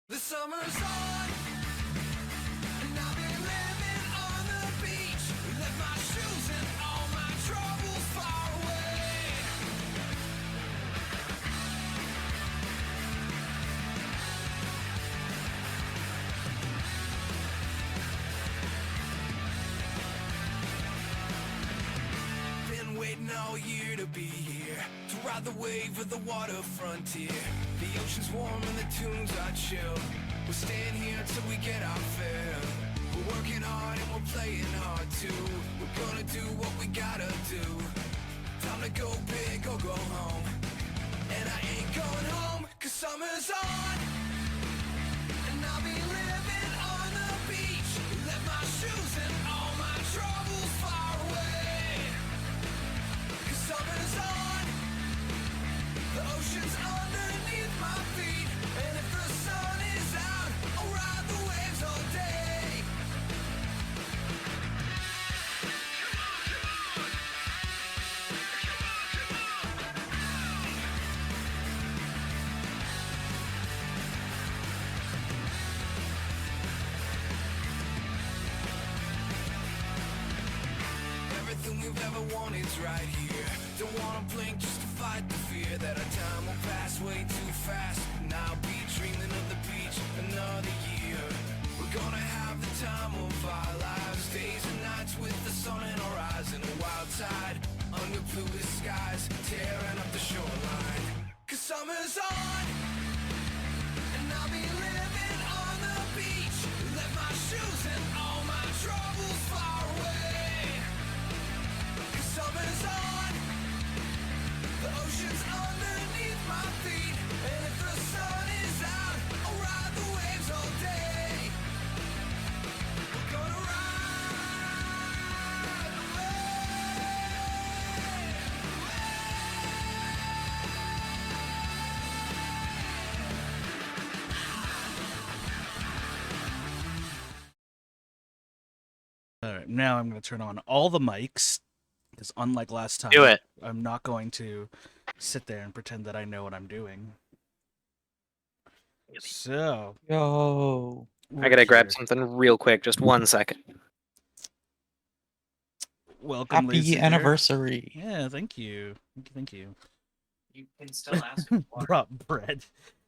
The summer's on, and I've been living on the beach. Left my shoes and all my troubles far away. Been waiting all year to be here, to ride the wave of the water frontier. The ocean's warm and the tunes are chill. We're staying here till we get our fill. We're working hard and we're playing hard too. We're gonna do what we gotta do. Time to go big or go home. And I ain't going home, cause summer's on. And I'll be living on the beach. Left my shoes and all my troubles far away. Cause summer's on. The ocean's underneath my feet. And if the sun is out, I'll ride the waves all day. Everything we've ever wanted's right here. Don't wanna blink just to fight the fear that our time will pass way too fast. And I'll be dreaming of the beach another year. We're gonna have the time of our lives. Days and nights with the sun in our eyes. And a wild tide under bluest skies, tearing up the shoreline. Cause summer's on, and I'll be living on the beach. Left my shoes and all my troubles far away. Cause summer's on. The ocean's underneath my feet. And if the sun is out, I'll ride the waves all day. We're gonna ride Alright, now I'm going to turn on all the mics, because unlike last time, Do it. I'm not going to sit there and pretend that I know what I'm doing. So, Yo. I gotta we're grab here. something real quick. Just 1 second. Welcome, Happy Lazy Bear. anniversary. Yeah, thank you. Thank you. You can still ask for water. Brought bread.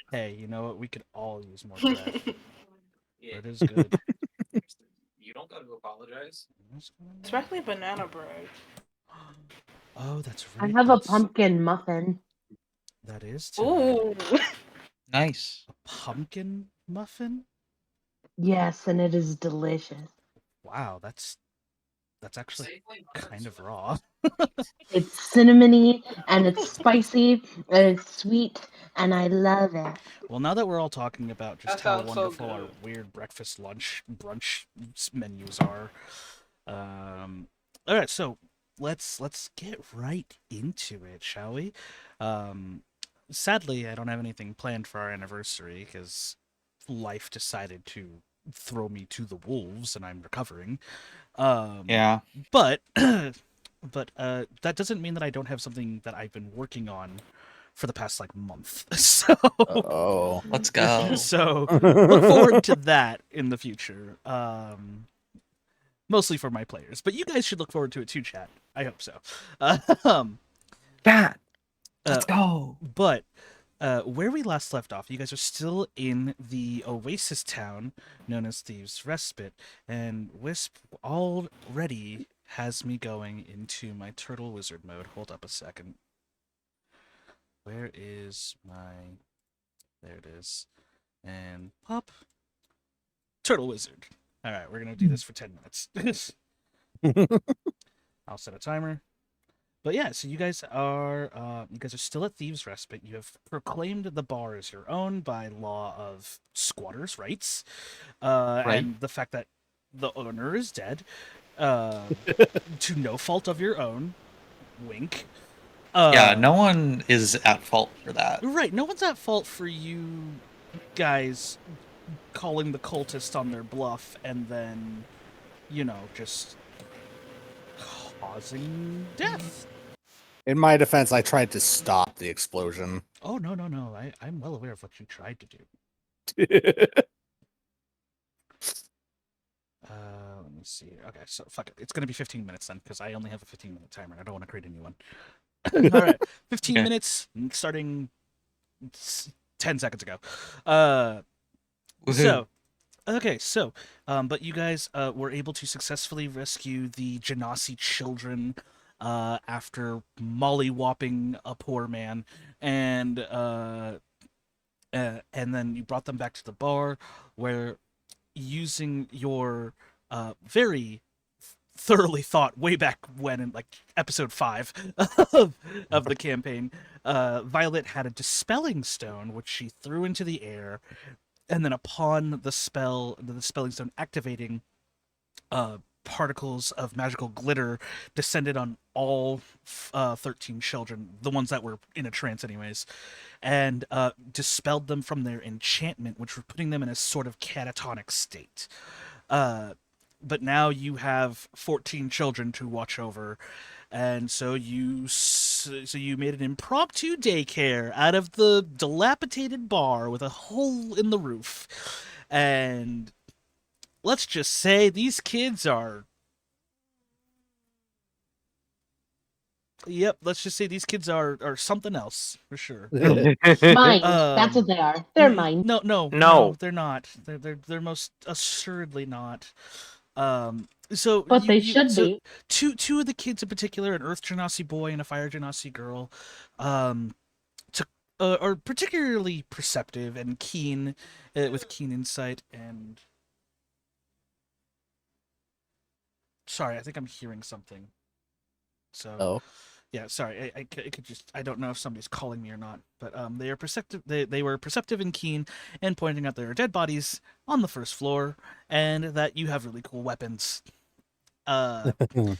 Hey, you know what? We could all use more bread. Yeah, Bread is good. you don't got to apologize. Especially banana bread. Oh, that's I right. have a that's- pumpkin muffin. That is today. Ooh. Nice. A pumpkin muffin? Yes, and it is delicious. Wow, that's actually Safely kind of raw. It's cinnamony and it's spicy and it's sweet and I love it. Well, now that we're all talking about just That how sounds so wonderful our good. weird breakfast, lunch, brunch menus are, all right, so let's get right into it, shall we? Sadly, I don't have anything planned for our anniversary because life decided to throw me to the wolves, and I'm recovering. Yeah. But but that doesn't mean that I don't have something that I've been working on for the past like month. So Oh. Let's go. so look forward to that in the future. Mostly for my players, but you guys should look forward to it too, chat. I hope so. Bat. Let's go. But where we last left off, you guys are still in the oasis town known as Thieves' Respite, and Wisp already has me going into my Turtle Wizard mode. Hold up a second. Where is my... There it is. And pop. Turtle Wizard. Alright, we're going to do this for 10 minutes. I'll set a timer. But yeah, so you guys are still at Thieves' Respite. You have proclaimed the bar as your own by law of squatters' rights, and the fact that the owner is dead, to no fault of your own. Wink. Yeah, no one is at fault for that. Right, no one's at fault for you guys calling the cultist on their bluff and then, just causing death. In my defense, I tried to stop the explosion. Oh, no. I'm well aware of what you tried to do. Let me see. Okay, so fuck it. It's gonna be 15 minutes then, because I only have a 15-minute timer. I don't want to create a new one. All right, 15 Okay. minutes starting 10 seconds ago. Woohoo. So, okay, so, but you guys were able to successfully rescue the Genasi children after molly-whopping a poor man, and then you brought them back to the bar, where using your very thoroughly thought way back when in like episode 5 of the campaign, Violet had a dispelling stone which she threw into the air, and then upon the dispelling stone activating, particles of magical glitter descended on all 13 children, the ones that were in a trance anyways, and dispelled them from their enchantment, which were putting them in a sort of catatonic state. But now you have 14 children to watch over, and so you made an impromptu daycare out of the dilapidated bar with a hole in the roof, and let's just say these kids are. Yep, let's just say these kids are something else for sure. Mine. That's what they are. They're mine. No, they're not. They're most assuredly not. So But they should so be. two of the kids in particular, an Earth Genasi boy and a Fire Genasi girl, are particularly perceptive and keen, with keen insight and. Sorry, I think I'm hearing something. So. Oh. Yeah, sorry. It could just. I don't know if somebody's calling me or not, but they are perceptive. They were perceptive and keen, and pointing out there are dead bodies on the first floor, and that you have really cool weapons. The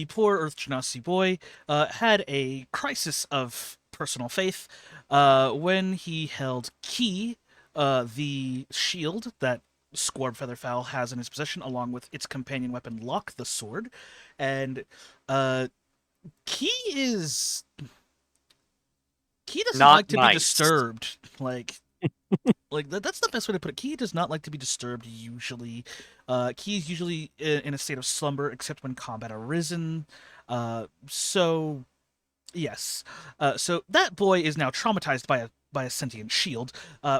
poor Earth Genasi boy had a crisis of personal faith when he held Key, the shield that Squarb Featherfowl has in his possession, along with its companion weapon Lock the sword, and Key doesn't Not like to be nice. disturbed. Like that's the best way to put it. Key does not like to be disturbed usually. Key is usually in a state of slumber, except when combat arisen. So yes. So that boy is now traumatized by a sentient shield.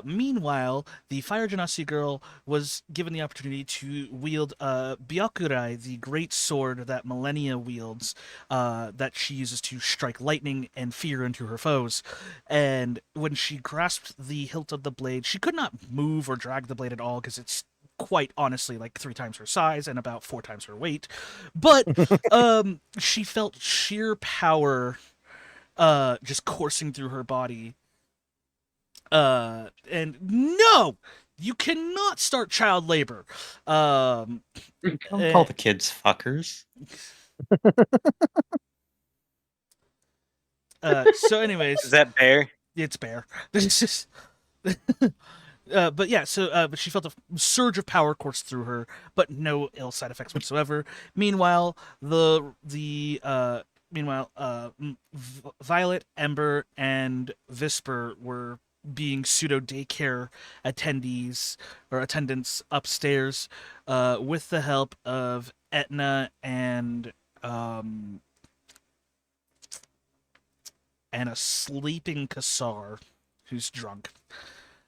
Meanwhile, the Fire Genasi girl was given the opportunity to wield Byakurai, the great sword that Millennia wields, that she uses to strike lightning and fear into her foes. And when she grasped the hilt of the blade, she could not move or drag the blade at all because it's quite honestly like 3 times her size and about 4 times her weight. But she felt sheer power just coursing through her body. And no, you cannot start child labor. Don't call the kids fuckers. So anyways, Is that Bear? it's Bear. It's just. But yeah, so but she felt a surge of power course through her, but no ill side effects whatsoever. Meanwhile, Violet, Ember, and Visper were being pseudo daycare attendees or attendants upstairs, with the help of Etna and a sleeping Kassar who's drunk.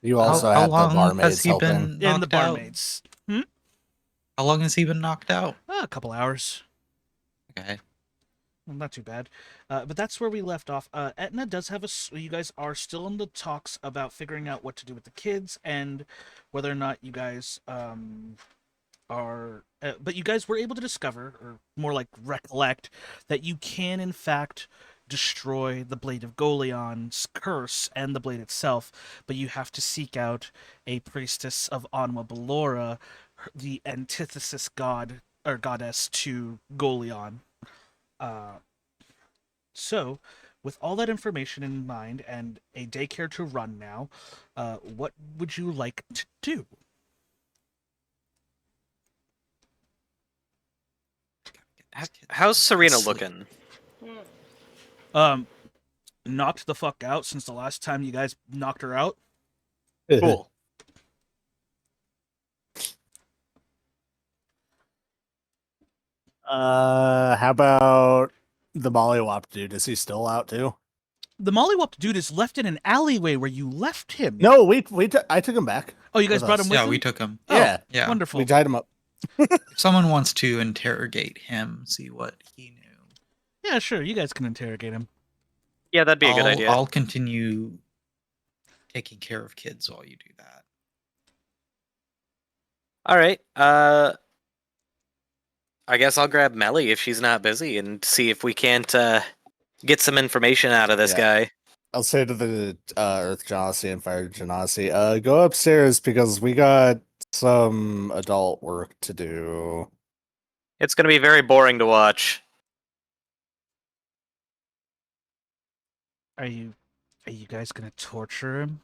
You also How had the long barmaids has he helping. been And the knocked out? barmaids. How long has he been knocked out? A couple hours. Okay. Well, not too bad. But that's where we left off. Etna does have you guys are still in the talks about figuring out what to do with the kids and whether or not you guys are. But you guys were able to discover, or more like recollect, that you can in fact destroy the Blade of Goleon's curse and the blade itself, but you have to seek out a priestess of Anwa Belora, the antithesis god or goddess to Goleon. So, with all that information in mind and a daycare to run now, what would you like to do? How's Serena Sleep. looking? Knocked the fuck out since the last time you guys knocked her out. Cool. How about the Mollywop dude? Is he still out too? The Mollywop dude is left in an alleyway where you left him. No, I took him back. Oh, you guys with brought us. him with Yeah, him? we took him. Oh, Yeah. Yeah. Wonderful. We tied him up. If someone wants to interrogate him, see what he knew. Yeah, sure. You guys can interrogate him. Yeah, that'd be a good idea. I'll continue taking care of kids while you do that. All right. I guess I'll grab Melly if she's not busy and see if we can't get some information out of this Yeah. guy. I'll say to the Earth Genasi and Fire Genasi, go upstairs because we got some adult work to do. It's going to be very boring to watch. Are you guys gonna torture him?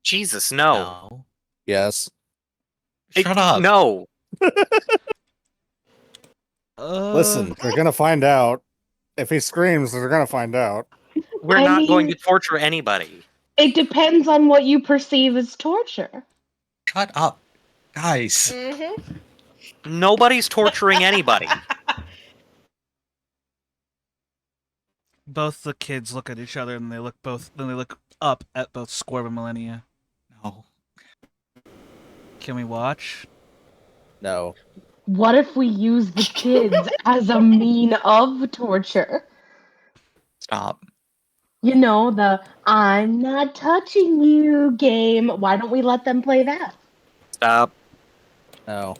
Jesus, no. No. Yes. Shut up. No. Listen, they're gonna find out. If he screams, they're gonna find out. We're I not going mean- to torture anybody. It depends on what you perceive as torture. Shut up. Guys. Nobody's torturing anybody. Both the kids look at each other and then they look up at both Scorb and Millennia. No. Can we watch? No. What if we use the kids as a mean of torture? Stop. You know, the I'm not touching you game. Why don't we let them play that? Stop. No.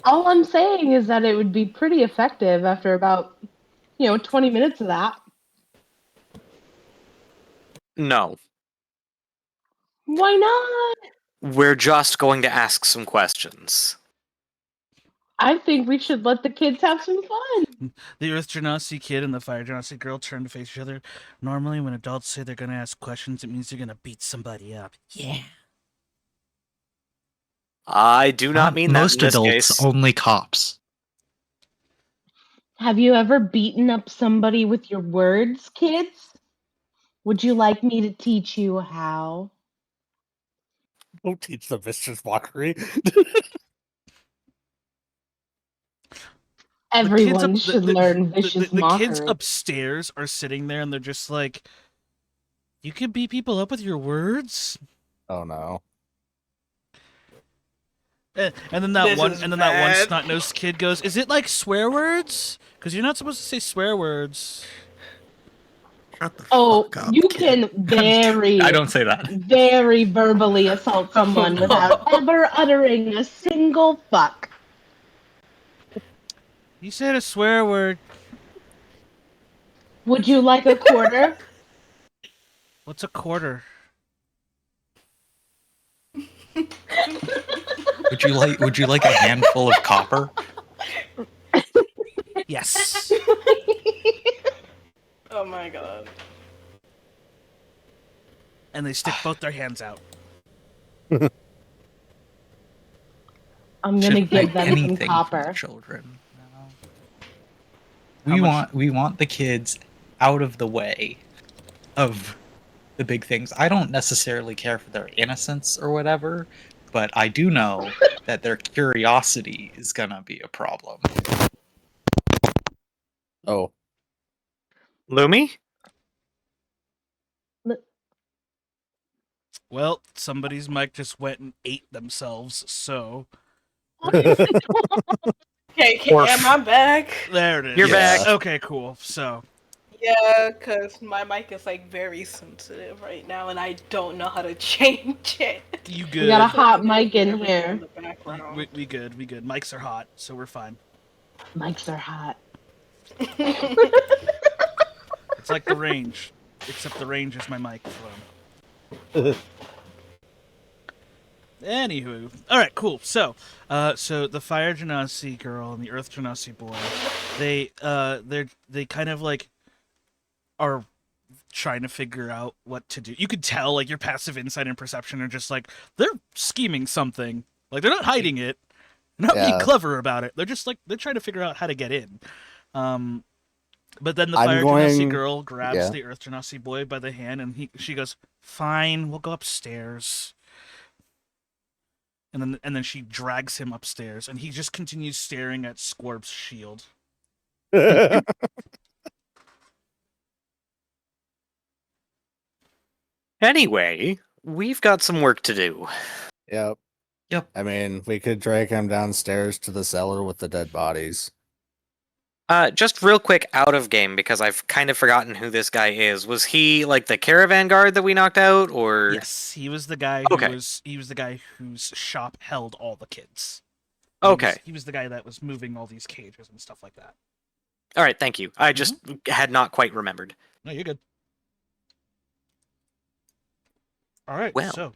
All I'm saying is that it would be pretty effective after about, 20 minutes of that. No. Why not? We're just going to ask some questions. I think we should let the kids have some fun. The Earth Genasi kid and the Fire Genasi girl turn to face each other. Normally, when adults say they're gonna ask questions, it means they're gonna beat somebody up. Yeah. I do not mean that Most in this adults, case. only cops. Have you ever beaten up somebody with your words, kids? Would you like me to teach you how? Don't teach the vicious mockery. Everyone should learn vicious the mockery. kids upstairs are sitting there and they're just like, "You can beat people up with your words." Oh no. And then that This one, is and then that one bad. snot-nosed kid goes, "Is it like swear words? Because you're not supposed to say swear words." Shut the Oh, fuck up, you kid. can very, I don't say that. very verbally assault someone without ever uttering a single fuck. You said a swear word. Would you like a quarter? What's a quarter? Would you like a handful of copper? Yes. Oh my god. And they stick both their hands out. I'm gonna Shouldn't give take them some anything from copper. the children. How much- We want the kids out of the way of the big things. I don't necessarily care for their innocence or whatever, but I do know that their curiosity is gonna be a problem. Oh. Lumi? Well, somebody's mic just went and ate themselves, so Okay, Orf. am I back? there it is. You're Yeah. back. Okay, cool. So, Yeah, because my mic is like very sensitive right now, and I don't know how to change it. you We good? got a hot mic in here. the background. We good. We good. Mics are hot, so we're fine. Mics are hot. It's like the range, except the range is my microphone. Anywho, all right, cool. So the Fire Genasi girl and the Earth Genasi boy, they kind of like are trying to figure out what to do. You could tell, like, your passive insight and perception are just like they're scheming something. Like, they're not hiding it, they're not being Yeah. clever about it. They're just like they're trying to figure out how to get in. But then the I'm Fire Genasi going- girl grabs yeah. the Earth Genasi boy by the hand, and she goes, "Fine, we'll go upstairs." and then she drags him upstairs, and he just continues staring at Scorb's shield. Anyway, we've got some work to do. Yep. Yep. I mean, we could drag him downstairs to the cellar with the dead bodies. Just real quick out of game, because I've kind of forgotten who this guy is. Was he like the caravan guard that we knocked out, or? Yes, he was the guy who Okay. he was the guy whose shop held all the kids. Okay. He was the guy that was moving all these cages and stuff like that. All right, thank you. I just had not quite remembered. No, you're good. All right, Well. so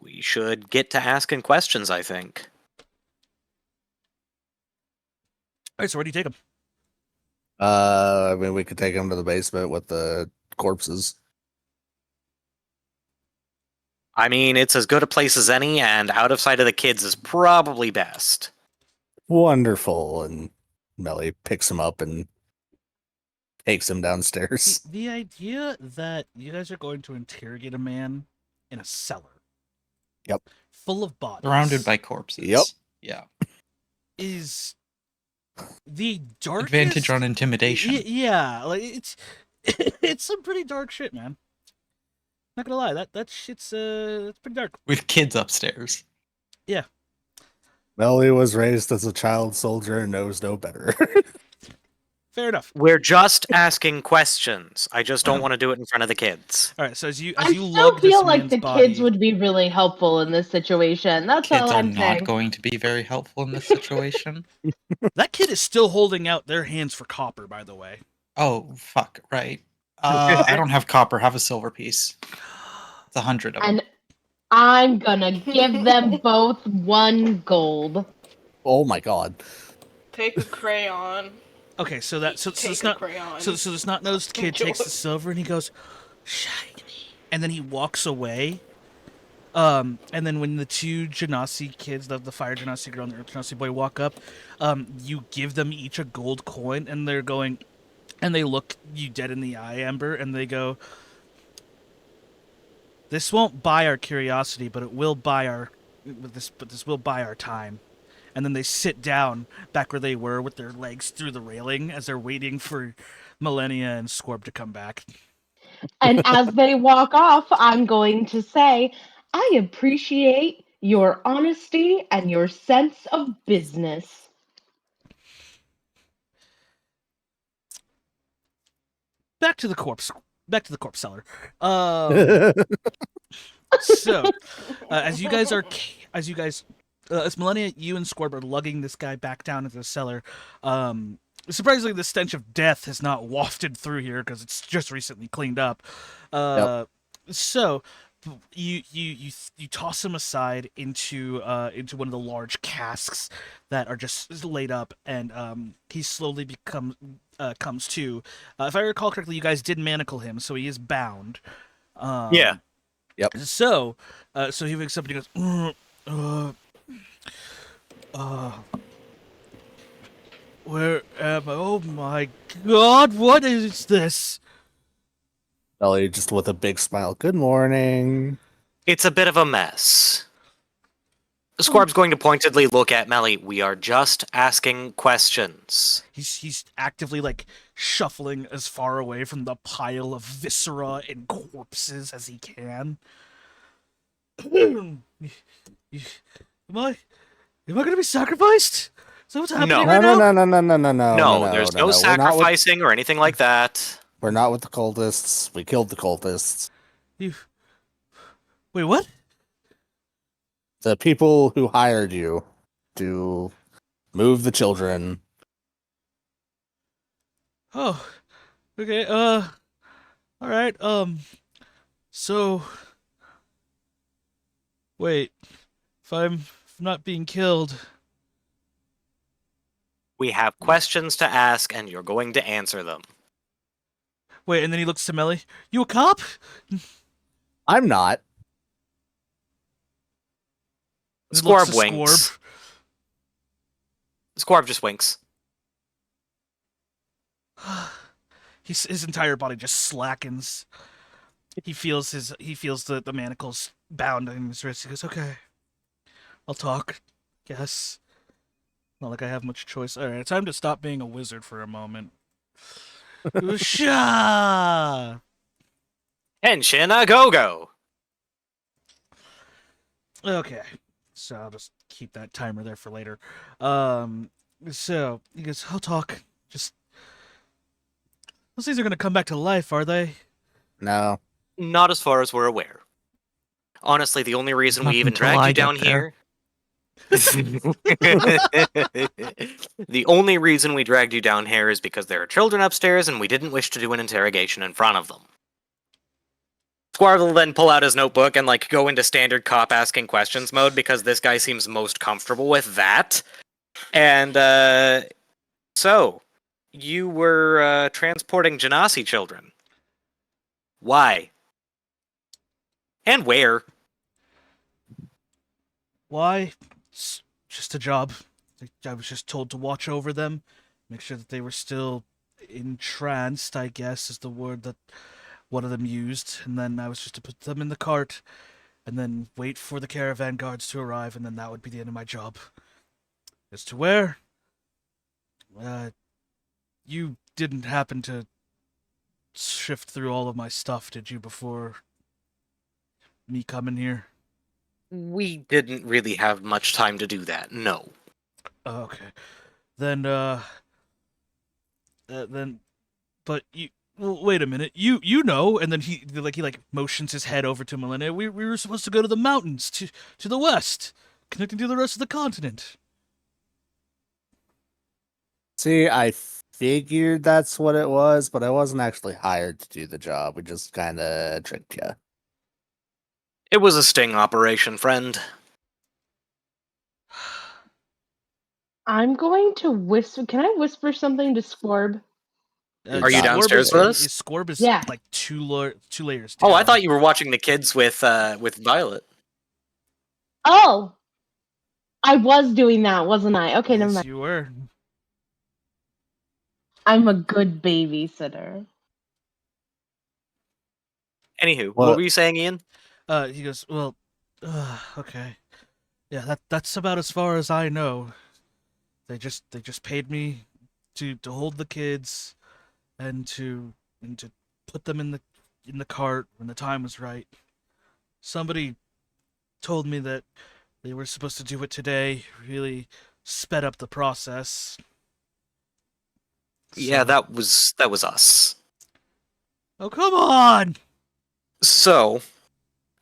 We should get to asking questions, I think. all right, so where do you take him? I mean, we could take him to the basement with the corpses. I mean, it's as good a place as any, and out of sight of the kids is probably best. Wonderful. And Melly picks him up and takes him downstairs. The idea that you guys are going to interrogate a man in a cellar. Yep. Full of bodies. Surrounded by corpses. Yep. Yeah. is the darkest Advantage on intimidation. Yeah, like it's some pretty dark shit, man. Not gonna lie, that shit's it's pretty dark. With kids upstairs. Melly was raised as a child soldier and knows no better. Fair enough. We're just asking questions. I just don't want to do it in front of the kids. All right, so as you I still lug this feel like man's the body, kids would be really helpful in this situation. That's Kids all are I'm not saying. going to be very helpful in this situation. that kid is still holding out their hands for copper, by the way. Oh, fuck, right. I don't have copper, have a silver piece. It's 100 of them. And I'm gonna give them both 1 gold. Oh my god. Take a crayon. Okay, so Take it's a not crayon. so this not nosed kid takes the Enjoy. silver and he goes, shiny, and then he walks away. And then when the two Genasi kids, the fire Genasi girl and the Earth Genasi boy walk up, you give them each a gold coin, and they're going, and they look you dead in the eye, Ember, and they go, "This won't buy our curiosity, but it will buy our, but this will buy our time." And then they sit down back where they were with their legs through the railing as they're waiting for Millennia and Scorp to come back. And as they walk off, I'm going to say, I appreciate your honesty and your sense of business. Back to the corpse cellar. So, as Millennia, you and Scorp are lugging this guy back down into the cellar. Surprisingly, the stench of death has not wafted through here because it's just recently cleaned up. So, you toss him aside into one of the large casks that are just laid up, and he slowly comes to. If I recall correctly, you guys did manacle him, so he is bound. Yeah. Yep. So he wakes up and he goes, where am I? Oh my god, what is this? Melly just with a big smile. Good morning. It's a bit of a mess. Squarb's going to pointedly look at Melly. We are just asking questions. He's actively like shuffling as far away from the pile of viscera and corpses as he can. Am I gonna be sacrificed? Is that what's happening No. right No, now? no. There's no We're not with- sacrificing or anything like that. We're not with the cultists. We killed the cultists. Wait, what? The people who hired you to move the children. Oh, okay. All right. So, wait. If I'm not being killed, We have questions to ask, and you're going to answer them. wait. And then he looks to Melly. You a cop? I'm not. And he looks Squarb to winks. Squarb just winks. His entire body just slackens. He feels the manacles bound on his wrist. He goes, okay. I'll talk. Guess. Not like I have much choice. Alright, time to stop being a wizard for a moment. Oosha! Henshin a go-go! Okay. So I'll just keep that timer there for later. So, he goes, I'll talk. Just. Those things are gonna come back to life, are they? No. Not as far as we're aware. Honestly, the only reason Not we even until dragged I you get down there. here. The only reason we dragged you down here is because there are children upstairs and we didn't wish to do an interrogation in front of them. Squarv will then pull out his notebook and like go into standard cop asking questions mode because this guy seems most comfortable with that. And so you were transporting Genasi children. Why? And where? Why? It's just a job. I was just told to watch over them, make sure that they were still entranced, I guess is the word that one of them used, and then I was just to put them in the cart and then wait for the caravan guards to arrive, and then that would be the end of my job. As to where, you didn't happen to shift through all of my stuff, did you, before me coming here? We didn't really have much time to do that, no. Okay. Then, but you. Well, wait a minute. You know, and then he motions his head over to Milena. We were supposed to go to the mountains to the west, connecting to the rest of the continent. See, I figured that's what it was, but I wasn't actually hired to do the job. We just kind of tricked you. It was a sting operation, friend. I'm going to whisper. Can I whisper something to Squorb? Are you downstairs with us? Scorb is Yeah. like two layers Oh, down. I thought you were watching the kids with Violet. Oh, I was doing that, wasn't I? Okay, never Yes, mind. you were. I'm a good babysitter. Anywho, What? what were you saying, Ian? He goes, well, okay. Yeah, that's about as far as I know. They just paid me to hold the kids and to put them in the cart when the time was right. Somebody told me that they were supposed to do it today, really sped up the process. Yeah, So- that was us. Oh, come on! So,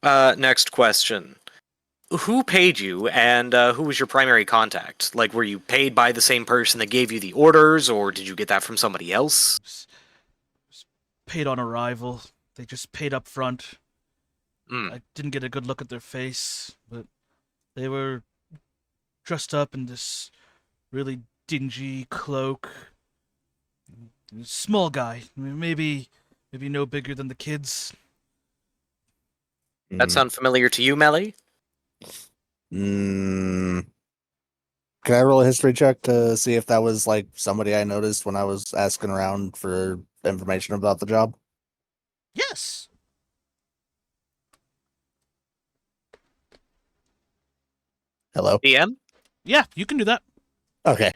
next question. Who paid you, and who was your primary contact? Like, were you paid by the same person that gave you the orders, or did you get that from somebody else? Was paid on arrival. They just paid up front. Hmm. I didn't get a good look at their face, but they were dressed up in this really dingy cloak. Small guy, maybe no bigger than the kids. That sound familiar to you, Melly? Mm. Can I roll a history check to see if that was like somebody I noticed when I was asking around for information about the job? Yes. Hello? DM? Yeah, you can do that. Okay.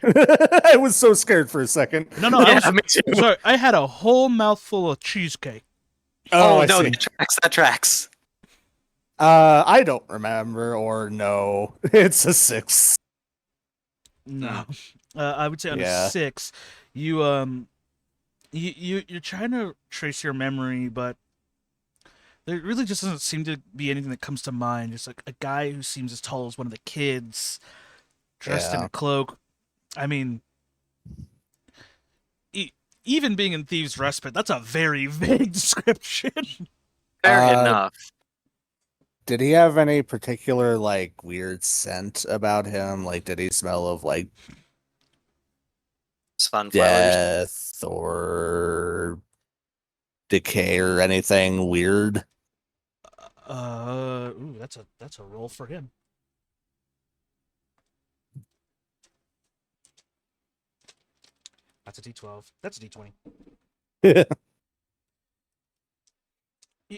I was so scared for a second. No, I Yeah, was me too. sorry. I had a whole mouthful of cheesecake. Oh, I no, see. that tracks. I don't remember or know. It's a 6. No, I would say on Yeah. a 6, you're trying to trace your memory, but there really just doesn't seem to be anything that comes to mind. Just like a guy who seems as tall as one of the kids, dressed in Yeah. a cloak. I mean, even being in Thieves' Respite, that's a very vague description. Fair Uh, enough. Did he have any particular like weird scent about him? Like, did he smell of like Sunflowers. death or decay or anything weird? Ooh, that's a roll for him. That's a D12. That's a D20. Now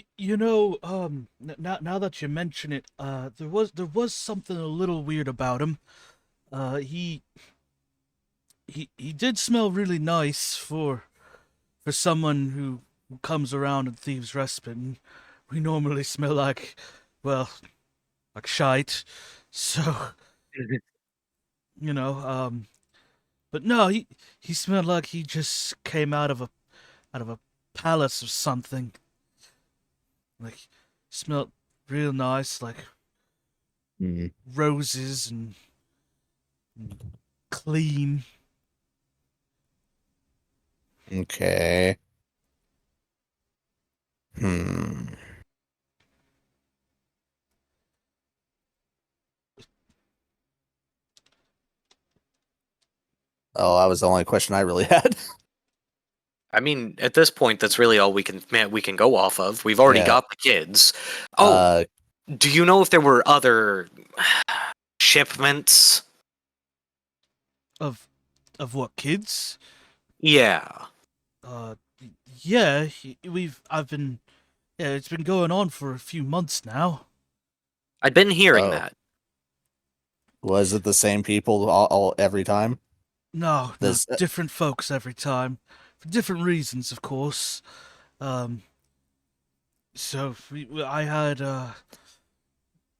that you mention it, there was something a little weird about him. He did smell really nice for someone who comes around and Thieves' Respite. And we normally smell like, well, like shite. So, you know, but no, he smelled like he just came out of a palace or something. Like, smelled real nice, like Hmm. roses and clean. Okay. Hmm. Oh, that was the only question I really had. I mean, at this point, that's really all we can go off of. We've already Yeah. got the kids. Oh, Uh, do you know if there were other shipments? Of what, kids? Yeah. Uh, yeah, yeah, it's been going on for a few months now. I'd been hearing Oh. that. was it the same people all every time? No, This- different folks every time, for different reasons, of course. So I had, I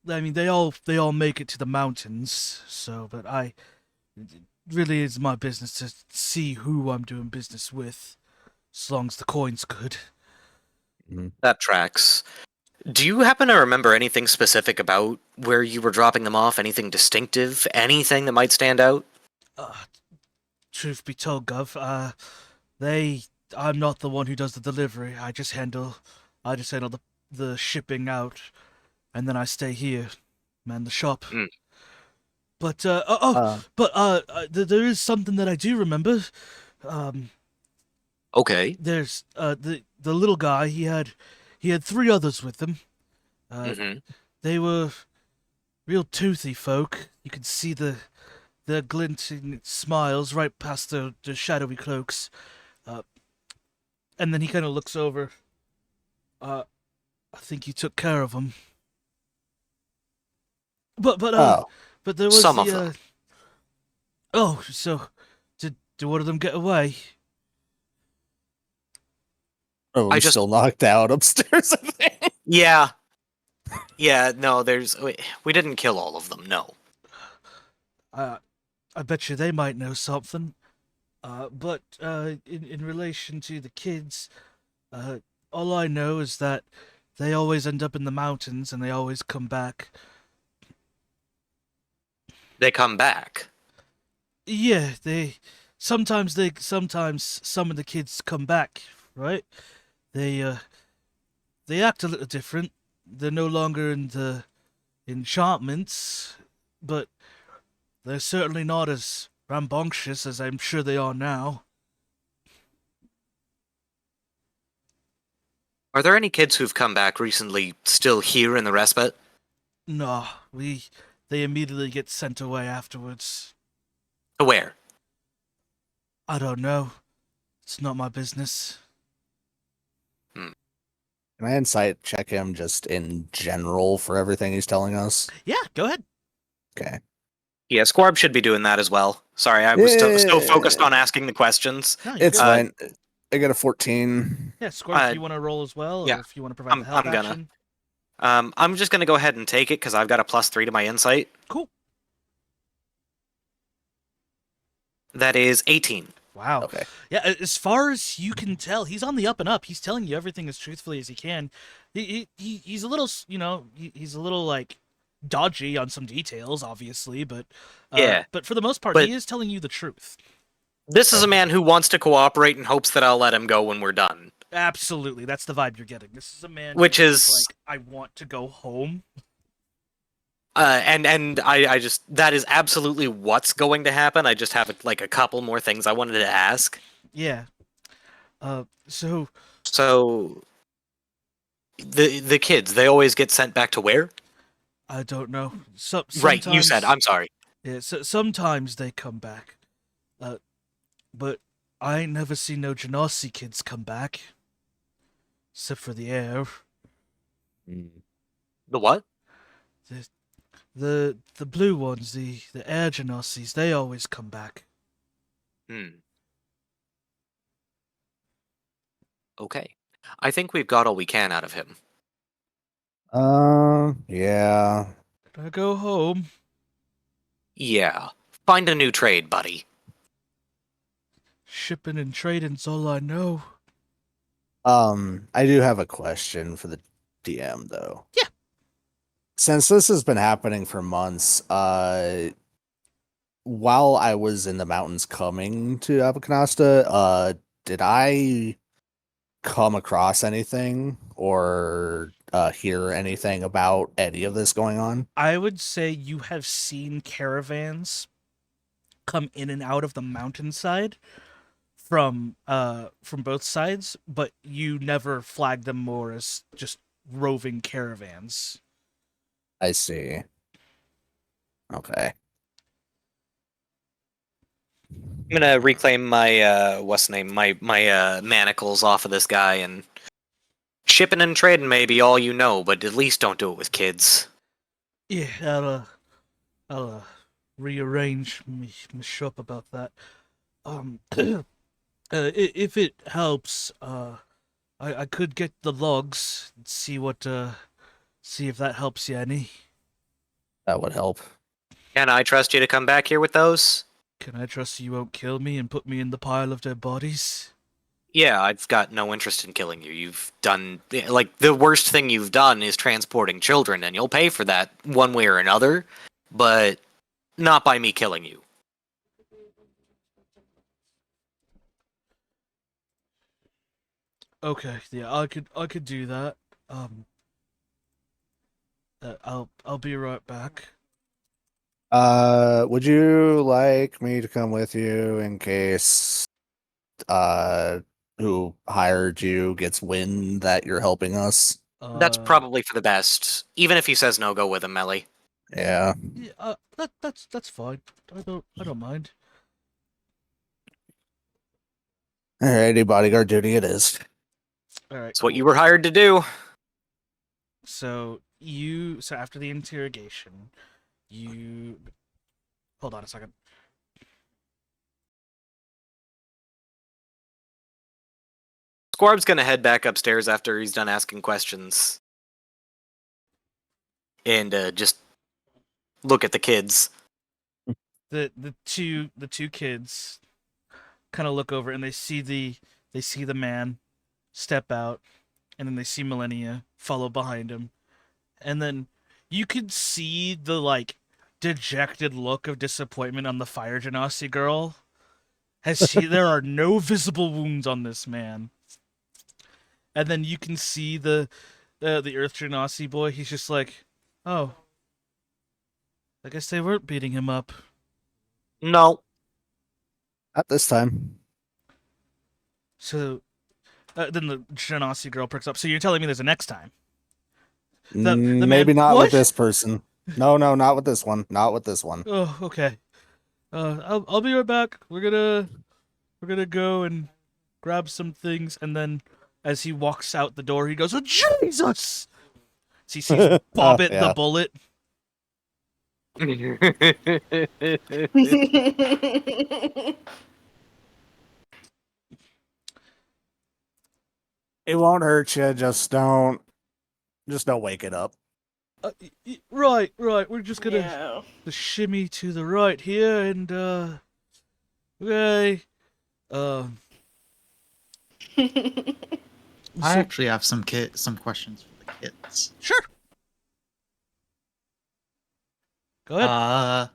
mean, they all make it to the mountains. So, but it really is my business to see who I'm doing business with, as long as the coin's good. That tracks. Do you happen to remember anything specific about where you were dropping them off? Anything distinctive? Anything that might stand out? Truth be told, Gov, I'm not the one who does the delivery. I just handle the shipping out, and then I stay here, man the shop. Mm. But Uh, there is something that I do remember. Okay. There's the little guy. He had 3 others with him. Hmm. They were real toothy folk. You could see the glinting smiles right past the shadowy cloaks. And then he kind of looks over. I think you took care of them. But oh, but there was Some the, of them. Oh, so did one of them get away? oh, I I'm just- still knocked out upstairs. I think. Yeah. Yeah, no, we didn't kill all of them, no. I bet you they might know something. But in relation to the kids, all I know is that they always end up in the mountains and they always come back. They come back. Yeah, sometimes some of the kids come back, right? They act a little different. They're no longer in the enchantments, but they're certainly not as rambunctious as I'm sure they are now. Are there any kids who've come back recently still here in the respite? No, they immediately get sent away afterwards. To where? I don't know. It's not my business. Can I insight check him just in general for everything he's telling us? Yeah, go ahead. Okay. Yeah, Squarb should be doing that as well. Sorry, I was so focused Yeah. on asking the questions. No, you're It's good. fine. I got a 14. Yeah, Scorp, if uh, you want to roll as well, yeah, or if you want to provide the I'm help gonna. action. I'm just gonna go ahead and take it because I've got a +3 to my insight. Cool. That is 18. Wow. Okay. Yeah, as far as you can tell, he's on the up and up. He's telling you everything as truthfully as he can. He's a little, he's a little like dodgy on some details, obviously, but Yeah. But for the most part, But- he is telling you the truth. This is a man who wants to cooperate and hopes that I'll let him go when we're done. Absolutely, that's the vibe you're getting. This is a man Which who's is- like, I want to go home. And I just that is absolutely what's going to happen. I just have like a couple more things I wanted to ask. Yeah. So So the kids, they always get sent back to where? I don't know. Right, you said. Sometimes- I'm sorry. Yeah, so sometimes they come back. But I ain't never seen no Genasi kids come back. Except for the heir. Mm. The what? The blue ones, the air genosies, they always come back. Hmm. Okay. I think we've got all we can out of him. Yeah. Can I go home? Yeah. Find a new trade, buddy. Shipping and trading's all I know. I do have a question for the DM though. Yeah. Since this has been happening for months, while I was in the mountains coming to Abacanasta, did I come across anything or hear anything about any of this going on? I would say you have seen caravans come in and out of the mountainside from both sides, but you never flagged them more as just roving caravans. I see. Okay. I'm gonna reclaim my what's the name? My manacles off of this guy and shipping and trading may be all you know, but at least don't do it with kids. Yeah, I'll rearrange me shop about that. If it helps, I could get the logs and see if that helps you any. That would help. Can I trust you to come back here with those? Can I trust you won't kill me and put me in the pile of dead bodies? Yeah, I've got no interest in killing you. You've done, like, the worst thing you've done is transporting children, and you'll pay for that one way or another, but not by me killing you. Okay, yeah, I could do that. I'll be right back. Would you like me to come with you in case who hired you gets wind that you're helping us? That's probably for the best. Even if he says no, go with him, Melly. Yeah. Yeah, that's fine. I don't mind. Alrighty, bodyguard duty it is. All right. It's what you were hired to do. So after the interrogation, you hold on a second. Squarb's gonna head back upstairs after he's done asking questions. And just look at the kids. The two kids kind of look over and they see the man step out, and then they see Millennia follow behind him, and then you could see the like dejected look of disappointment on the Fire Genasi girl. There are no visible wounds on this man. And then you can see the Earth Genasi boy. He's just like, oh, I guess they weren't beating him up. No. At this time. So then the Genasi girl perks up. So you're telling me there's a next time? Maybe not What? with this person. No, not with this one. Not with this one. Oh, okay. I'll be right back. We're gonna go and grab some things, and then as he walks out the door, he goes, "Oh, Jesus!" So he sees Bobbit yeah. the bullet. It won't hurt you. Just don't wake it up. Right. We're just gonna Yeah. shimmy to the right here, and okay. I So- actually have some questions for the kids. Sure. Go ahead.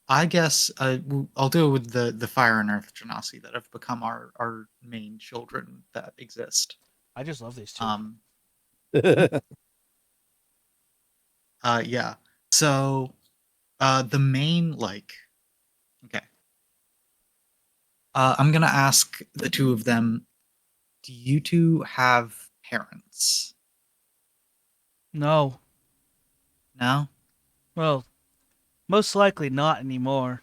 I guess I'll do it with the Fire and Earth Genasi that have become our main children that exist. I just love these two. Yeah. So, the main okay. I'm gonna ask the two of them. Do you two have parents? No. No. Well, most likely not anymore,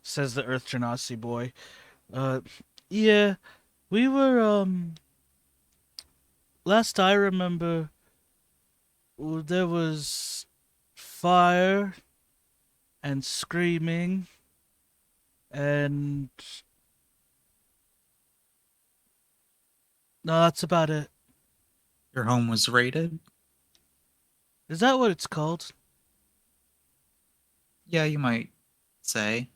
says the Earth Genasi boy. Yeah, we were, last I remember, there was fire and screaming and no, that's about it. Your home was raided? Is that what it's called? Yeah, you might say.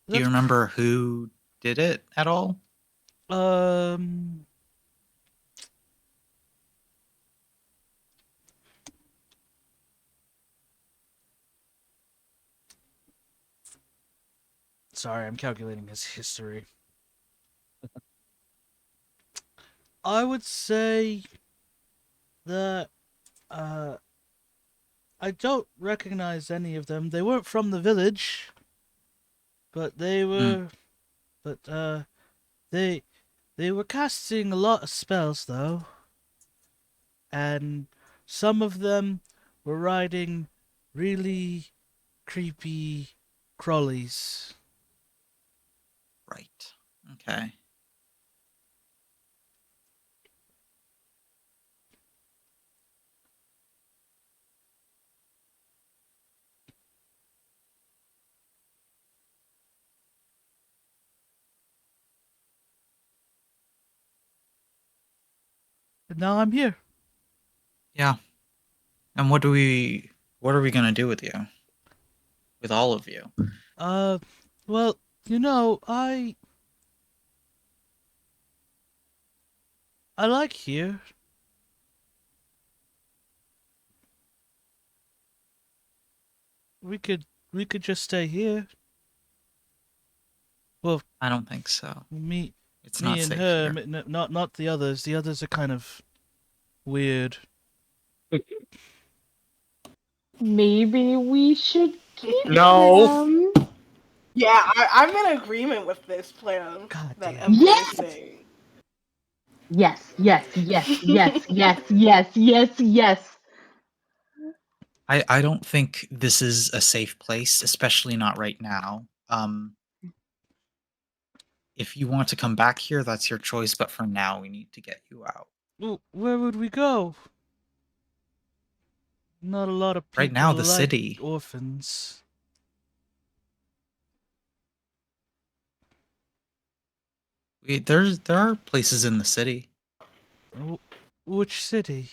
Do you That's remember who did it at all? um sorry, I'm calculating his history. I would say that uh I don't recognize any of them. They weren't from the village, but they were but they they were casting a lot of spells though. And some of them were riding really creepy crawlies. Right. Okay. And now I'm here. Yeah. And what are we gonna do with you? With all of you? Well, you know, I like here. We could just stay here. Well, I don't think so. me It's not and safe her, here. not the others. The others are kind of weird. Maybe we should keep No. them. Yeah, I'm in agreement with this plan God that damn. Emily Yes! is saying. Yes, yes, yes, yes, yes, yes, yes, yes. I don't think this is a safe place, especially not right now. If you want to come back here, that's your choice, but for now we need to get you out. Well, where would we go? Not a lot of people Right now, the like city. orphans. There are places in the city. Which city?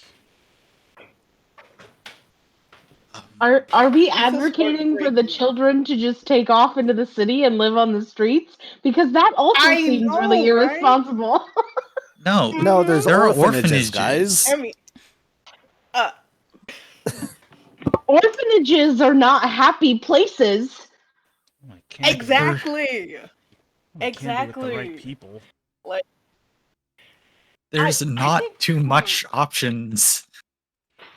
Are we This is what advocating for the breaking- children to just take off into the city and live on the streets? Because that also I seems know, really right? irresponsible. No, No, there's there are orphanages, orphanages. guys. I mean, Orphanages are not happy places. Oh, I can't exactly. I can't be with the right Exactly. people. There's I not think- too much options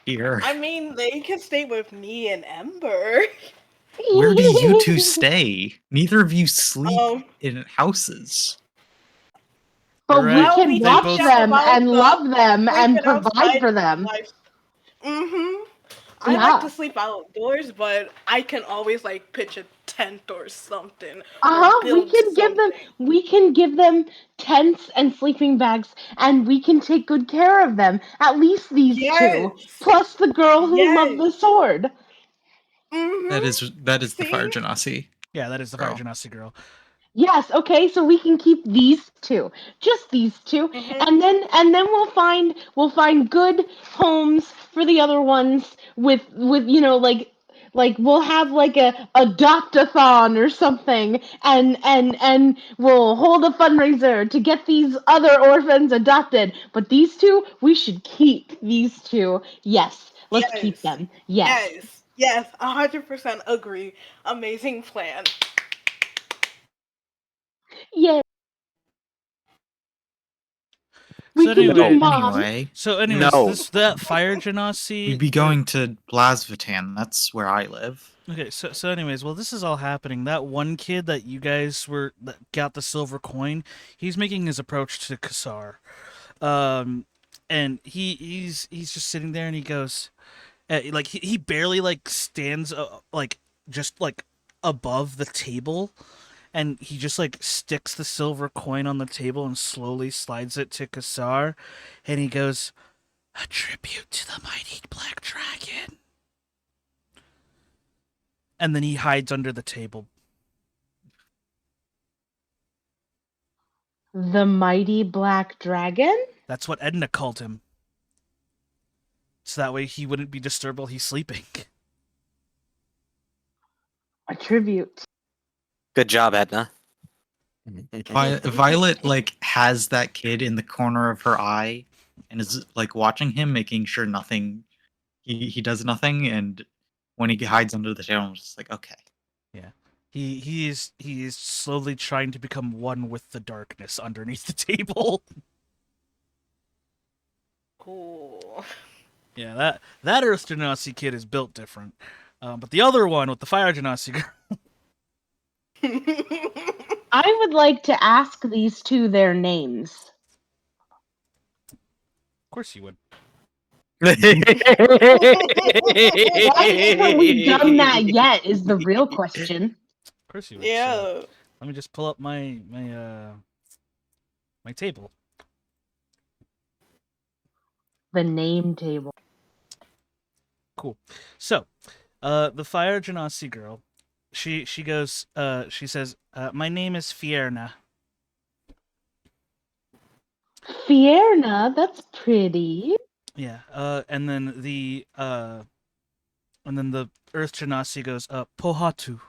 here. I mean, they can stay with me and Ember. Where do you two stay? Neither of you sleep Um, in houses. But Right. we Well, can we watch both- them and love them and sleeping provide outside for them. Mm-hmm. I Yeah. like to sleep outdoors, but I can always like pitch a tent or something. We can give them tents and sleeping bags, and we can take good care of them. At least these two, Yes. plus the girl who loved the Yes. sword. Mm-hmm. That is the See? Fire Genasi. Yeah, that is the Fire Girl. Genasi girl. Yes, okay, so we can keep these two, just these 2, Mhm. and then we'll find good homes for the other ones with like we'll have like a adopt-a-thon or something, and we'll hold a fundraiser to get these other orphans adopted. But these two, we should keep these two. Yes, let's keep Yes. them. Yes. Yes. Yes. 100% agree. Amazing plan. Yay. We So can anyway- do mom. Anyway, So, anyways, No. that Fire Genasi. we'd be going to Blasvatan. That's where I live. Okay, so anyways, while this is all happening, that one kid that you guys that got the silver coin, he's making his approach to Kassar. And he's just sitting there and he goes, like he barely like stands like just like above the table, and he just like sticks the silver coin on the table and slowly slides it to Kassar, and he goes, A tribute to the mighty black dragon. And then he hides under the table. The mighty black dragon? That's what Edna called him. So that way he wouldn't be disturbed while he's sleeping. A tribute. Good job, Edna. Violet like has that kid in the corner of her eye and is like watching him, making sure nothing he does nothing, and when he hides under the table, I'm just like, okay. He is slowly trying to become one with the darkness underneath the table. Cool. Yeah, that Earth Genasi kid is built different. But the other one with the Fire Genasi girl. I would like to ask these two their names. Of course you would. Why haven't we done that yet is the real question. Of course you would. Yeah. So let me just pull up my table. The name table. Cool. So, the Fire Genasi girl, she goes, she says, my name is Fierna. Fierna, that's pretty. Yeah. And then the Earth Genasi goes, Pohatu.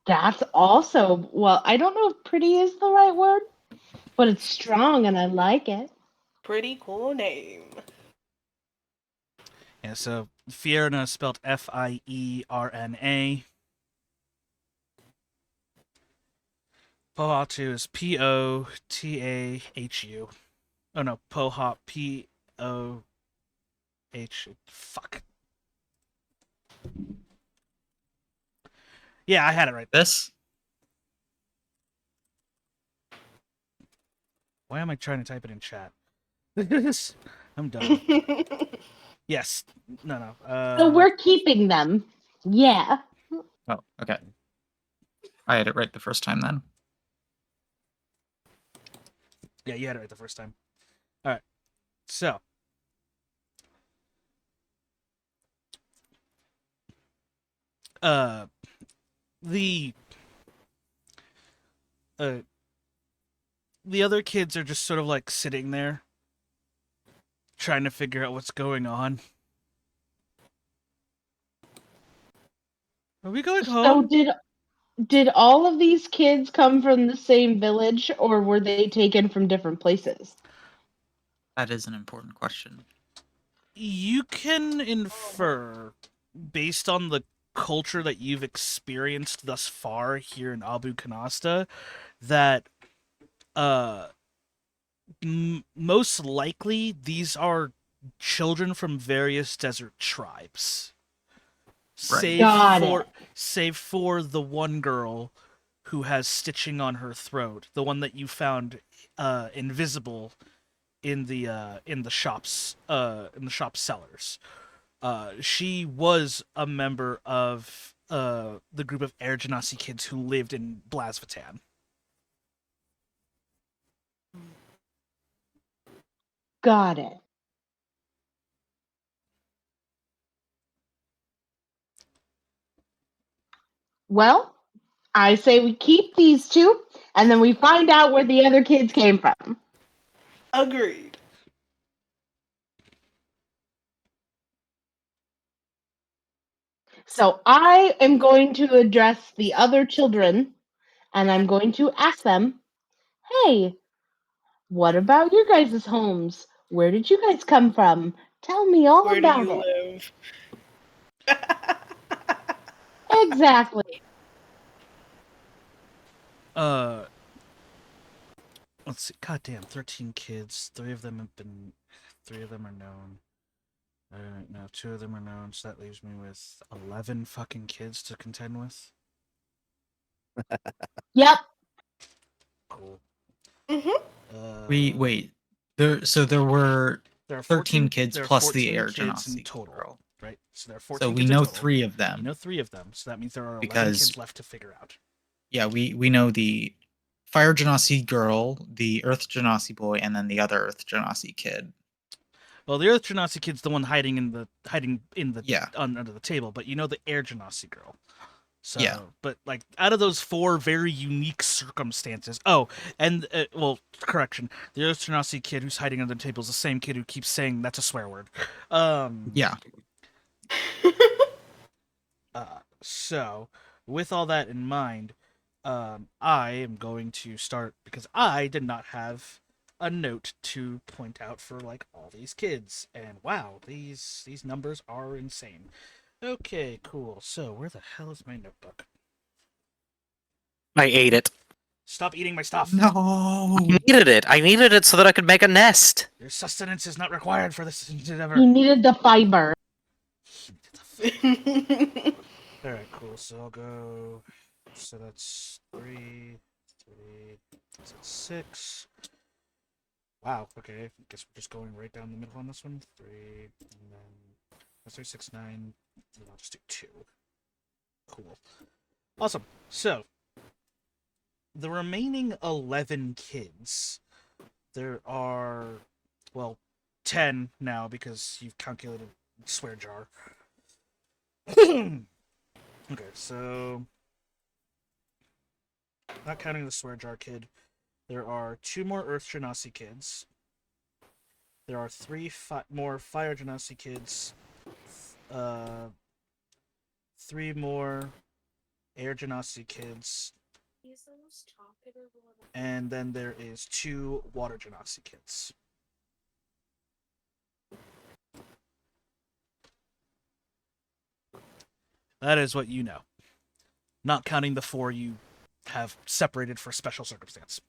That's also, well, I don't know if pretty is the right word, but it's strong and I like it. Pretty cool name. Yeah, so Fierna is spelled Fierna. Pohatu is Potahu. Oh no, Poha Poh. Fuck. Yeah, I had it right. This Why am I trying to type it in chat? I'm done. Yes. No. So we're keeping them. Yeah. oh, okay. I had it right the first time then. Yeah, you had it right the first time. All right. So. The other kids are just sort of like sitting there trying to figure out what's going on. Are we going So home? did all of these kids come from the same village or were they taken from different places? That is an important question. You can infer, based on the culture that you've experienced thus far here in Abu Kanasta, that most likely these are children from various desert tribes. Right. Save for the one girl who has stitching on her throat, the one that you found invisible in the shop's cellars. She was a member of the group of Air Genasi kids who lived in Blasvatan. Got it. Well, I say we keep these two and then we find out where the other kids came from. Agreed. So I am going to address the other children and I'm going to ask them, hey, what about your guys' homes? Where did you guys come from? Tell me all Where do about you it. live? Exactly. Let's see. Goddamn, 13 kids. 3 of them are known. No, 2 of them are known, so that leaves me with 11 fucking kids to contend with. Yep. Cool. Mm-hmm. Wait. There were There are 13 kids there are plus the 14 Air kids in Genasi total, girl. right? So there are 14 So we kids know in total. 3 of You them. know 3 of them, so that means there are 11 Because- kids left to figure out. Yeah, we know the Fire Genasi girl, the Earth Genasi boy, and then the other Earth Genasi kid. Well, the Earth Genasi kid's the one hiding in the Yeah. under the table, but you know the Air Genasi girl. So, Yeah. but like out of those 4 very unique circumstances. Oh, and well, correction. The Earth Genasi kid who's hiding under the table is the same kid who keeps saying that's a swear word. Yeah. So, with all that in mind, I am going to start because I did not have a note to point out for like all these kids, and wow, these numbers are insane. Okay, cool. So, where the hell is my notebook? I ate it. Stop eating my stuff. No. I needed it. I needed it so that I could make a nest. Your sustenance is not required for this endeavor. He needed the fiber. Alright, cool. So I'll go. So that's 3. So that's 6. Wow, okay. I guess we're just going right down the middle on this one. 3, and then that's 3, 6, 9. And I'll just do 2. Cool. Awesome. So, the remaining 11 kids, there are, well, 10 now because you've calculated swear jar. Okay, so not counting the swear jar kid, there are 2 more Earth Genasi kids. There are 3 more Fire Genasi kids. 3 more Air Genasi kids. And then there is 2 Water Genasi kids. That is what you know. Not counting the 4 you have separated for special circumstance.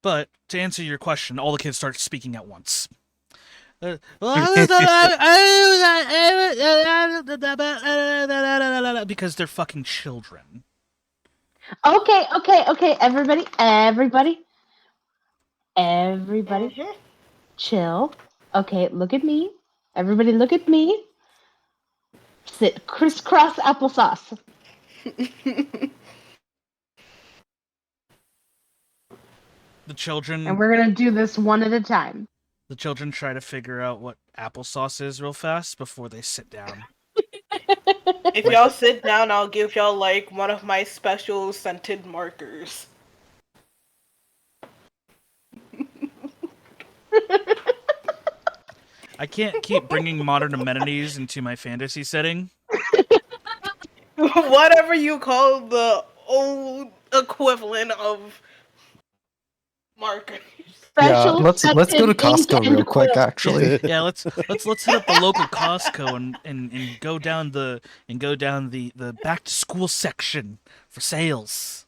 But to answer your question, all the kids start speaking at once. Because they're fucking children. Okay, everybody. Chill. Okay, look at me. Everybody look at me. Sit crisscross applesauce. The children And we're gonna do this one at a time. The children try to figure out what applesauce is real fast before they sit down. If y'all sit down, I'll give y'all like one of my special scented markers. I can't keep bringing modern amenities into my fantasy setting. Whatever you call the old equivalent of markers. Special let's go to scented ink Costco and real quick. quill. Actually, Yeah, let's hit up the local Costco and go down the back to school section for sales.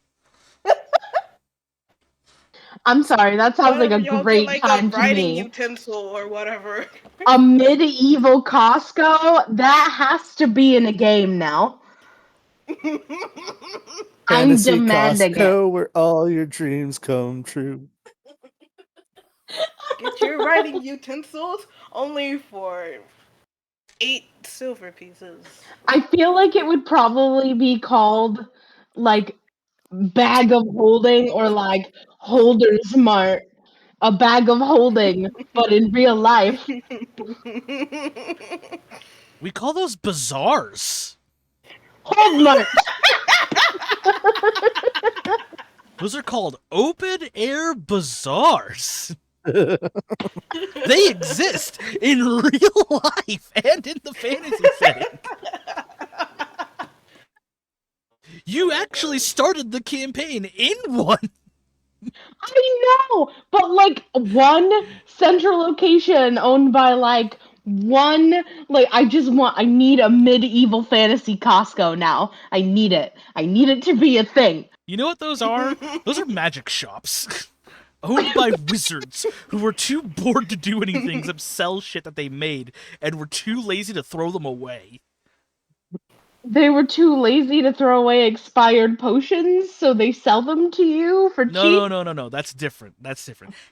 I'm sorry, that sounds like a Whatever y'all great get, like time a to writing me. utensil or whatever. A medieval Costco? That has to be in a game now. I'm Fantasy demanding Costco, where all your dreams come true. Get your writing utensils only for 8 silver pieces. I feel like it would probably be called like bag of holding or like Holder's Mart. A bag of holding, but in real life. We call those bazaars. Hold Mart. Those are called open air bazaars. They exist in real life and in the fantasy setting. You actually started the campaign in one. I know, but like one central location owned by like one, like I need a medieval fantasy Costco now. I need it. I need it to be a thing. You know what those are? Those are magic shops. Owned by wizards who were too bored to do anything except sell shit that they made and were too lazy to throw them away. They were too lazy to throw away expired potions, so they sell them to you for cheap. No. That's different.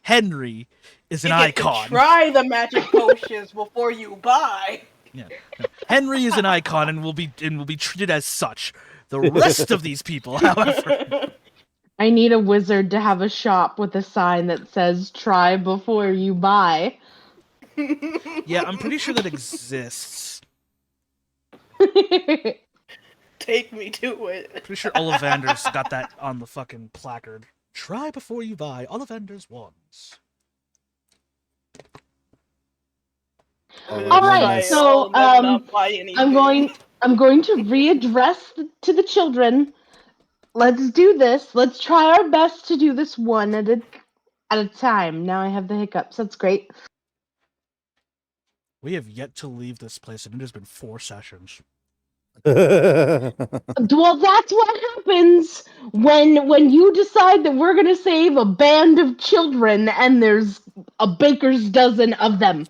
Henry is an You get to icon. try the magic potions before you buy. Yeah. No. Henry is an icon and will be treated as such. The rest of these people, however, I need a wizard to have a shop with a sign that says "Try before you buy." yeah, I'm pretty sure that exists. Take me to it. Pretty sure Ollivander's got that on the fucking placard. Try before you buy Ollivander's wands. All right, so I'm going to readdress to the children. Let's do this. Let's try our best to do this one at a time. Now I have the hiccups. That's great. We have yet to leave this place, and it has been 4 sessions. Well, that's what happens when you decide that we're going to save a band of children and there's a baker's dozen of them.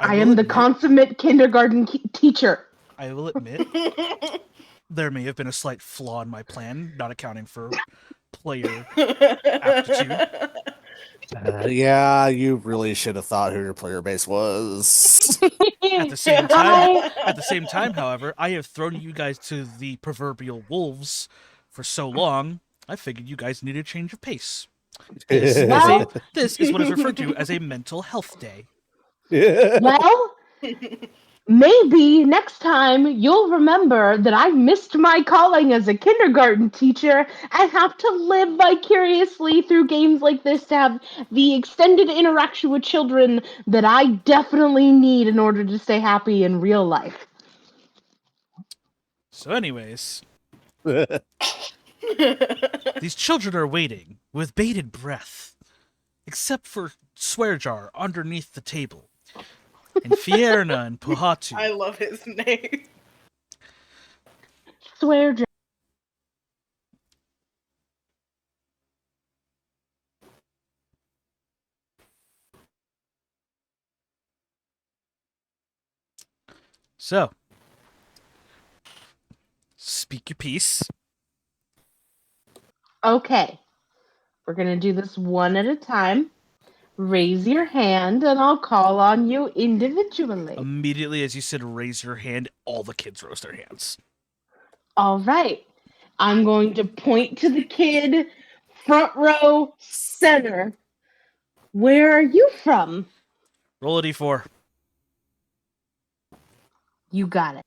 I am the consummate kindergarten teacher. I will admit, there may have been a slight flaw in my plan, not accounting for player aptitude. Yeah, you really should have thought who your player base was. At the same time, however, I have thrown you guys to the proverbial wolves for so long, I figured you guys needed a change of pace. This is what is referred to as a mental health day. Well, maybe next time you'll remember that I missed my calling as a kindergarten teacher and have to live vicariously through games like this to have the extended interaction with children that I definitely need in order to stay happy in real life. So anyways, these children are waiting with bated breath, except for Swearjar underneath the table. And Fierna and Pohatu. I love his name. Swearjar. So, speak your piece. Okay. We're going to do this one at a time. Raise your hand and I'll call on you individually. Immediately as you said raise your hand, all the kids rose their hands. All right. I'm going to point to the kid, front row, center. Where are you from? Roll a d4. You got it.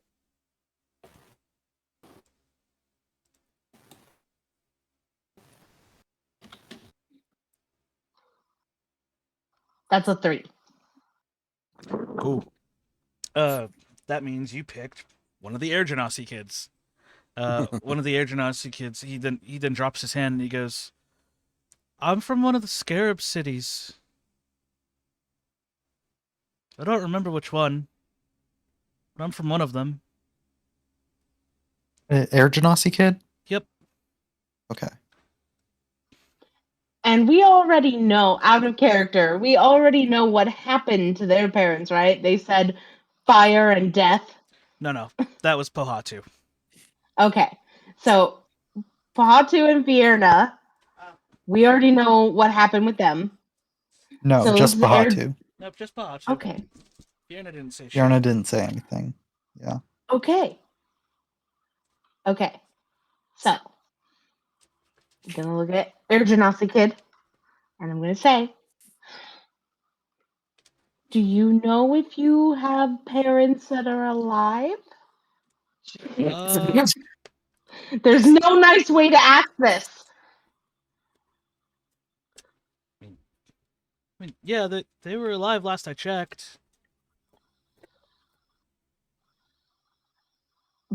That's a 3. Cool. That means you picked one of the Air Genasi kids. One of the Air Genasi kids, he then drops his hand and he goes, I'm from one of the Scarab cities. I don't remember which one, but I'm from one of them. Air Genasi kid? Yep. Okay. And we already know, out of character, we already know what happened to their parents, right? They said fire and death. No, that was Pohatu. Okay, so Pohatu and Fierna, we already know what happened with them. No, So just the Air- Bahatu. Nope, just Pohatu. Okay, Fierna didn't say shit. Yarna didn't say anything. Yeah. okay. So, I'm gonna look at Air Genasi kid, and I'm gonna say, do you know if you have parents that are alive? There's no nice way to ask this. I mean, yeah, they were alive last I checked.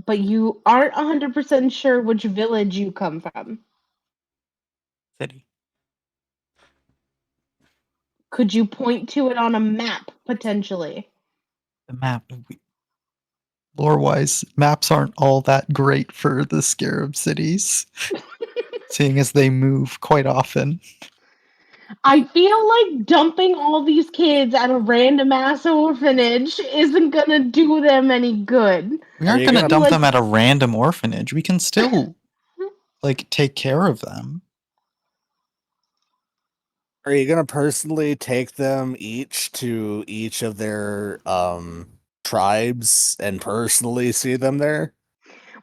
But you aren't 100% sure which village you come from. City. Could you point to it on a map, potentially? The map. Lore-wise, maps aren't all that great for the Scarab cities, seeing as they move quite often. I feel like dumping all these kids at a random ass orphanage isn't gonna do them any good. We aren't you going to gonna- dump Like- them at a random orphanage. We can still, like, take care of them. Are you gonna personally take them each to each of their tribes and personally see them there?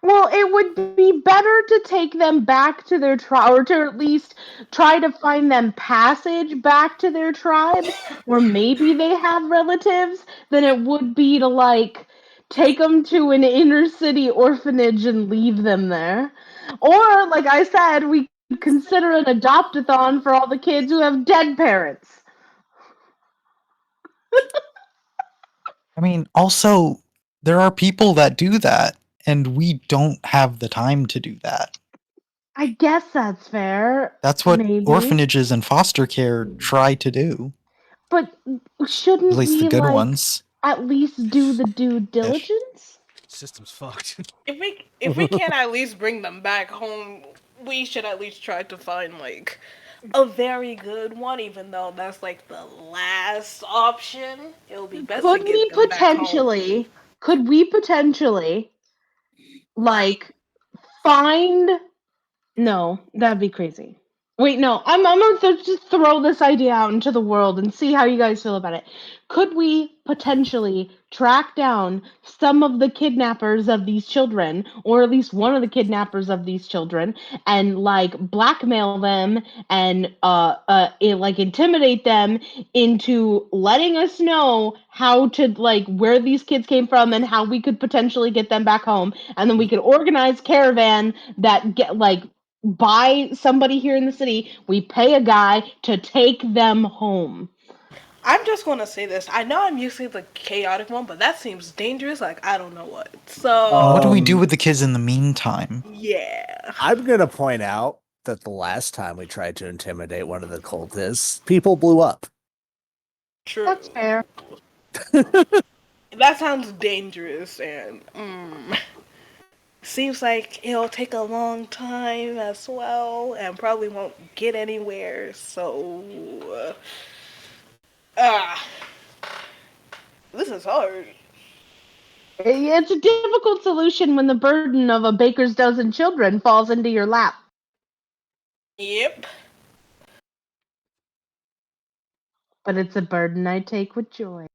Well, it would be better to take them back to their tribe, or to at least try to find them passage back to their tribes, where maybe they have relatives, than it would be to, like, take them to an inner city orphanage and leave them there. Or, like I said, we could consider an adopt-a-thon for all the kids who have dead parents. I mean, also, there are people that do that, and we don't have the time to do that. I guess that's fair. That's what maybe. orphanages and foster care try to do. But shouldn't At least we, the good like, ones. at least do the due diligence? System's fucked. If we can at least bring them back home, we should at least try to find like a very good one, even though that's like the last option. It'll be best Could to get we them back home. potentially, like, find? No, that'd be crazy. Wait, no, I'm gonna just throw this idea out into the world and see how you guys feel about it. Could we potentially track down some of the kidnappers of these children, or at least one of the kidnappers of these children, and, like, blackmail them and like, intimidate them into letting us know how to, like, where these kids came from and how we could potentially get them back home, and then we could organize caravan that get, like, buy somebody here in the city, we pay a guy to take them home. I'm just gonna say this. I know I'm usually the chaotic one, but that seems dangerous. Like, I don't know what. So What do we do with the kids in the meantime? yeah. I'm gonna point out that the last time we tried to intimidate one of the cultists, people blew up. True. That's fair. That sounds dangerous, and seems like it'll take a long time as well, and probably won't get anywhere. So, this is hard. It's a difficult solution when the burden of a baker's dozen children falls into your lap. Yep. But it's a burden I take with joy.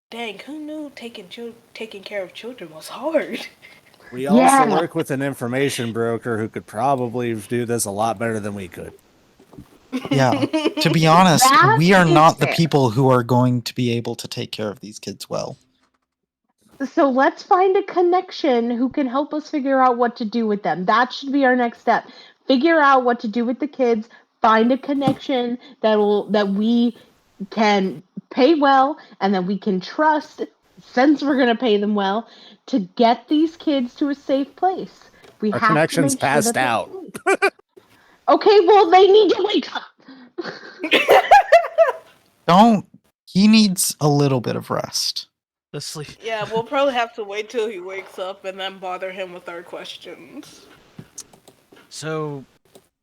Dang, who knew taking care of children was hard? We also Yeah. work with an information broker who could probably do this a lot better than we could. Yeah. To be honest, That we are is not the fair. people who are going to be able to take care of these kids well. So let's find a connection who can help us figure out what to do with them. That should be our next step. Figure out what to do with the kids. Find a connection that we can pay well and that we can trust, since we're gonna pay them well, to get these kids to a safe place. We Our have connection's to make passed sure that out. they're safe. Okay, well, they need to wake up. He needs a little bit of rest. The sleep. Yeah, we'll probably have to wait till he wakes up and then bother him with our questions. So,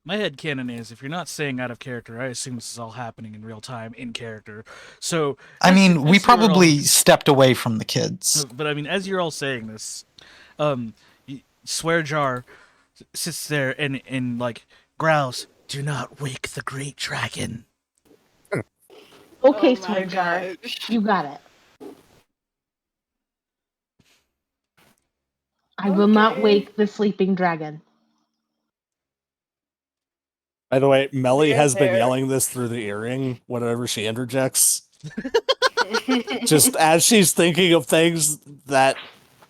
my headcanon is, if you're not saying out of character, I assume this is all happening in real time, in character. So, I as- mean, we as you're all- probably stepped away from the kids. But I mean, as you're all saying this, Swear Jar sits there and like growls, "Do not wake the great dragon." Okay, Oh my Swear Jar, gosh. you got it. I will not Okay. wake the sleeping dragon. By the way, Melly Yeah, has been fair. yelling this through the earring whenever she interjects. Just as she's thinking of things that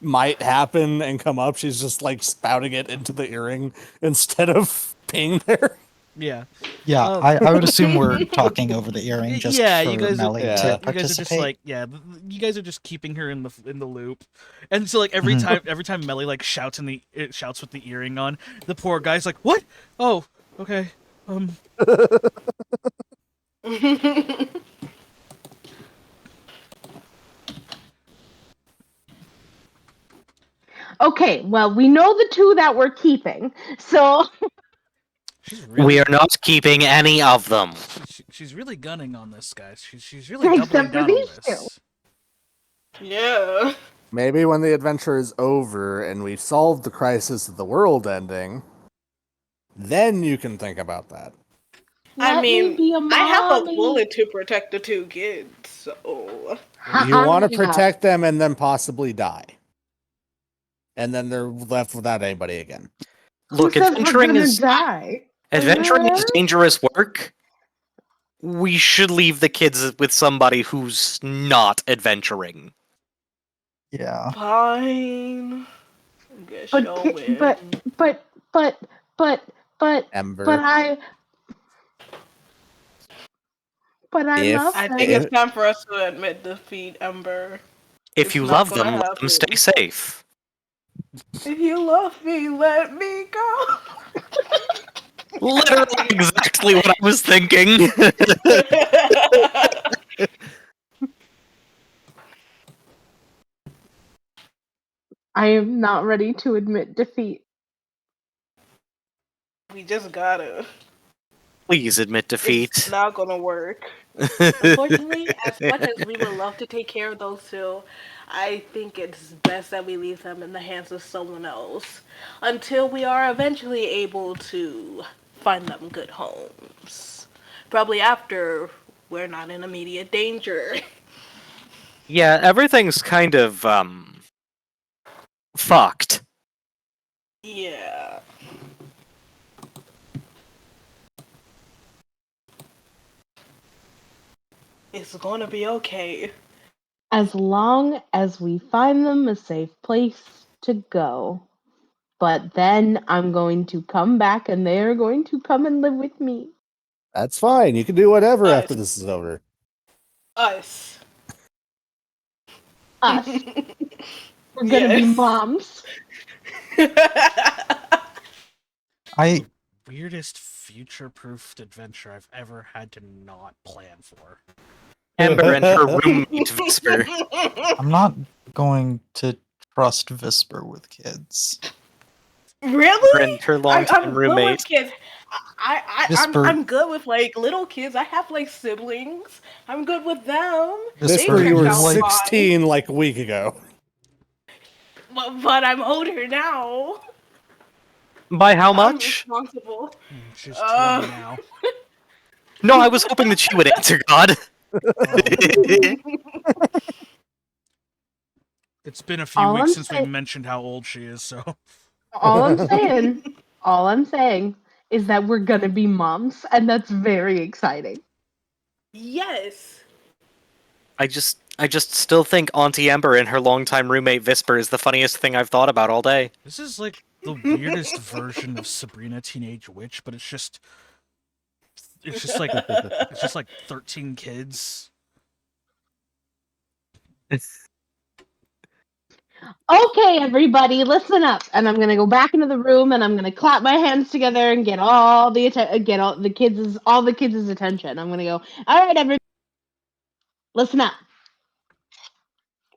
might happen and come up, she's just like spouting it into the earring instead of being there. Yeah, Yeah, I would assume we're talking over the earring just yeah. for You guys, Melly yeah. to you guys are participate. just like, yeah. You guys are just keeping her in the loop, and so like every time Melly like shouts shouts with the earring on, the poor guy's like, "What? Oh, okay." Okay, well, we know the two that we're keeping, so She's really, We are not keeping any of them. she's really gunning on this, guys. She's really doubling Except for down on these this. Yeah. Maybe when the adventure is over and we've solved the crisis of the world ending, then you can think about that. Let me be a I have a mommy. bullet to protect the 2 kids, so You want to Yeah. protect them and then possibly die. And then they're left without anybody again. Look, Who says we're adventuring gonna is die? adventuring is dangerous work. We should leave the kids with somebody who's not adventuring. Yeah. fine. Guess But you'll ki- win. but but but but Ember. but I If- love I them. think it's time for us to admit defeat, Ember. If It's you not love gonna them, let them stay happen. safe. If you love me, let me go. Literally exactly what I was thinking. I am not ready to admit defeat. We just gotta. Please admit It's defeat. not gonna work. Unfortunately, as much as we would love to take care of those 2, I think it's best that we leave them in the hands of someone else until we are eventually able to find them good homes. Probably after we're not in immediate danger. Yeah, everything's kind of fucked. Yeah. It's gonna be okay. As long as we find them a safe place to go. But then I'm going to come back and they are going to come and live with me. That's fine. You can do whatever Us. after this is over. Us. Us. We're gonna be Yes. moms. I Weirdest future-proofed adventure I've ever had to not plan for. Ember and her roommate Vesper. I'm not going to trust Visper with kids. Really? And her I'm longtime good roommate. with kids. Whisper. I'm good with like little kids. I have like siblings. I'm good with them. Whisper, Whisper, you were turned out fine. 16 like a week ago. But I'm older now. By how I'm much? responsible. She's 20 Uh. now. No, I was hoping that she would answer God. It's been a few All weeks I'm since we saying- mentioned how old she is, so All I'm saying is that we're gonna be moms, and that's very exciting. Yes. I just still think Auntie Ember and her longtime roommate Visper is the funniest thing I've thought about all day. this is like the weirdest version of Sabrina Teenage Witch, but it's just like 13 kids. Okay, everybody, listen up. And I'm gonna go back into the room, and I'm gonna clap my hands together and get all the kids' attention. I'm gonna go. All right, everybody, listen up.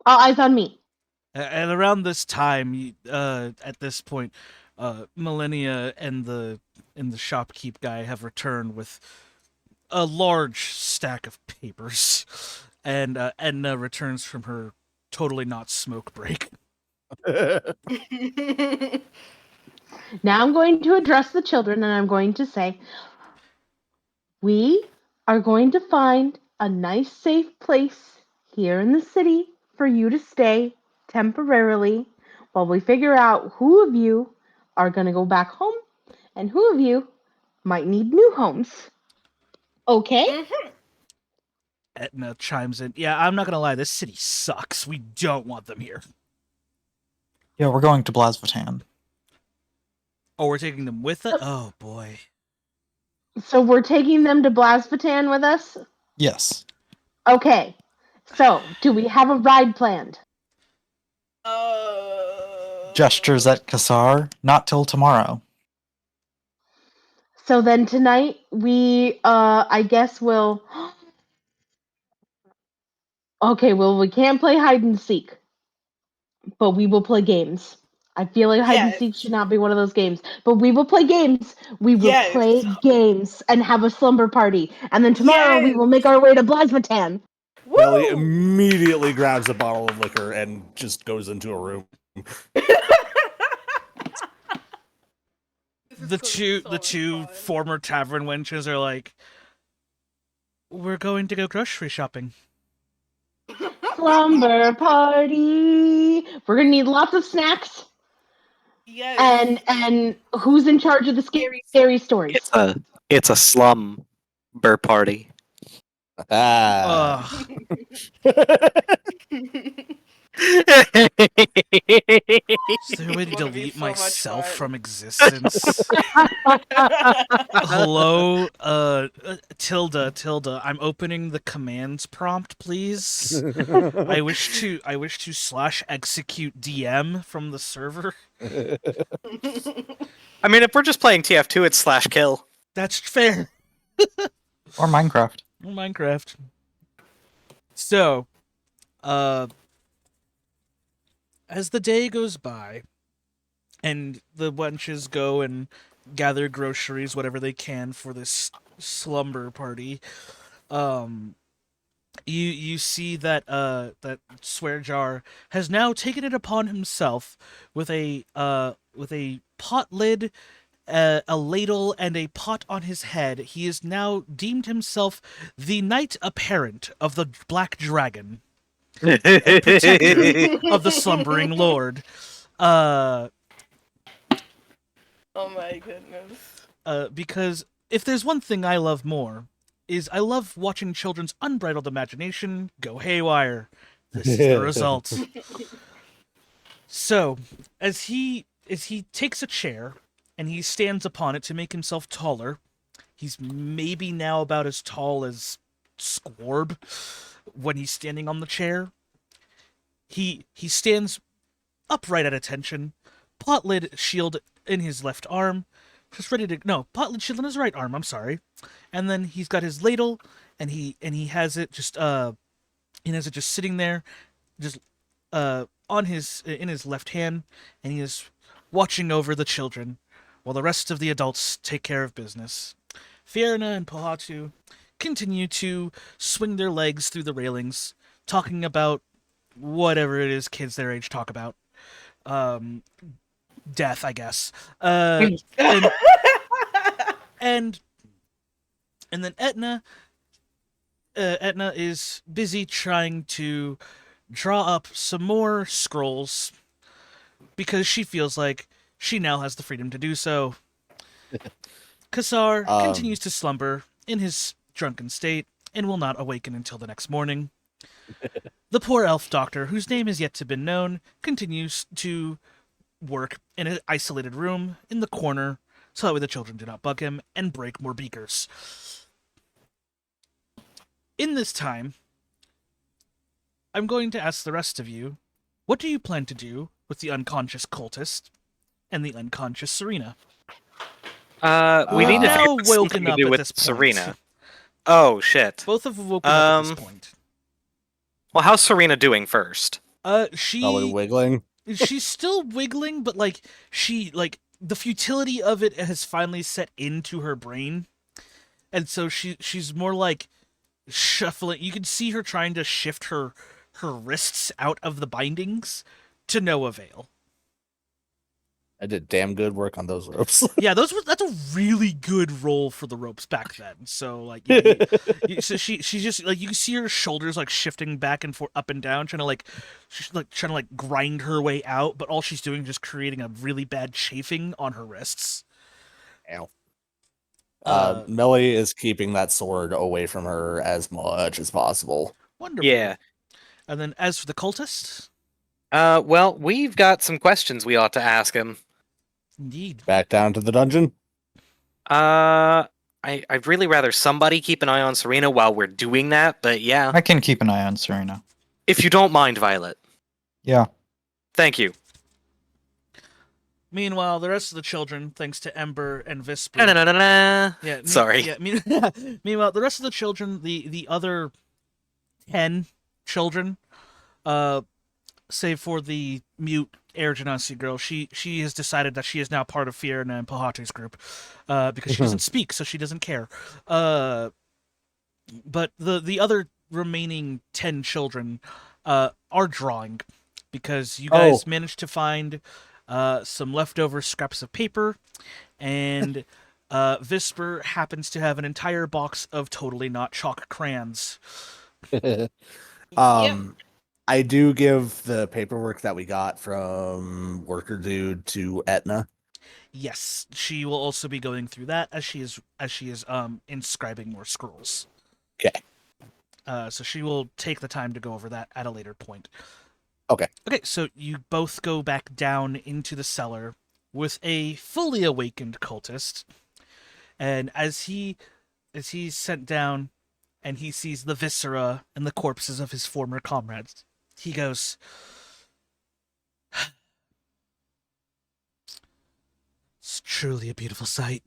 All eyes on me. And around this time, at this point, Millennia and the shopkeep guy have returned with a large stack of papers, and Edna returns from her totally not smoke break. Now I'm going to address the children, and I'm going to say, we are going to find a nice, safe place here in the city for you to stay temporarily while we figure out who of you are going to go back home and who of you might need new homes. Okay? Etna chimes in. Yeah, I'm not gonna lie. This city sucks. We don't want them here. Yeah, we're going to Blasvatan. Oh, we're taking them with us. Oh boy. So we're taking them to Blasvatan with us? Yes. Okay. So, do we have a ride planned? Gestures at Kassar. Not till tomorrow. So then tonight I guess we'll Okay, well we can't play hide and seek. But we will play games. I feel like hide and Yes. seek should not be one of those games. But we will play games. We will Yes. play games and have a slumber party. And then tomorrow we Yes. will make our way to Blasvatan. Ellie Woo! immediately grabs a bottle of liquor and just goes into a room. the two former tavern wenches are like, we're going to go grocery shopping. Slumber party. We're gonna need lots of snacks. Yes. And who's in charge of the scary stories? It's a slum party. Ah. Is there a way to It's gonna be delete so much myself fun. from existence? Hello, Tilda. I'm opening the commands prompt, please. I wish to /execute DM from the server. I mean, if we're just playing TF2, it's /kill. That's fair. Or Minecraft. Minecraft. So, as the day goes by, and the wenches go and gather groceries, whatever they can for this slumber party, you see that that Swearjar has now taken it upon himself with a pot lid, a ladle, and a pot on his head. He is now deemed himself the knight apparent of the Black Dragon, protector of the slumbering lord. Oh my goodness. Because if there's one thing I love more, is I love watching children's unbridled imagination go haywire. This is the result. So, as he takes a chair and he stands upon it to make himself taller, he's maybe now about as tall as Squorb when he's standing on the chair. He stands upright at attention, pot lid shield in his left arm, just ready to pot lid shield in his right arm. I'm sorry, and then he's got his ladle, and he has it just sitting there, just in his left hand, and he is watching over the children while the rest of the adults take care of business. Fierna and Pohatu continue to swing their legs through the railings, talking about whatever it is kids their age talk about. Death, I guess. And then Etna is busy trying to draw up some more scrolls because she feels like she now has the freedom to do so. Kassar continues to slumber in his drunken state and will not awaken until the next morning. The poor elf doctor, whose name is yet to be known, continues to work in an isolated room in the corner so that way the children do not bug him and break more beakers. In this time, I'm going to ask the rest of you, what do you plan to do with the unconscious cultist and the unconscious Serena? We need to now figure out something woken to up do at with this point. Serena. Oh shit. Both have woken up at this point. Well, how's Serena doing first? Probably She wiggling. she's still wiggling, but the futility of it has finally set into her brain, and so she's more like shuffling. You can see her trying to shift her wrists out of the bindings to no avail. I did damn good work on those ropes. Yeah, that's a really good roll for the ropes back then. So so she's just you can see her shoulders shifting back and forth, up and down, trying to grind her way out. But all she's doing is just creating a really bad chafing on her wrists. Ow. Melly is keeping that sword away from her as much as possible. Wonderful. Yeah. And then as for the cultist, well, we've got some questions we ought to ask him. indeed. Back down to the dungeon. I'd really rather somebody keep an eye on Serena while we're doing that, but yeah. I can keep an eye on Serena. If you don't mind, Violet. Yeah. Thank you. Meanwhile, the rest of the children, thanks to Ember and Visper. Na-na-na-na-na. Yeah. Sorry. Yeah. Meanwhile, the rest of the children, the other 10 children, save for the mute Air Genasi girl, she has decided that she is now part of Fierna and Pohatu's group, because she doesn't speak, so she doesn't care. But the other remaining 10 children are drawing, because you guys managed to find some leftover scraps of paper, and Visper happens to have an entire box of totally not chalk crayons. I do give the paperwork that we got from Worker Dude to Etna. Yes, she will also be going through that as she is inscribing more scrolls. Okay. So she will take the time to go over that at a later point. Okay. Okay, so you both go back down into the cellar with a fully awakened cultist, and as he's sent down and he sees the viscera and the corpses of his former comrades, he goes, "It's truly a beautiful sight."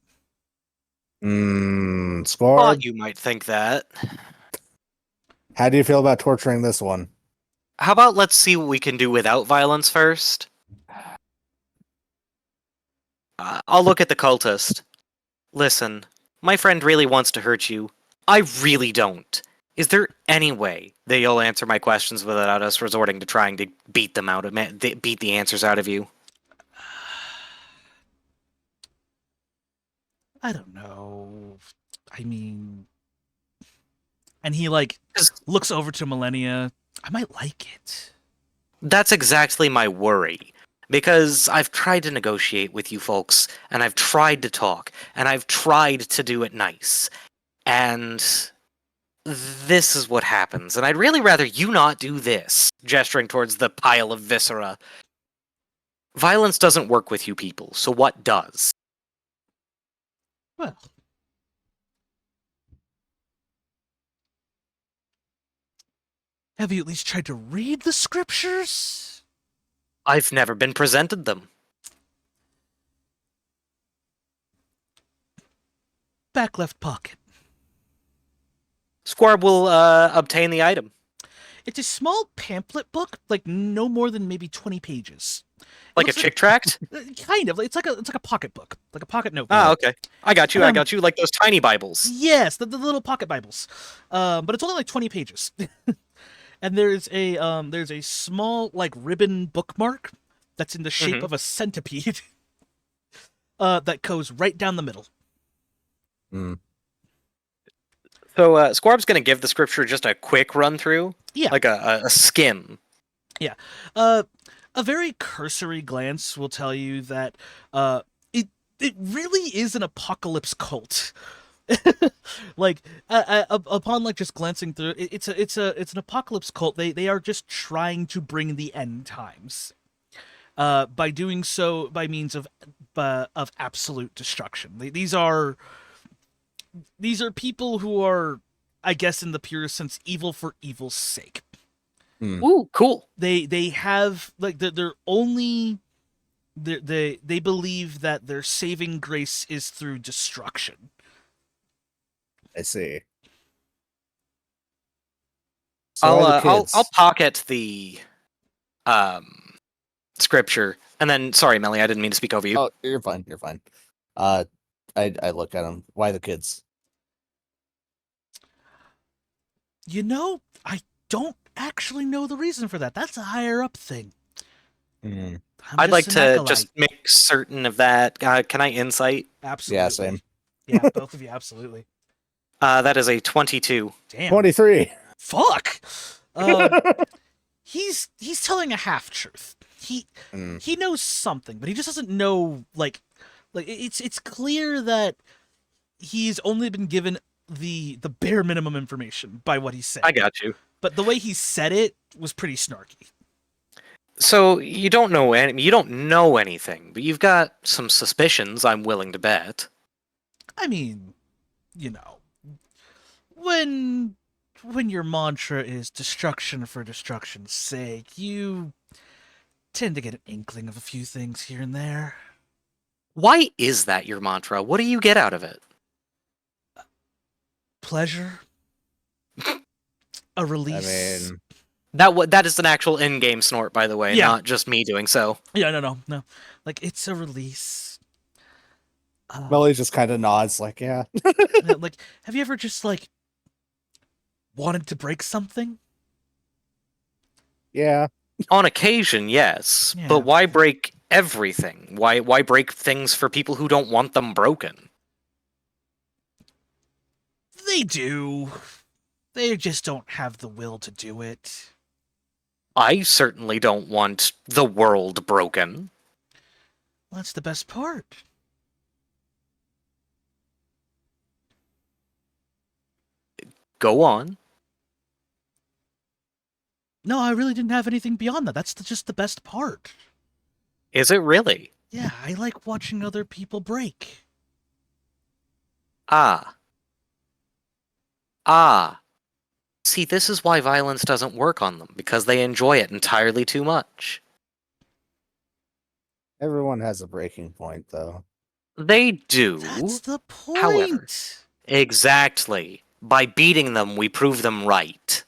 Squad, Thought you might think that. how do you feel about torturing this one? How about let's see what we can do without violence first? I'll look at the cultist. Listen, my friend really wants to hurt you. I really don't. Is there any way that you'll answer my questions without us resorting to trying to beat them out of beat the answers out of you? I don't know. I mean, and he like looks over to Millennia. I might like it. That's exactly my worry. Because I've tried to negotiate with you folks, and I've tried to talk, and I've tried to do it nice. And this is what happens. And I'd really rather you not do this, gesturing towards the pile of viscera. Violence doesn't work with you people, so what does? Well, have you at least tried to read the scriptures? I've never been presented them. Back left pocket. Squarb will obtain the item. It's a small pamphlet book, like no more than maybe 20 pages. Like a chick tract? Kind of. It's like a pocket book, like a pocket notebook. Ah, okay. I got you. Like those tiny Bibles. Yes, the little pocket Bibles. But it's only like 20 pages. And there's a small like ribbon bookmark that's in the shape of a centipede that goes right down the middle. So Squarb's going to give the scripture just a quick run through. Yeah. Like a skim. Yeah. A very cursory glance will tell you that it really is an apocalypse cult. Like upon like just glancing through it's an apocalypse cult. They are just trying to bring the end times by doing so by means of absolute destruction. These are people who are, I guess in the purest sense, evil for evil's sake. Ooh, cool. They have like they're only they believe that their saving grace is through destruction. I see. I'll pocket the scripture, and then sorry, Melly, I didn't mean to speak over you. Oh, you're fine. You're fine. I look at them. Why the kids? You know, I don't actually know the reason for that. That's a higher up thing. I'd like to just make certain of that. Can I insight? Absolutely. Yeah, same. Yeah, both of you, absolutely. That is a 22. Damn. 23. Fuck. He's telling a half truth. He knows something, but he just doesn't know like it's clear that he's only been given the bare minimum information by what he said. I got you. But the way he said it was pretty snarky. So you don't know anything, but you've got some suspicions, I'm willing to bet. I mean, you know, when your mantra is destruction for destruction's sake, you tend to get an inkling of a few things here and there. Why is that your mantra? What do you get out of it? Pleasure. A release. I mean, that is an actual in-game snort, by the way, Yeah. not just me doing so. Yeah, no. Like, it's a release. Melly just kind of nods, like, yeah. Like, have you ever just, like, wanted to break something? Yeah. On occasion, yes, Yeah. but why break everything. Why break things for people who don't want them broken? They do. They just don't have the will to do it. I certainly don't want the world broken. Well, that's the best part. Go on. No, I really didn't have anything beyond that. That's just the best part. Is it really? Yeah, I like watching other people break. Ah. Ah. See, this is why violence doesn't work on them, because they enjoy it entirely too much. Everyone has a breaking point, though. They do. That's the point. However. Exactly. By beating them, we prove them right.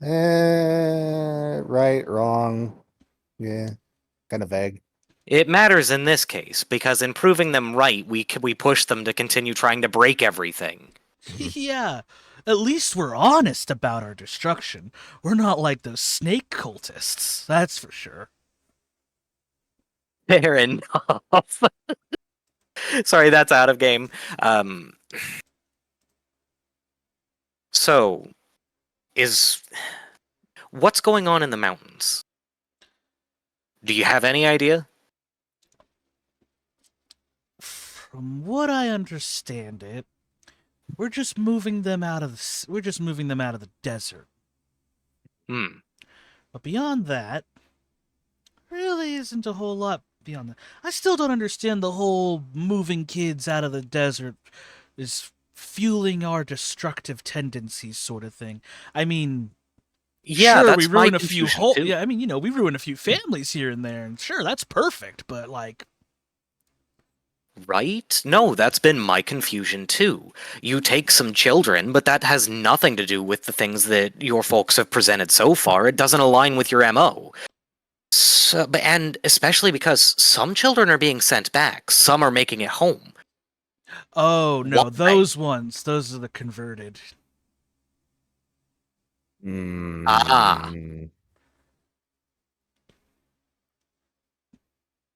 Right, wrong. Yeah, kind of vague. It matters in this case, because in proving them right, we push them to continue trying to break everything. Yeah, at least we're honest about our destruction. We're not like those snake cultists, that's for sure. Fair enough. Sorry, that's out of game. So, what's going on in the mountains? Do you have any idea? From what I understand it, we're just moving them out of the desert. Hmm. But beyond that, really isn't a whole lot beyond that. I still don't understand the whole moving kids out of the desert is fueling our destructive tendencies sort of thing. I mean, Yeah, sure, that's we my ruin a few confusion, too. yeah, I mean, we ruin a few families here and there, and sure, that's perfect, but like, Right? No, that's been my confusion too. You take some children, but that has nothing to do with the things that your folks have presented so far. It doesn't align with your MO. So, and especially because some children are being sent back, some are making it home. oh no, Why? those are the converted. Ah.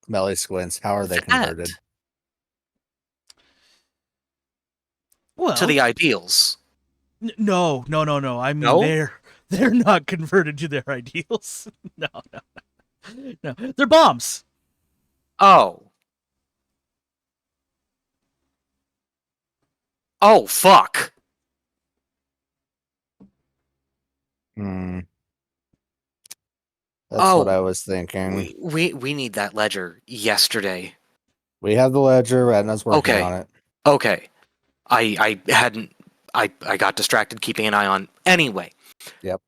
Melly squints. How are they converted? Well, To the ideals. no. I mean, No? they're not converted to their ideals. No. They're bombs. Oh. Oh, fuck. Hmm. That's what I was thinking. We need that ledger yesterday. We have the ledger. Edna's working Okay. on it. Okay. I got distracted keeping an eye on. Anyway. Yep.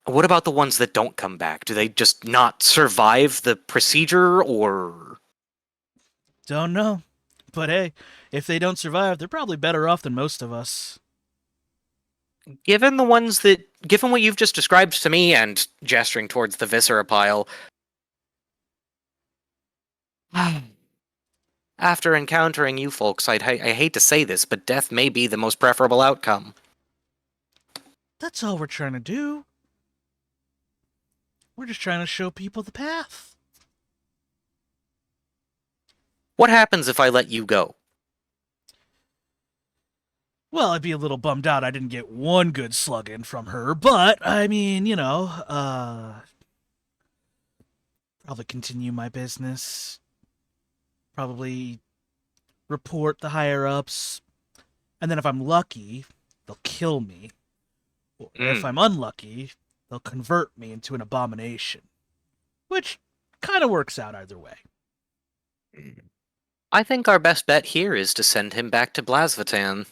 What about the ones that don't come back? Do they just not survive the procedure, or... Don't know. But hey, if they don't survive, they're probably better off than most of us. Given what you've just described to me, and gesturing towards the viscera pile, after encountering you folks, I hate to say this, but death may be the most preferable outcome. That's all we're trying to do. We're just trying to show people the path. What happens if I let you go? Well, I'd be a little bummed out I didn't get one good slug in from her, but, I mean, probably continue my business. Probably report the higher-ups. And then if I'm lucky, they'll kill me. Or if I'm unlucky, they'll convert me into an abomination. Which kind of works out either way. I think our best bet here is to send him back to Blasvatan.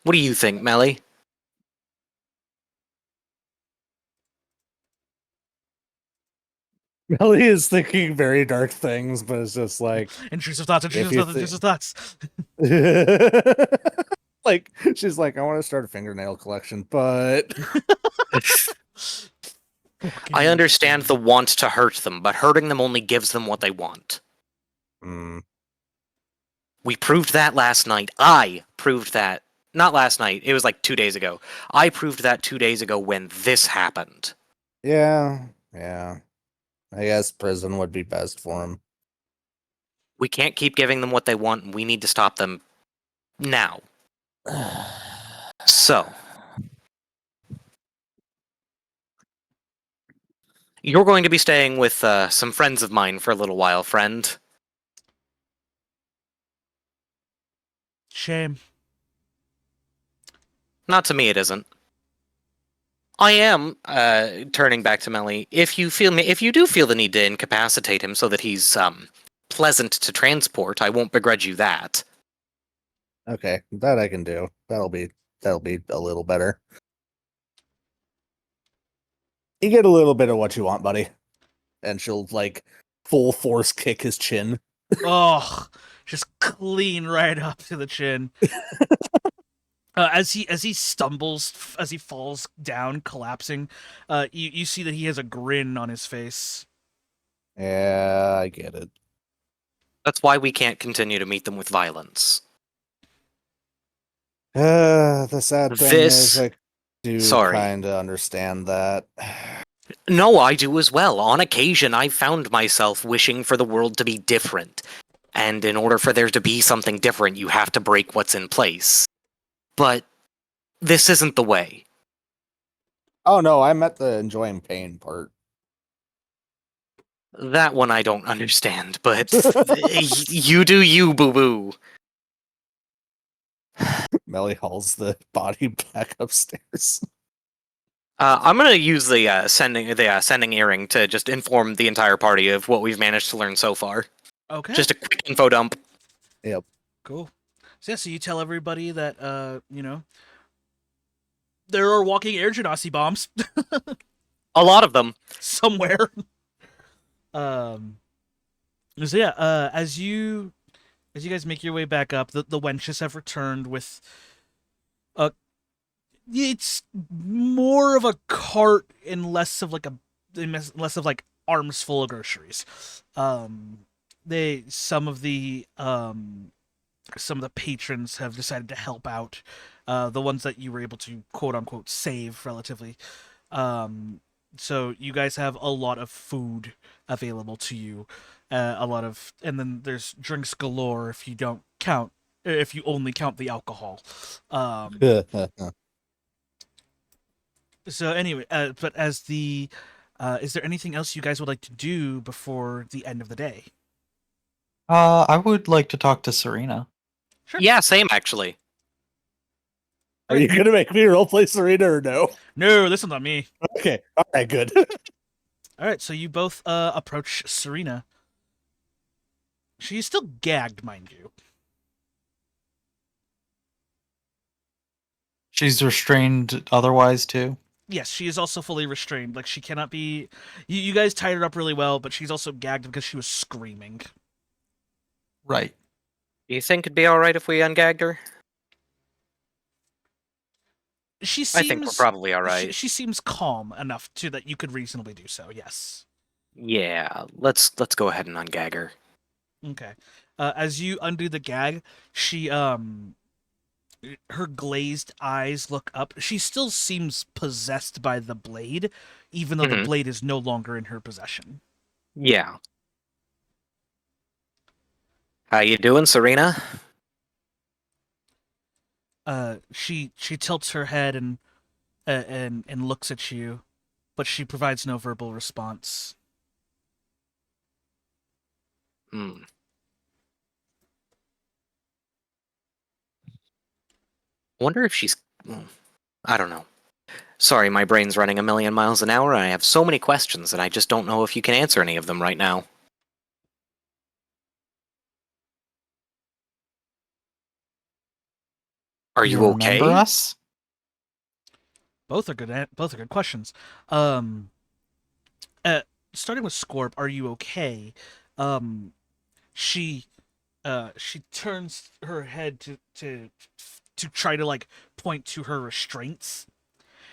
What do you think, Melly? Melly is thinking very dark things, but it's just like Intrusive thoughts. like she's like, I want to start a fingernail collection, but I understand the want to hurt them, but hurting them only gives them what they want. We proved that last night. I proved that. Not last night. It was like 2 days ago. I proved that 2 days ago when this happened. Yeah. I guess prison would be best for him. We can't keep giving them what they want, and we need to stop them now. So, you're going to be staying with some friends of mine for a little while, friend. Shame. Not to me, it isn't. I am turning back to Melly. If you do feel the need to incapacitate him so that he's pleasant to transport, I won't begrudge you that. Okay, that I can do. That'll be a little better. You get a little bit of what you want, buddy. And she'll like full force kick his chin. Oh, just clean right up to the chin. As he stumbles, as he falls down, collapsing, you see that he has a grin on his face. Yeah, I get it. That's why we can't continue to meet them with violence. The sad thing is, This- I do Sorry. kind of understand that. No, I do as well. On occasion, I've found myself wishing for the world to be different. And in order for there to be something different, you have to break what's in place. But this isn't the way. Oh no, I meant the enjoying pain part. That one I don't understand, but you do you, boo-boo. Melly hauls the body back upstairs. I'm gonna use the sending earring to just inform the entire party of what we've managed to learn so far. Okay. Just a quick info dump. Cool. So yeah, so you tell everybody that there are walking air genasi bombs A lot of them. somewhere. So yeah, as you guys make your way back up, the wenches have returned with it's more of a cart and less of like arms full of groceries. Some of the patrons have decided to help out, the ones that you were able to quote unquote save relatively. So you guys have a lot of food available to you, and then there's drinks galore if you only count the alcohol. So anyway, but is there anything else you guys would like to do before the end of the day? I would like to talk to Serena. Sure. Yeah, same actually. Are you gonna make me roleplay Serena or no? No, this one's on me. Okay, all right, good. All right, so you both approach Serena. She's still gagged, mind you. She's restrained otherwise too. Yes, she is also fully restrained. Like she cannot be. You guys tied her up really well, but she's also gagged because she was screaming. Right. Do you think it'd be alright if we ungagged her? She seems. I think we're probably alright. She seems calm enough to that you could reasonably do so. Yes. Yeah, let's go ahead and ungag her. Okay. As you undo the gag, she her glazed eyes look up. She still seems possessed by the blade, even though the Mhm. blade is no longer in her possession. Yeah. How you doing, Serena? She tilts her head and looks at you, but she provides no verbal response. Hmm. Wonder if she's... I don't know. Sorry, my brain's running a million miles an hour, and I have so many questions, and I just don't know if you can answer any of them right now. Are you okay? Remember us? Both are good. Both are good questions. Starting with Scorp, are you okay? She turns her head to try to like point to her restraints,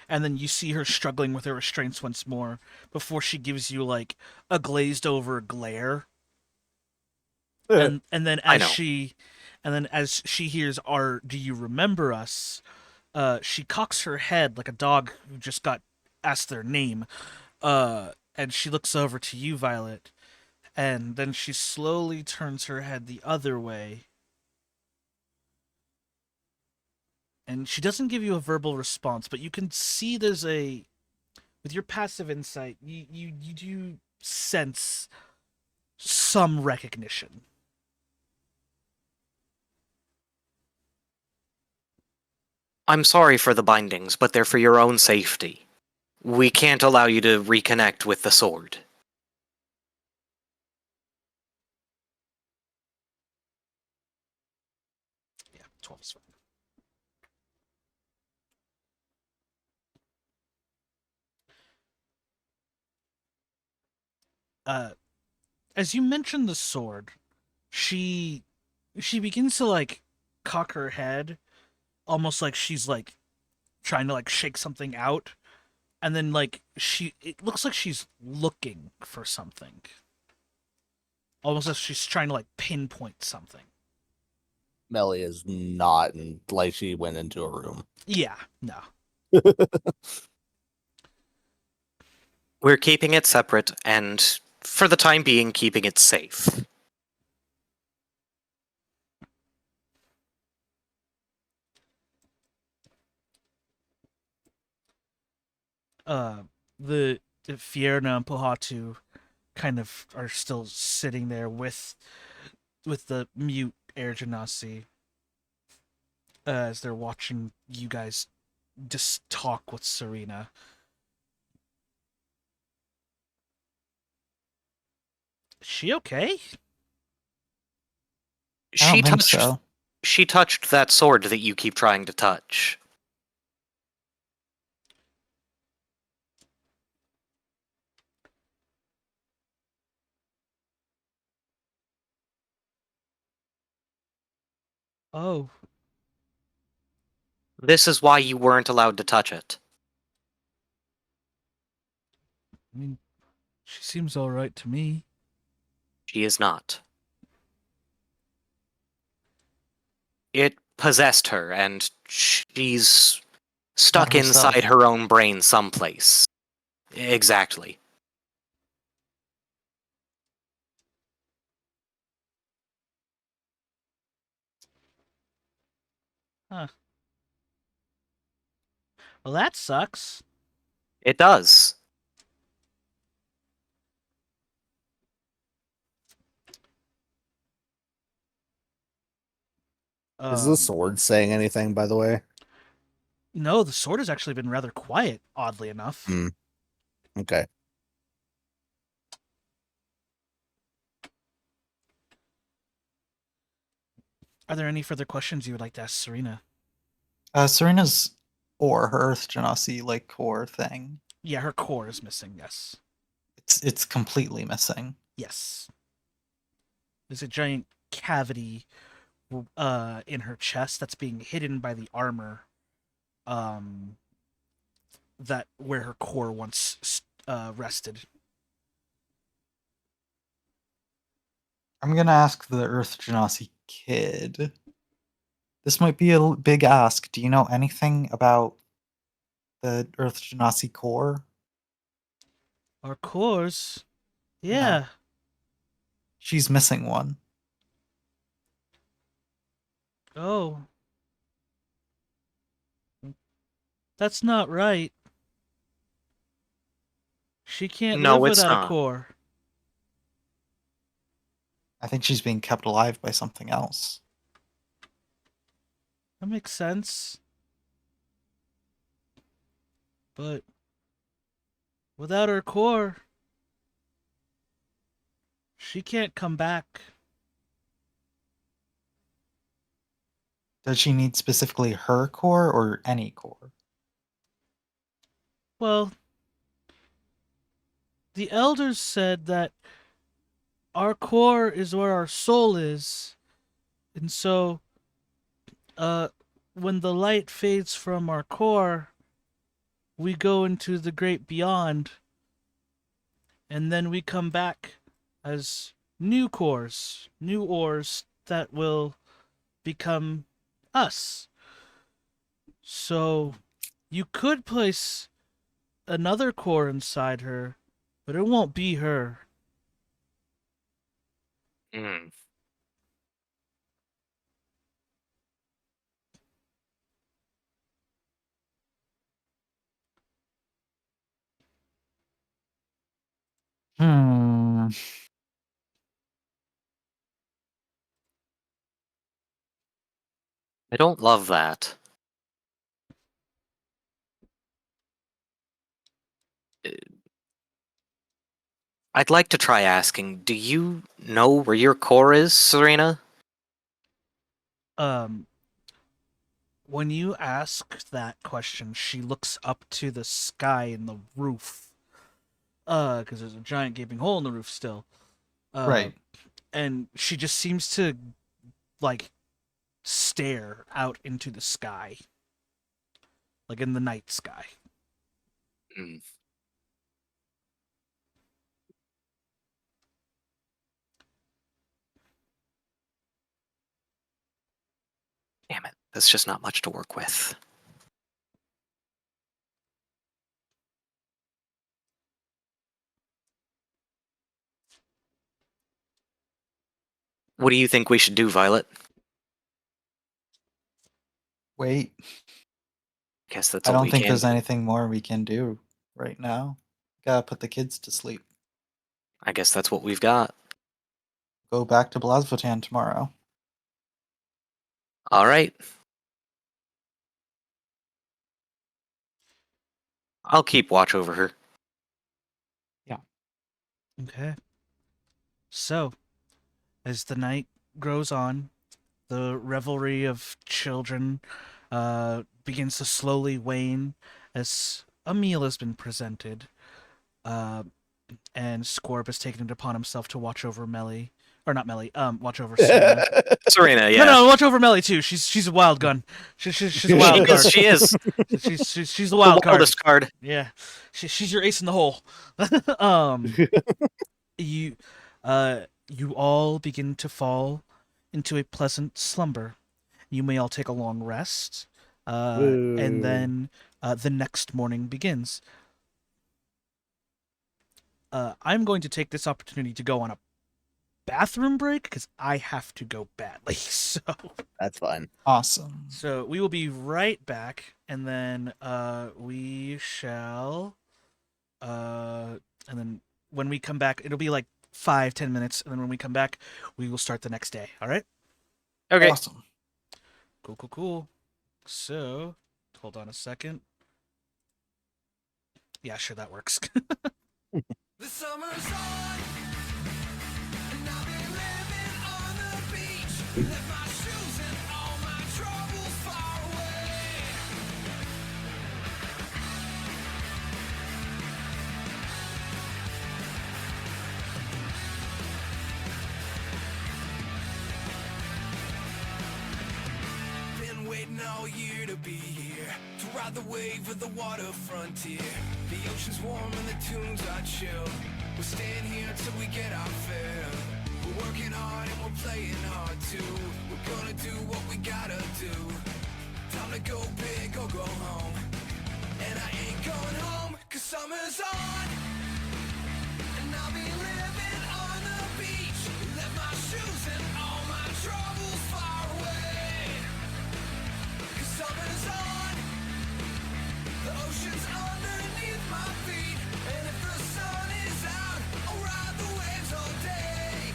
and then you see her struggling with her restraints once more before she gives you like a glazed over glare. And then I as know. she hears our "Do you remember us?" She cocks her head like a dog who just got asked their name, And she looks over to you, Violet, and then she slowly turns her head the other way. And she doesn't give you a verbal response, but you can see there's a, with your passive insight, you do sense some recognition. I'm sorry for the bindings, but they're for your own safety. We can't allow you to reconnect with the sword. Yeah, 12 is fine. As you mention the sword, she begins to like cock her head, almost like she's like trying to like shake something out, and then like it looks like she's looking for something, almost as she's trying to like pinpoint something. Melly is not like she went into a room. Yeah, no. We're keeping it separate and, for the time being, keeping it safe. uh the Fierna and Pohatu kind of are still sitting there with the mute Air Genasi, as they're watching you guys just talk with Serena. Is she okay? I She don't think touched. so. She touched that sword that you keep trying to touch. Oh, This is why you weren't allowed to touch it. I mean, she seems all right to me. She is not. It possessed her, and she's stuck Not herself. inside her own brain someplace. Exactly. Huh. Well, that sucks. It does. Is the sword saying anything, by the way? No, the sword has actually been rather quiet, oddly enough. Hmm. Okay. Are there any further questions you would like to ask Serena? Serena's core, her Earth Genasi like core thing. Yeah, her core is missing, yes. It's completely missing. Yes. There's a giant cavity in her chest that's being hidden by the armor that where her core once rested. I'm gonna ask the Earth Genasi kid. This might be a big ask. Do you know anything about the Earth Genasi core? Our cores? Yeah. She's missing one. Oh. That's not right. She can't No, live it's without a not. core. I think she's being kept alive by something else. That makes sense. But without her core, she can't come back. Does she need specifically her core or any core? Well, the elders said that our core is where our soul is. And so, when the light fades from our core, we go into the great beyond. And then we come back as new cores, new ores that will become us. So, you could place another core inside her but it won't be her. Hmm. Hmm. I don't love that. I'd like to try asking, do you know where your core is, Serena? Um, when you ask that question, she looks up to the sky and the roof. Because there's a giant gaping hole in the roof still. Right. And she just seems to, like, stare out into the sky. Like in the night sky. Hmm. Damn it, that's just not much to work with. What do you think we should do, Violet? Wait. Guess that's I all don't we think can there's do. anything more we can do right now. Gotta put the kids to sleep. I guess that's what we've got. Go back to Blasvotan tomorrow. All right. I'll keep watch over her. Okay. So, as the night grows on, the revelry of children begins to slowly wane as a meal has been presented. And Scorp has taken it upon himself to watch over Melly. Or not Melly, watch over Serena. Serena, yeah. No, watch over Melly too. She's a wild gun. She's a wild card. She is. She's the wild The card. wildest card. Yeah, she's your ace in the hole. You, you all begin to fall into a pleasant slumber. You may all take a long rest, and then the next morning begins. I'm going to take this opportunity to go on a bathroom break because I have to go badly. That's fine. Awesome. So we will be right back, and then we shall, and then when we come back, it'll be like 5-10 minutes, and then when we come back, we will start the next day. All right? Okay. Awesome. Cool. So, hold on a second. Yeah, sure, that works. The summer's on, and I've been living on the beach. Left my shoes and all my troubles far away. Been waiting all year to be here, to ride the wave of the water frontier. The ocean's warm and the tunes are chill. We're staying here till we get our fill. We're working hard and we're playing hard too. We're gonna do what we gotta do. Time to go big or go home. And I ain't going home, 'cause summer's on. And I'll be living on the beach. Left my shoes and all my troubles far away. 'Cause summer's on. The ocean's underneath my feet. And if the sun is out, I'll ride the waves all day.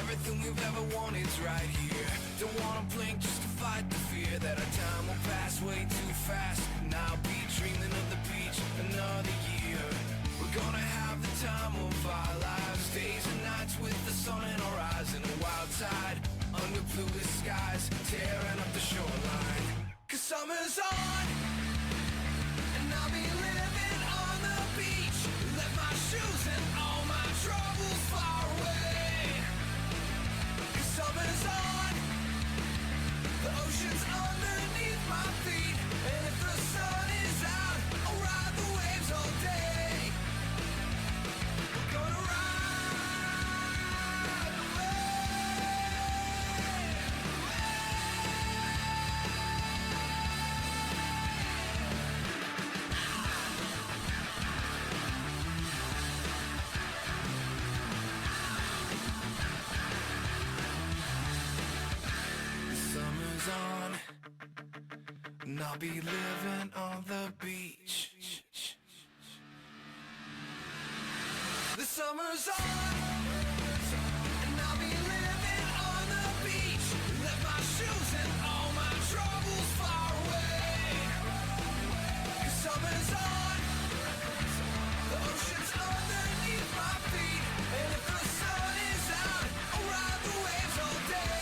Everything we've ever wanted's right here. Don't wanna blink just to fight the fear that our time will pass way too fast. And I'll be dreaming of the beach another year. We're gonna have the time of our lives. Days and nights with the sun in our eyes. And a wild tide under bluest skies, tearing up the shoreline. 'Cause summer's on, and I'll be living on the beach. Left my shoes and all my troubles far away. 'Cause summer's on. The ocean's underneath my feet. I'll be living on the beach. The summer's on, and I'll be living on the beach. Left my shoes and all my troubles far away. 'Cause summer's on, the ocean's underneath my feet, and if the sun is out, I'll ride the waves all day.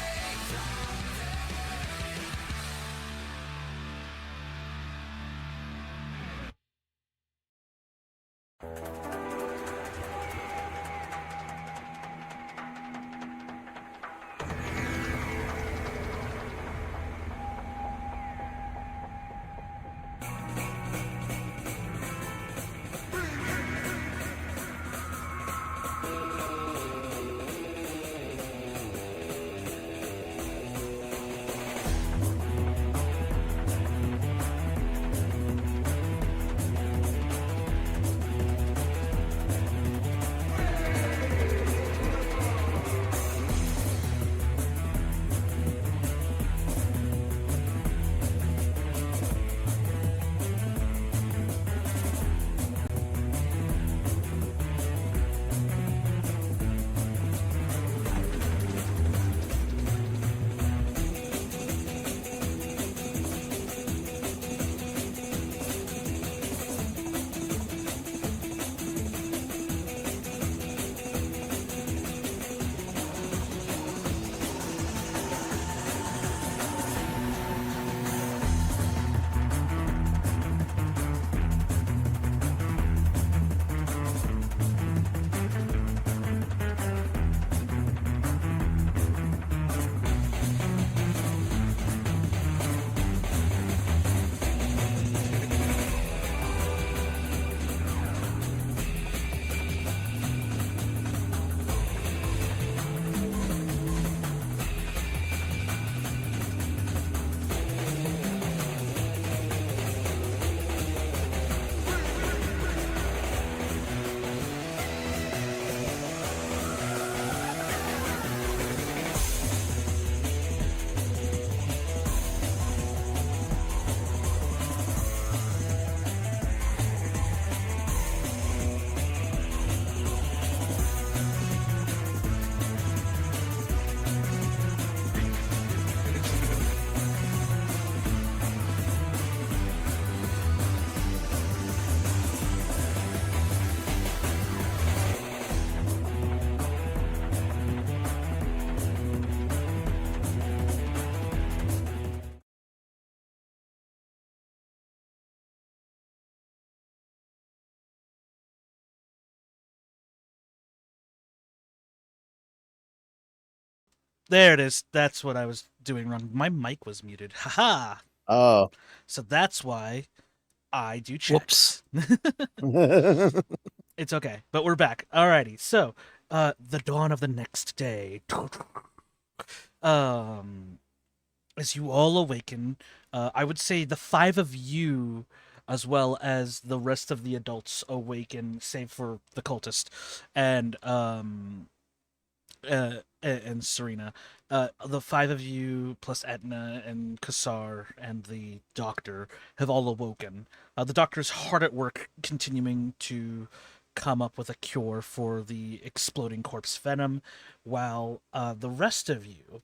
There it is. That's what I was doing wrong. My mic was muted. Haha. Oh. So that's why I do checks. It's okay, but we're back. Alrighty. So, the dawn of the next day. As you all awaken, I would say the 5 of you, as well as the rest of the adults, awaken, save for the cultist, and Serena. The 5 of you plus Etna and Kassar and the doctor have all awoken. The doctor's hard at work continuing to come up with a cure for the exploding corpse venom, while the rest of you,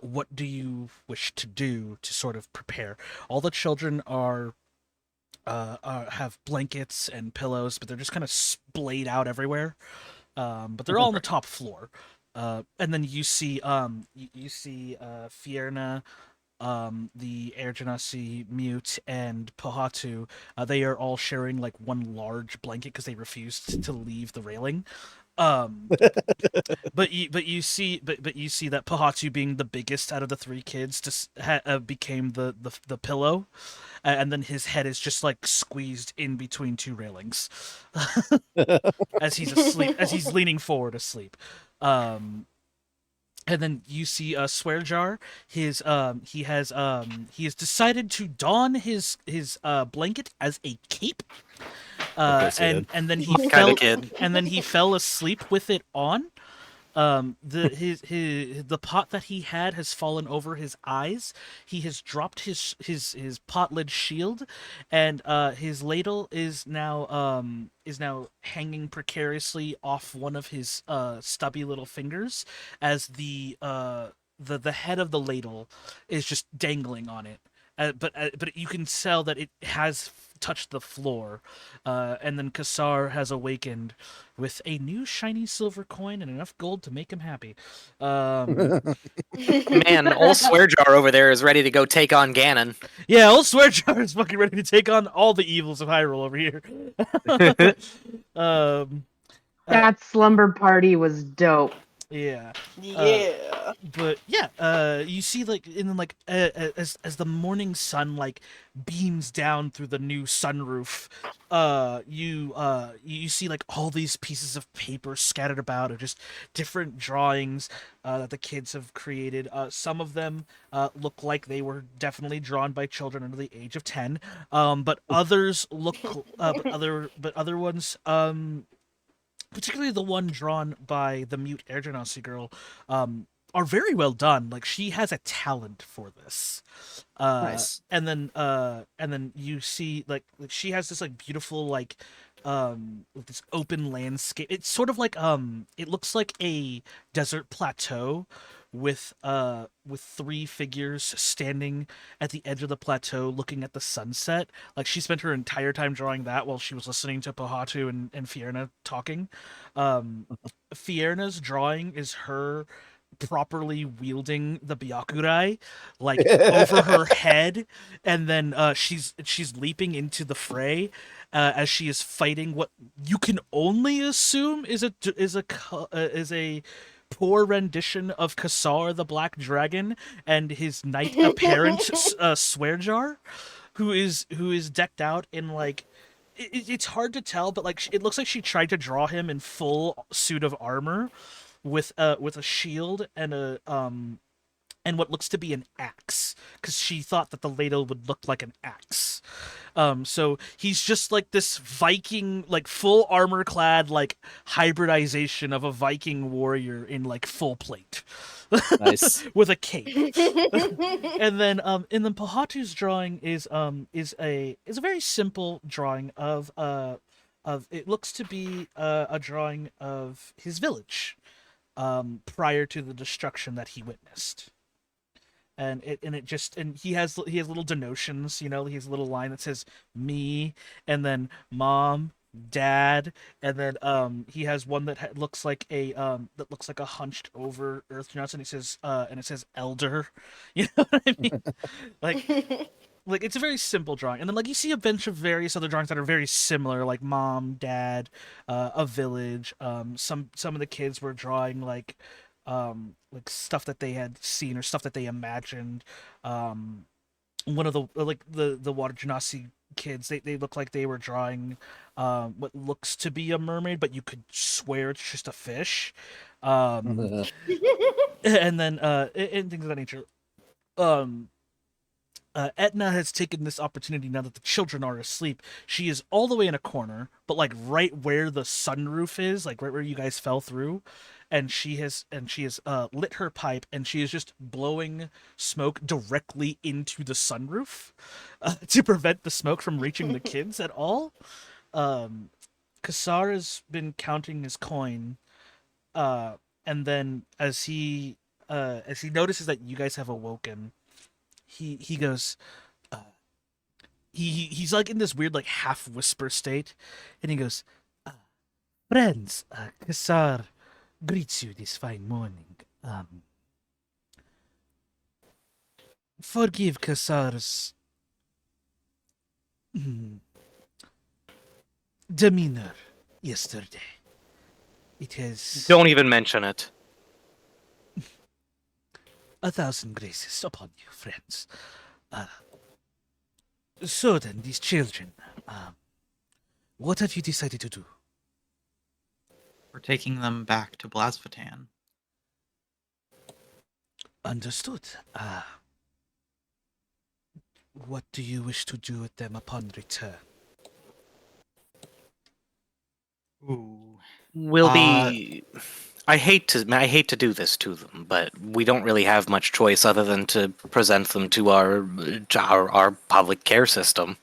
what do you wish to do to sort of prepare? All the children are have blankets and pillows, but they're just kind of splayed out everywhere. But they're all on the top floor. And then you see Fierna, the Air Genasi, Mute, and Pohatu. They are all sharing like one large blanket because they refused to leave the railing. But you see that Pohatu, being the biggest out of the 3 kids, just became the pillow, and then his head is just like squeezed in between 2 railings as he's asleep, as he's leaning forward asleep. And then you see Swearjar. He has decided to don his blanket as a cape. And then he Kinda kid. and then he fell asleep with it on. The pot that he had has fallen over his eyes. He has dropped his pot lid shield, and his ladle is now hanging precariously off one of his stubby little fingers, as the head of the ladle is just dangling on it. But you can tell that it has touched the floor, and then Kassar has awakened with a new shiny silver coin and enough gold to make him happy. Man, old Swearjar over there is ready to go take on Ganon. Yeah, old Swearjar is fucking ready to take on all the evils of Hyrule over here. um, That slumber party was dope. yeah. Yeah. But yeah, you see, like, and then like as the morning sun like beams down through the new sunroof, you see like all these pieces of paper scattered about of just different drawings that the kids have created. Some of them look like they were definitely drawn by children under the age of 10, but others look but other ones, particularly the one drawn by the mute Air Genasi girl, are very well done. Like, she has a talent for this. Nice. And then you see like she has this like beautiful like this open landscape. It's sort of like it looks like a desert plateau with three figures standing at the edge of the plateau looking at the sunset. Like, she spent her entire time drawing that while she was listening to Pohatu and Fierna talking. Fierna's drawing is her properly wielding the Byakurai, like, over her head, and then she's leaping into the fray as she is fighting what you can only assume is a poor rendition of Kassar the Black Dragon and his knight apparent Swearjar, who is decked out in like it's hard to tell, but like it looks like she tried to draw him in full suit of armor with a shield and a and what looks to be an axe, because she thought that the ladle would look like an axe. So he's just like this Viking, like full armor clad, like hybridization of a Viking warrior in like full plate. Nice. With a cape. And then Pohatu's drawing is a very simple drawing of it looks to be a drawing of his village prior to the destruction that he witnessed. And he has little denotions, you know. He has a little line that says me, and then mom, dad, and then he has one that looks like a hunched over Earth Genasi, and it says elder. You know what I mean? Like it's a very simple drawing, and then like you see a bunch of various other drawings that are very similar, like mom, dad, a village. Some of the kids were drawing like stuff that they had seen or stuff that they imagined. One of the Water Genasi kids, they look like they were drawing what looks to be a mermaid, but you could swear it's just a fish. And then and things of that nature. Etna has taken this opportunity now that the children are asleep. She is all the way in a corner, but like right where the sunroof is, like right where you guys fell through, and she has lit her pipe, and she is just blowing smoke directly into the sunroof to prevent the smoke from reaching the kids at all. Kassar has been counting his coin, and then as he notices that you guys have awoken, he goes, he's like in this weird like half whisper state, and he goes, friends, Kassar greets you this fine morning. Forgive Kassar's demeanor yesterday. It has Don't even mention it. 1,000 graces upon you, friends. So then, these children, what have you decided to do? We're taking them back to Blasphatan. Understood. What do you wish to do with them upon return? Ooh. We'll be I hate to do this to them, but we don't really have much choice other than to present them to our public care system.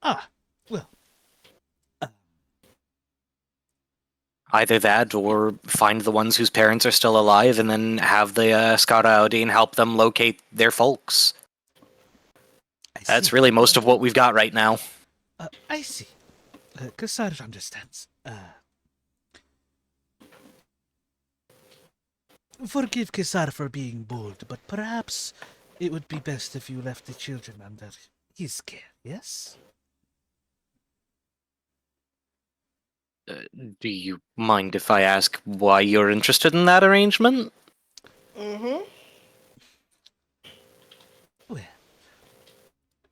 Ah, well, Either that, or find the ones whose parents are still alive, and then have the Scout Iodine help them locate their folks. I see. That's really most of what we've got right now. I see. Kassar understands. Forgive Kassar for being bold, but perhaps it would be best if you left the children under his care, yes? Do you mind if I ask why you're interested in that arrangement? Mm-hmm.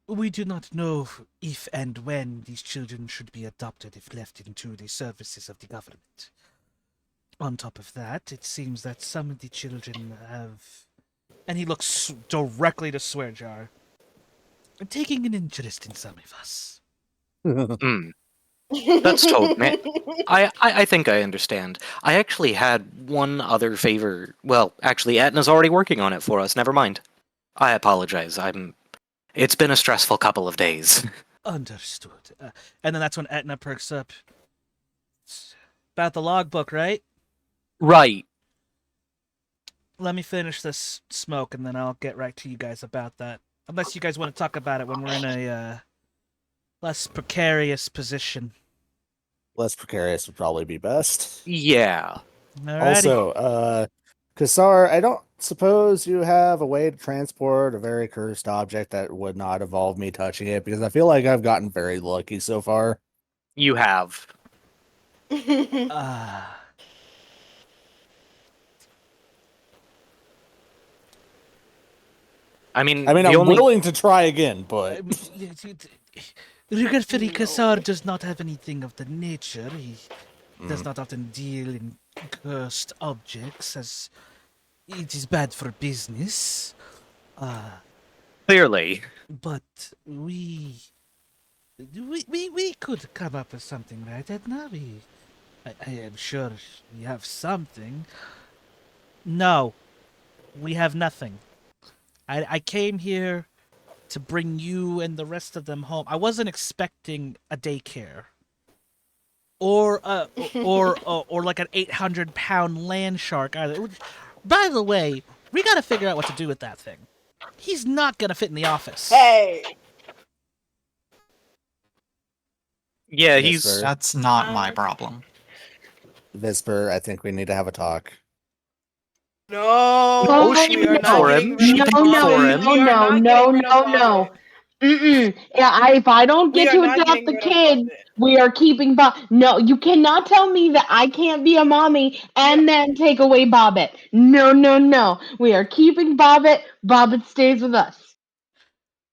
Well, we do not know if and when these children should be adopted if left into the services of the government. On top of that, it seems that some of the children have... And he looks directly to Swearjar. Taking an interest in some of us. Hmm. That's totally. I think I understand. I actually had one other favor. Well, actually, Etna's already working on it for us. Never mind. I apologize. It's been a stressful couple of days. Understood. And then that's when Etna perks up. It's about the logbook, right? Right. Let me finish this smoke, and then I'll get right to you guys about that. Unless you guys want to talk about it when we're in a less precarious position. Less precarious would probably be best. Yeah. Alrighty. Also, Kassar, I don't suppose you have a way to transport a very cursed object that would not involve me touching it, because I feel like I've gotten very lucky so far. You have. I mean, I'm the only... willing to try again, but Regalferi Kassar does not have anything of the nature. He does not often deal in cursed objects, as it is bad for business. Clearly. But we could come up with something, right, Edna? I am sure we have something. No, we have nothing. I came here to bring you and the rest of them home. I wasn't expecting a daycare. Or like an 800-pound land shark either. By the way, we gotta figure out what to do with that thing. He's not gonna fit in the office. Hey. Yeah, Yes, he's... sir. That's not my problem. Visper, I think we need to have a talk. No. Oh, she we are paid not for getting him. rid She of paid Bobbit. for him. We are not getting rid of no. Bobbit. If I don't We get are to not adopt getting the rid of kid, Bobbit. we are keeping Bob. No, you cannot tell me that I can't be a mommy and then take away Bobbit. No. We are keeping Bobbit. Bobbit stays with us.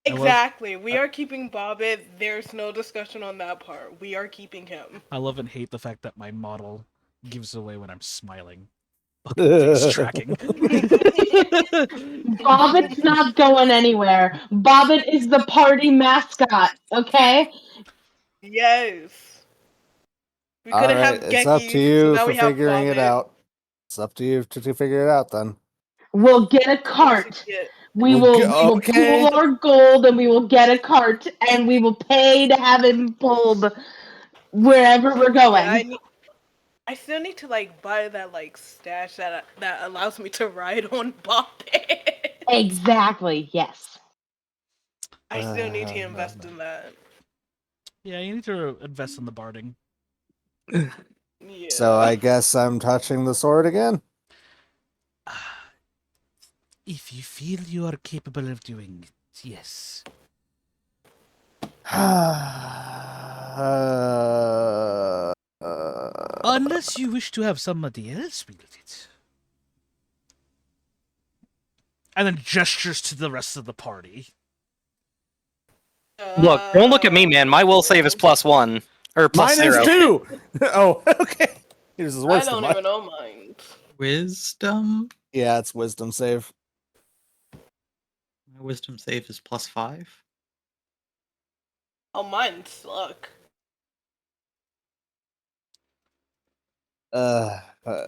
Exactly. We are keeping Bobbit. There's no discussion on that part. We are keeping him. I love and hate the fact that my model gives away when I'm smiling. Face tracking. Bobbit's not going anywhere. Bobbit is the party mascot, okay? Yes. We All couldn't right, have it's up Geki, to you so now for we have figuring it Bobbit. out. It's up to you to figure it out then. We'll get a cart. We We'll will, go- we will okay. pool our gold and we will get a cart and we will pay to have him pulled wherever we're going. Yeah, I still need to buy that stash that allows me to ride on Bobbit. Exactly, yes. I still need to invest in that. Yeah, you need to invest in the barding. Yeah. So I guess I'm touching the sword again. If you feel you are capable of doing it, yes. Unless you wish to have somebody else wield it. And then gestures to the rest of the party. Look, don't look at me, man. My will save is +1. Or Mine +0. is too. Oh, okay. Yours is I worse than don't mine. even know mine. Wisdom? Yeah, it's wisdom save. My wisdom save is +5. Oh, mine suck. Uh, uh,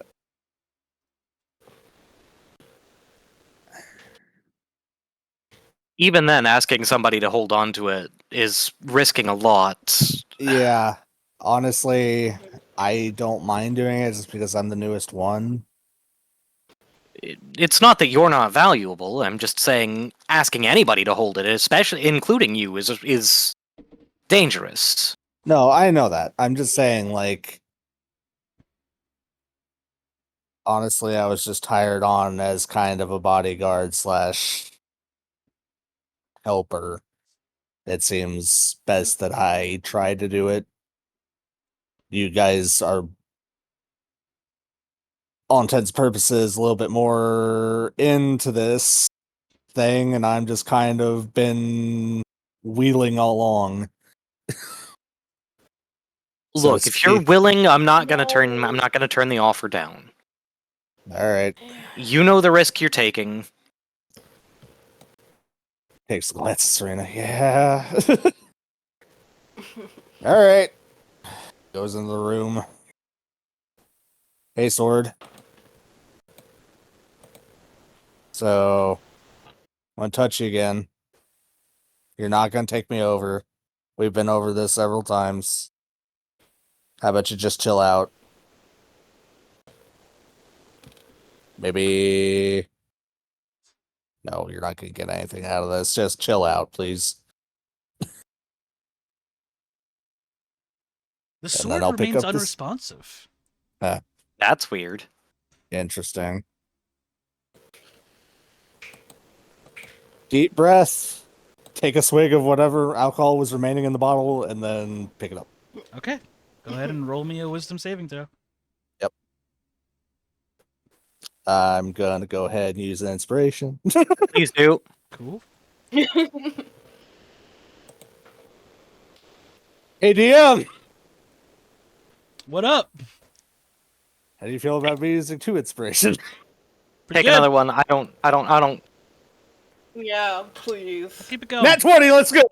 Even then, asking somebody to hold on to it is risking a lot. yeah. Honestly, I don't mind doing it just because I'm the newest one. It's not that you're not valuable. I'm just saying asking anybody to hold it, especially including you, is dangerous. No, I know that. I'm just saying, like, honestly, I was just hired on as kind of a bodyguard slash helper. It seems best that I try to do it. You guys are, all intents and purposes, a little bit more into this thing, and I'm just kind of been wheeling along. So Look, to if you're speak. willing, I'm not gonna turn the offer down. All right, You know the risk you're taking. takes a glance at Serena. Yeah. All right. Goes into the room. Hey, sword. So, I'm gonna touch you again. You're not gonna take me over. We've been over this several times. How about you just chill out? Maybe. No, you're not gonna get anything out of this. Just chill out, please. The then sword I'll pick remains up this- unresponsive. That's weird. Interesting. Deep breath. Take a swig of whatever alcohol was remaining in the bottle, and then pick it up. Okay. Go ahead and roll me a wisdom saving throw. I'm gonna go ahead and use an inspiration. Please do. Cool. Hey, DM! What up? How do you feel about me using 2 inspiration? Pretty Take good. another one. I don't. Yeah, please. Keep it going. Nat 20, let's go!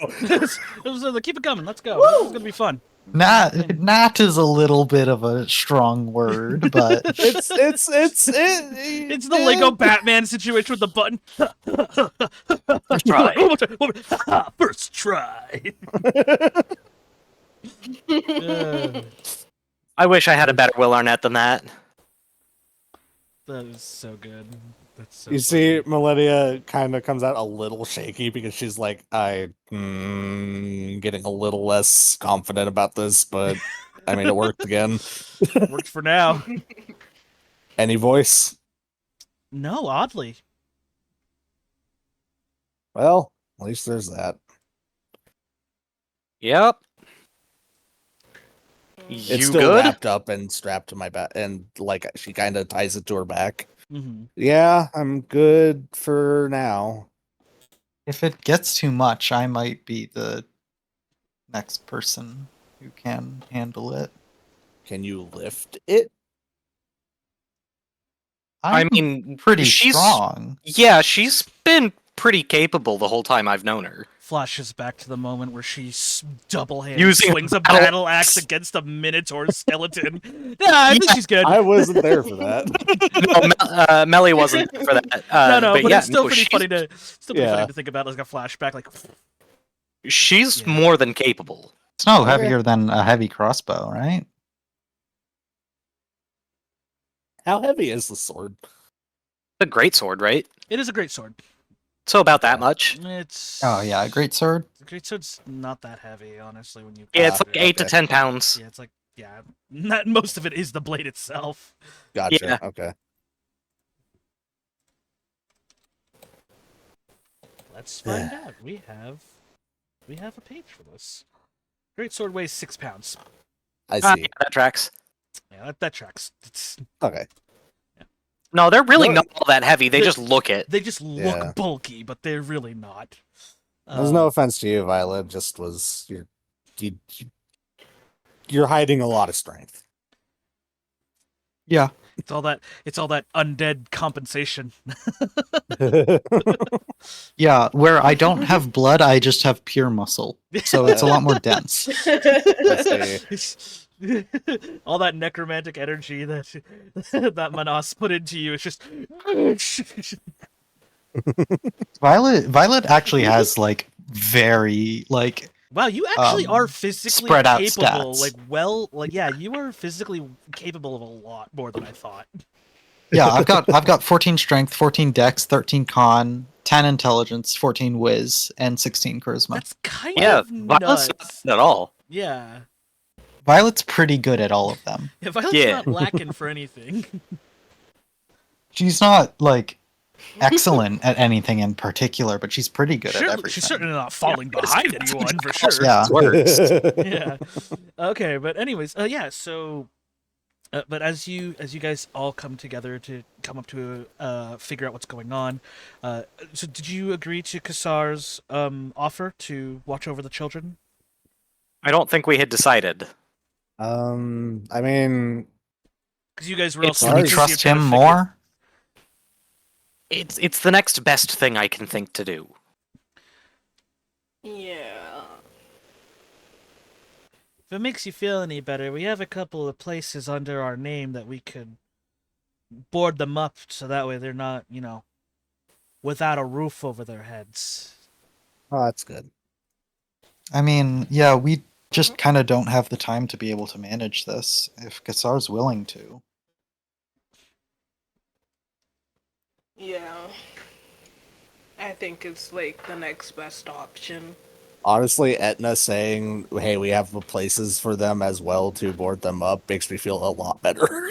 Keep it coming. Let's go. This is gonna be fun. Nat is a little bit of a strong word, but It's It's the Lego Batman situation with the button. First try. One more time. First try. I wish I had a better Will Arnett than that. That is so good. That's so You funny. see, Millennia kind of comes out a little shaky because she's like, getting a little less confident about this, but I mean, it worked again. Worked for now. Any voice? No, oddly. Well, at least there's that. Yep. It's You still good? wrapped up and strapped to my back, and like she kind of ties it to her back. Mm-hmm. Yeah, I'm good for now. if it gets too much, I might be the next person who can handle it. Can you lift it? I I'm mean, pretty she's strong. Yeah, she's been pretty capable the whole time I've known her. Flashes back to the moment where she double hand Using swings a battle battle axe against a Minotaur skeleton. I think she's good. I wasn't there for that. No, Melly wasn't for that. But yeah, it's still no, pretty she's- funny to Yeah. funny to think about like a flashback. Like She's Yeah. more than capable. It's no Okay. heavier than a heavy crossbow, right? How heavy is the sword? A great sword, right? it is a great sword. So about that much. It's Oh yeah, a great sword. The great sword's not that heavy, honestly. When you Yeah, it's like consider it. 8 to okay. 10 pounds. Yeah, it's like not most of it is the blade itself. Gotcha. Yeah. Okay. Let's find out. We have a page for this. Great sword weighs 6 pounds. I Ah, see. yeah, that tracks. Yeah, that tracks. It's, Okay. No, they're really No, not all that heavy. They they- just look it. they just look Yeah. bulky, but they're really not. There's no offense to you, Violet. Just was you're hiding a lot of strength. Yeah. It's all that undead compensation. Yeah, where I don't have blood, I just have pure muscle. So it's a lot more dense. I see. All that necromantic energy that that Manas put into you is just. Violet actually has like very like Wow, you actually are Um, physically spread out capable. stats. Yeah, you are physically capable of a lot more than I thought. yeah, I've got 14 strength, 14 dex, 13 con, 10 intelligence, 14 whiz, and 16 charisma. That's kind Yeah, of Violet's nuts. not at all. Yeah. Violet's pretty good at all of them. Yeah, Violet's Yeah. not lacking for anything. She's not like excellent at anything in particular, but she's pretty good at everything. She's certainly not falling behind anyone for sure. Yeah. Works. Yeah. Okay, but anyways, yeah. So, but as you guys all come together to come up to figure out what's going on, so did you agree to Kassar's offer to watch over the children? I don't think we had decided. I mean, Because you guys were all It's so Can we Ours- busy trust trying to him figure- more? It's the next best thing I can think to do. Yeah. If it makes you feel any better, we have a couple of places under our name that we could board them up so that way they're not, without a roof over their heads. oh, that's good. I mean, yeah, we just kind of don't have the time to be able to manage this. If Kassar's willing to. Yeah. I think it's like the next best option. Honestly, Etna saying, "Hey, we have the places for them as well to board them up," makes me feel a lot better.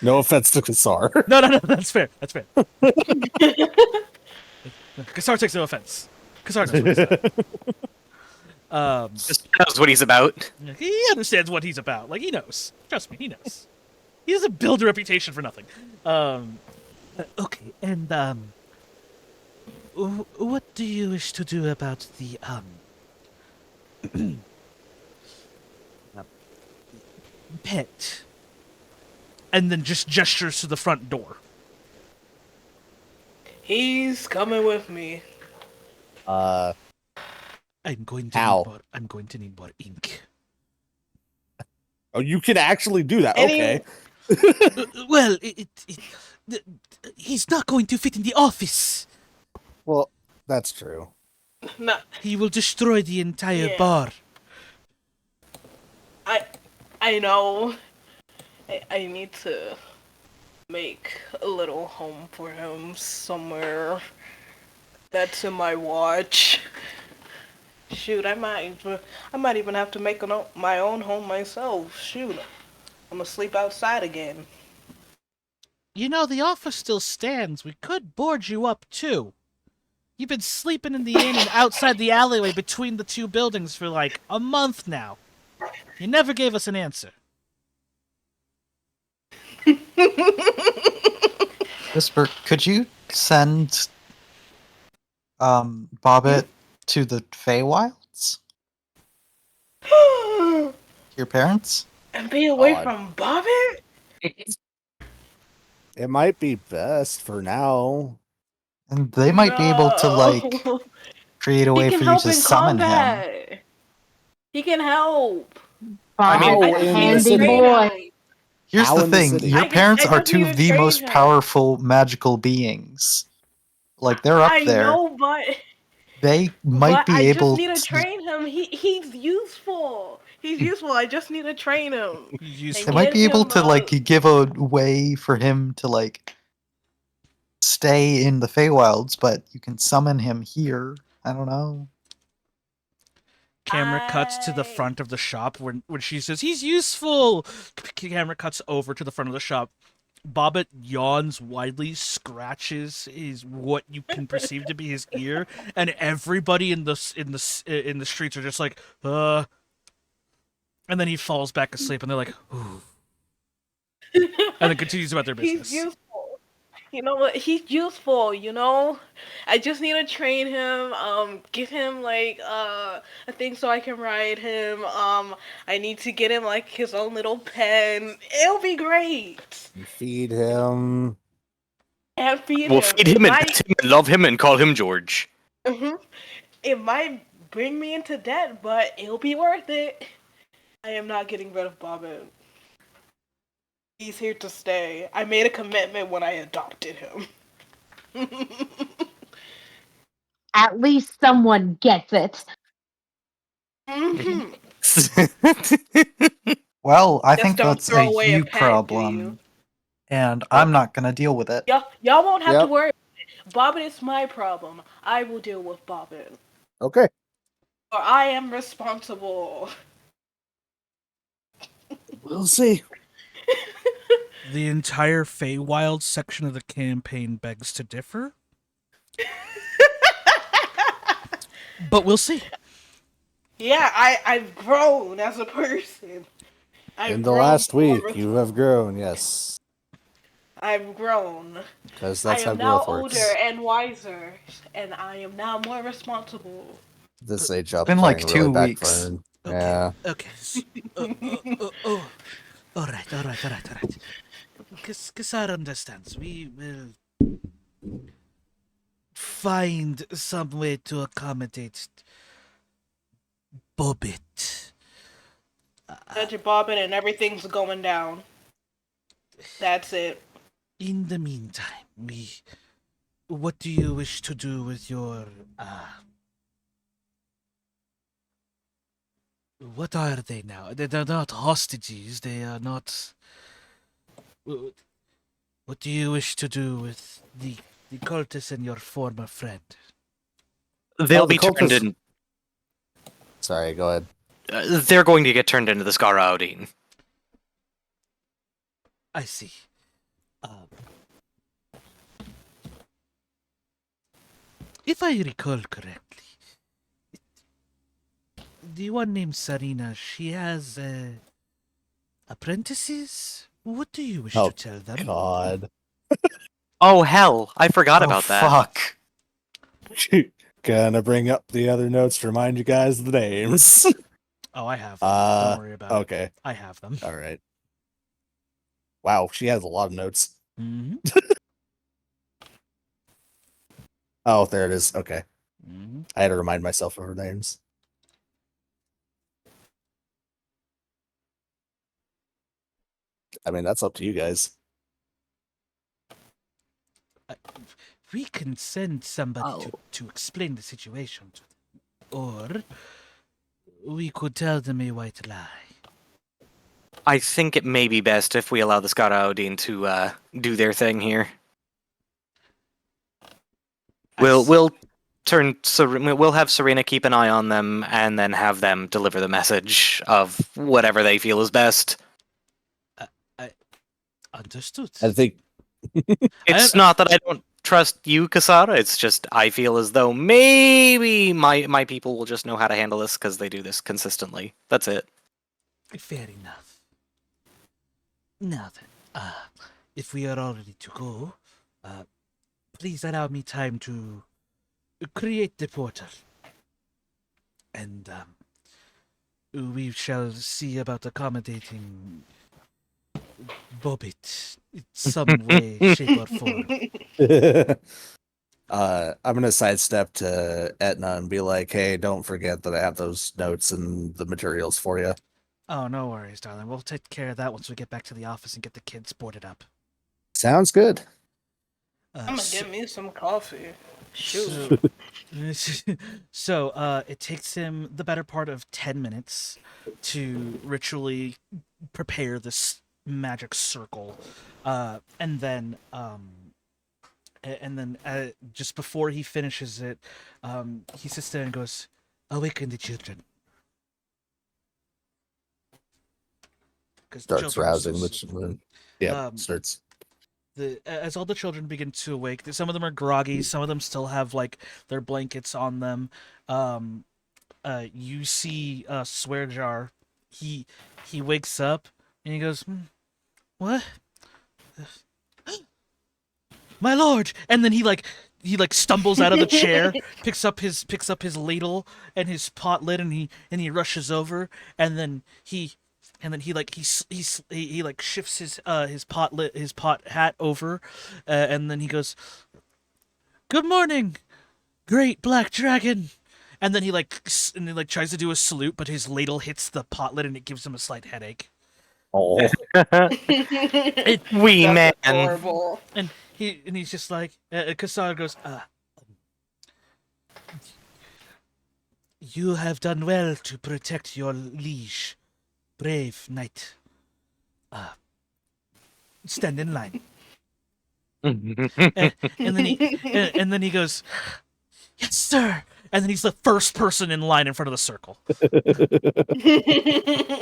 No offense to Kassar. No, that's fair. That's fair. Kassar takes no offense. Kassar knows what he's about. Just knows what he's about. He understands what he's about. Like, he knows. Trust me, he knows. He doesn't build a reputation for nothing. Okay, and, what do you wish to do about the, pet? And then just gestures to the front door. He's coming with me. Uh, I'm going to How? need more ink. oh, you can actually do that. Any- Okay. Well, he's not going to fit in the office. Well, that's true. No, He will destroy the entire Yeah. bar. I know. I need to make a little home for him somewhere. That's in my watch. Shoot, I might even have to make my own home myself. Shoot, I'm gonna sleep outside again. You know, the offer still stands. We could board you up, too. You've been sleeping in the inn and outside the alleyway between the two buildings for like a month now. You never gave us an answer. Whisper, could you send Bobbit to the Feywilds? Your parents? And be away God. from Bobbit? It might be best for now. And they might be able to like No. create a way He can for you help to in summon him. combat. He can help. I mean, Fine, in the handy city. boy. Here's How the in the thing, city? your I parents just are need two to of the train most him. powerful magical beings. Like they're up I there. know, but They might be able I just need to to train him. He's useful. He's useful. I just need to train him. Useful. they might be Give able him to a- like give a way for him to like stay in the Feywilds, but you can summon him here. I don't know. Camera cuts to the front of the shop when she says, he's useful! Camera cuts over to the front of the shop. Bobbit yawns widely, scratches what you can perceive to be his ear, and everybody in the streets are just like, and then he falls back asleep, and they're like, ooh, and then continues about their business. He's useful. You know what? He's useful. I just need to train him. Give him like a thing so I can ride him. I need to get him like his own little pen. It'll be great. Feed him. And feed We'll him. feed him and pet him and love him and call him George. It might bring me into debt, but it'll be worth it. I am not getting rid of Bobbin. He's here to stay. I made a commitment when I adopted him. At least someone gets it. Mhm. Well, I Just think don't that's throw a away a you pet, do problem, you? and I'm not gonna deal with it. Y'all won't have to Yep. worry. Bobbin is my problem. I will deal with Bobbin. Okay. Or I am responsible. We'll see. The entire Feywild section of the campaign begs to differ, but we'll see. Yeah, I've grown as a person. In the last week, you have grown, yes. I've grown. Because I that's how am now growth works. older and wiser, and I am now more responsible. This age up been like playing 2 really weeks. backfiring. Okay. Yeah. Okay. Oh. All right. Kisara understands. We will find some way to accommodate Bobbit. Judge Bobbin and everything's going down. That's it. In the meantime, what do you wish to do with your, what are they now? They're not hostages, they are not... What do you wish to do with the cultists and your former friend? They'll the be turned cultists- in. Sorry, go ahead. They're going to get turned into the Skara Odin. I see. If I recall correctly, the one named Sarina, she has apprentices? What do you wish Oh, to tell them? God. Oh hell! I forgot Oh, about that. fuck. Gonna bring up the other notes to remind you guys of the names. Oh, I have them. Don't worry about it. Okay. I have them. All right. Wow, she has a lot of notes. Mm-hmm. Oh, there it is. Okay. Mm-hmm. I had to remind myself of her names. I mean, that's up to you guys. We can send somebody Oh. to explain the situation to them. Or we could tell them a white lie. I think it may be best if we allow the Skara Odin to do their thing here. We'll we'll have Serena keep an eye on them and then have them deliver the message of whatever they feel is best. Understood. I think It's not that I don't trust you, Kasara. It's just I feel as though maybe my people will just know how to handle this because they do this consistently. That's it. Fair enough. Now then, if we are all ready to go, please allow me time to create the portal. And, we shall see about accommodating Bobbit in some way, shape, or form. I'm gonna sidestep to Etna and be like, "Hey, don't forget that I have those notes and the materials for you." Oh, no worries, darling. We'll take care of that once we get back to the office and get the kids boarded up. Sounds good. I'm gonna So- get me some coffee. Shoot. So, it takes him the better part of 10 minutes to ritually prepare this magic circle. And then just before he finishes it, he sits there and goes, "Awaken the children." 'Cause the Starts children are rousing still the asleep. children. Yeah, Um, starts. As all the children begin to awake, some of them are groggy, some of them still have like their blankets on them. You see Swearjar. He wakes up and he goes, "What? My lord!" And then he stumbles out of the chair, picks up his ladle and his pot lid, and he rushes over, and then he shifts his pot hat over, and then he goes, "Good morning, great black dragon," and then he tries to do a salute, but his ladle hits the pot lid and it gives him a slight headache. Oh, Wee man. That's adorable. And he's just like, Kassar goes, you have done well to protect your liege, brave knight. Stand in line. and then he goes, yes, sir. And then he's the first person in line in front of the circle.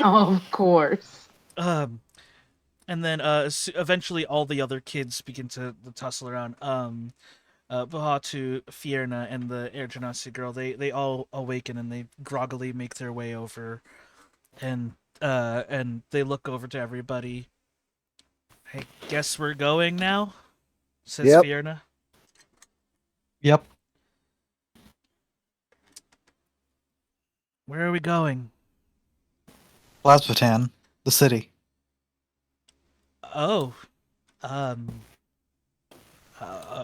Oh, of course. And then eventually all the other kids begin to tussle around. Bahatu, Fierna, and the Air Genasi girl, they all awaken and they groggily make their way over, and they look over to everybody. I guess we're going now, says Yep. Fierna. Yep. Where are we going? Plasmatan, the city. Oh,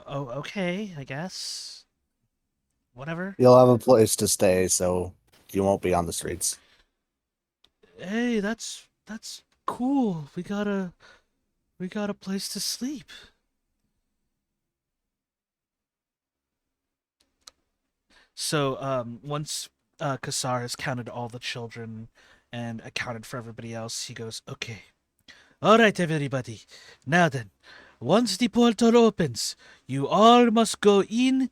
okay, I guess. Whatever. you'll have a place to stay, so you won't be on the streets. Hey, that's cool. We got a place to sleep. So, once Kassar has counted all the children and accounted for everybody else, he goes, okay. All right, everybody. Now then, once the portal opens, you all must go in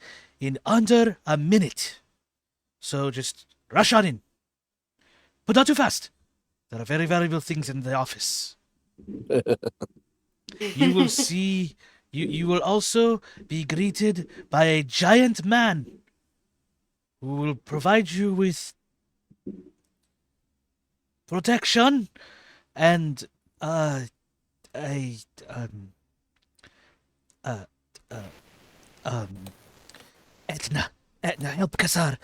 under a minute. So just rush on in. But not too fast. There are very valuable things in the office. You will see, you will also be greeted by a giant man who will provide you with protection and Etna, help Kassar.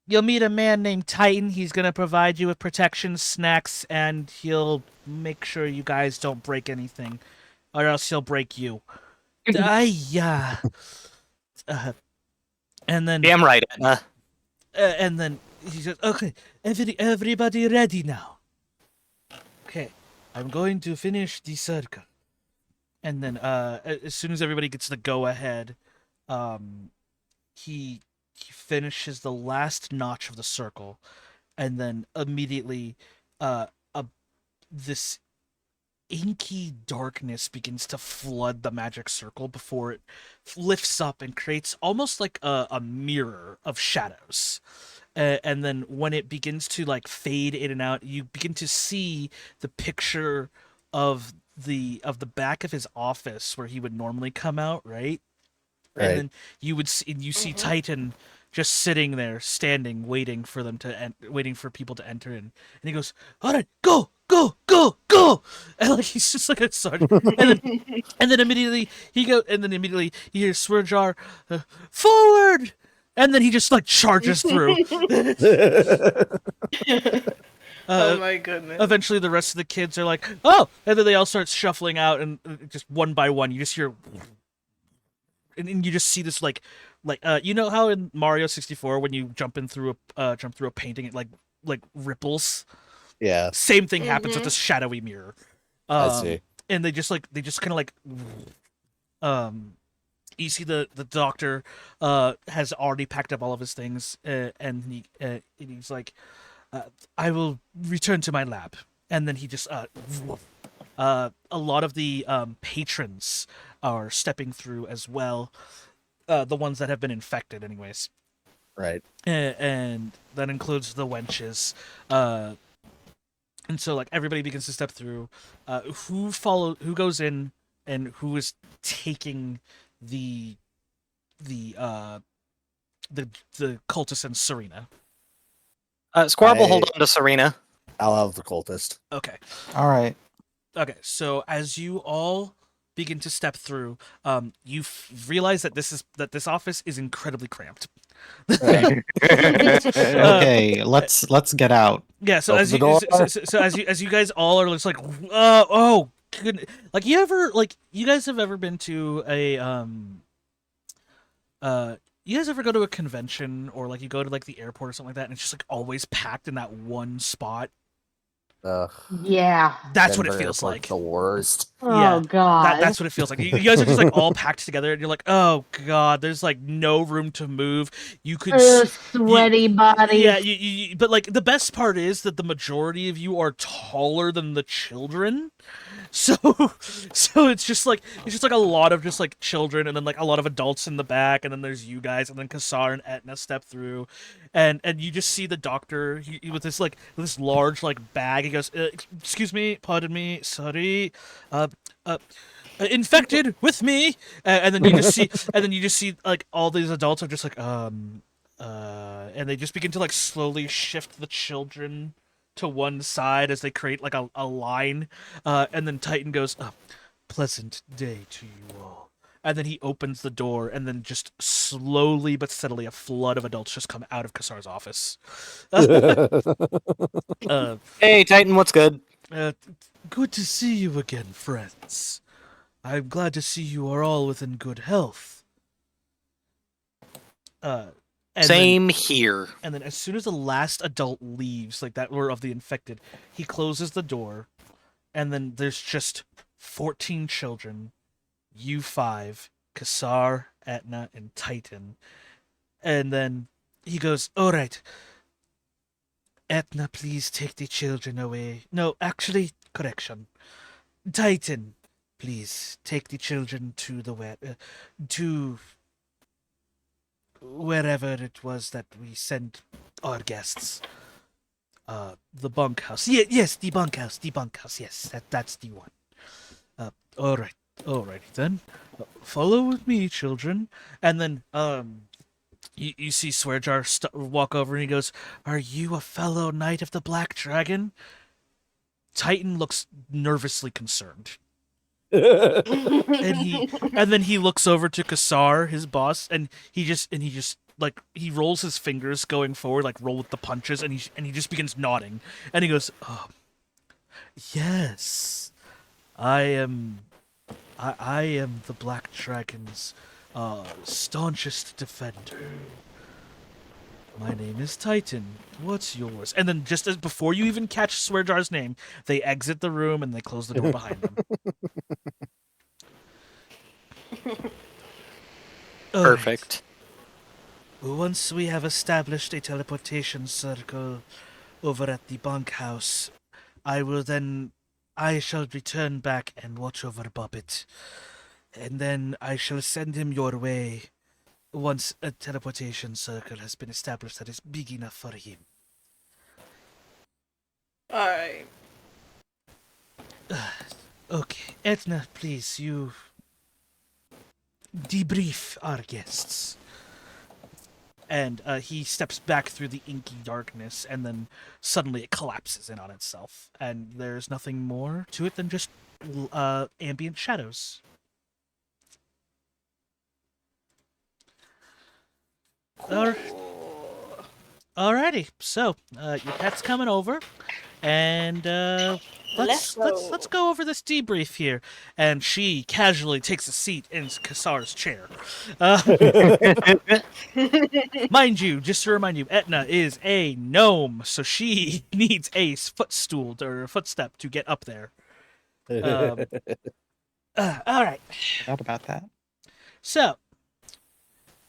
You'll meet a man named Titan. He's gonna provide you with protection, snacks, and he'll make sure you guys don't break anything, or else he'll break you. And then Damn right, Edna. and then he says, "Okay, everybody ready now? Okay, I'm going to finish the circle." And then, as soon as everybody gets the go ahead, he finishes the last notch of the circle, and then immediately, this inky darkness begins to flood the magic circle before it lifts up and creates almost like a mirror of shadows. And then when it begins to like fade in and out, you begin to see the picture of the back of his office where he would normally come out, right? Right. And then you see Titan just sitting there, standing, waiting for people to enter in. And he goes, "All right, go!" And like he's just like a sergeant. And then immediately he hears Swerjar, forward! And then he just like charges through. Oh my goodness. Eventually, the rest of the kids are like, "Oh!" And then they all start shuffling out, and just one by one, you just hear, and you just see this like you know how in Mario 64 when you jump through a painting, it like ripples. Yeah, Same thing happens with this shadowy mirror. I see. And they just kind of like, you see the doctor has already packed up all of his things, and he's like, I will return to my lab. And then he just a lot of the patrons are stepping through as well, the ones that have been infected anyways, Right. and that includes the wenches. And so like everybody begins to step through. Who goes in, and who is taking the cultist and Serena. Squarble, hold on to Serena. I'll have the cultist. Okay. All right. Okay, so as you all begin to step through, you realize that this office is incredibly cramped. Okay, let's get out. Yeah, so Open as the you door. so as you guys all are just like, oh goodness, like you guys have ever been to a You guys ever go to a convention or like you go to like the airport or something like that, and it's just like always packed in that one spot? Ugh, Yeah. That's what it Denver feels Airport's like. the worst. Yeah, Oh god. That's what it feels like. You guys are just like all packed together, and you're like, oh god, there's like no room to move. You could. Sweaty bodies. Yeah, but like the best part is that the majority of you are taller than the children. So it's just like a lot of just like children, and then like a lot of adults in the back, and then there's you guys, and then Kassar and Etna step through, and you just see the doctor with this like this large like bag. He goes, "Excuse me, pardon me, sorry, infected with me," and then you just see like all these adults are just like and they just begin to like slowly shift the children to one side as they create like a line, and then Titan goes, "Pleasant day to you all," and then he opens the door, and then just slowly but steadily a flood of adults just come out of Kassar's office. Hey, Titan, what's good? Good to see you again, friends. I'm glad to see you are all within good health. And Same here. And then as soon as the last adult leaves, like that were of the infected, he closes the door, and then there's just 14 children, you 5, Kassar, Etna, and Titan. And then he goes, "All right, Etna, please take the children away. No, actually, correction. Titan, please take the children to to wherever it was that we sent our guests. The bunkhouse. Yes, the bunkhouse. Yes, that's the one. Alrighty then. Follow with me, children." And then, you see Swearjar walk over and he goes, "Are you a fellow knight of the Black Dragon?" Titan looks nervously concerned. and then he looks over to Kassar, his boss, and he just like he rolls his fingers going forward, like roll with the punches, and he just begins nodding, and he goes, "Oh, yes, I am the Black Dragon's staunchest defender. My name is Titan. What's yours?" And then just as before you even catch Swearjar's name, they exit the room and they close the door behind them. Alright. Perfect. Once we have established a teleportation circle over at the bunkhouse, I shall return back and watch over Bobbit. And then I shall send him your way once a teleportation circle has been established that is big enough for him. Alright. Okay, Etna, please, you debrief our guests. And he steps back through the inky darkness, and then suddenly it collapses in on itself. And there's nothing more to it than just ambient shadows. Alrighty, so your pet's coming over, and let's go over this debrief here. And she casually takes a seat in Kassar's chair. Mind you, just to remind you, Etna is a gnome, so she needs a footstool or a footstep to get up there. All right. Forgot about that. So,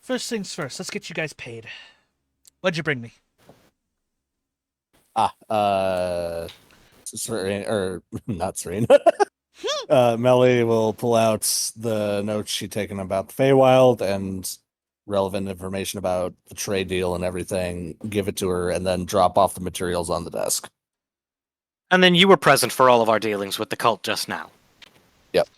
first things first, let's get you guys paid. What'd you bring me? Serena, or not Serena. Melly will pull out the notes she'd taken about the Feywild and relevant information about the trade deal and everything, give it to her, and then drop off the materials on the desk. And then you were present for all of our dealings with the cult just now. Yep.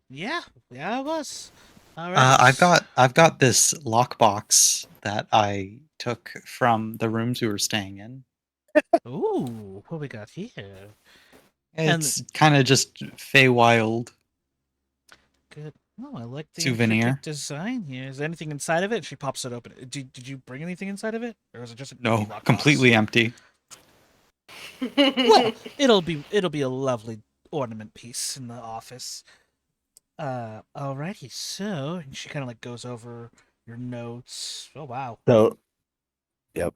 Yeah, I was. All right. I've got this lockbox that I took from the rooms we were staying in. Ooh, what we got here? It's kind of just Feywild. Good. Oh, I like the Souvenir. intricate design here. Is there anything inside of it? She pops it open. Did you bring anything inside of it, or is it just a No, lockbox? completely empty. Well, it'll be a lovely ornament piece in the office. Alrighty. So, and she kind of like goes over your notes. Oh wow. So, yep.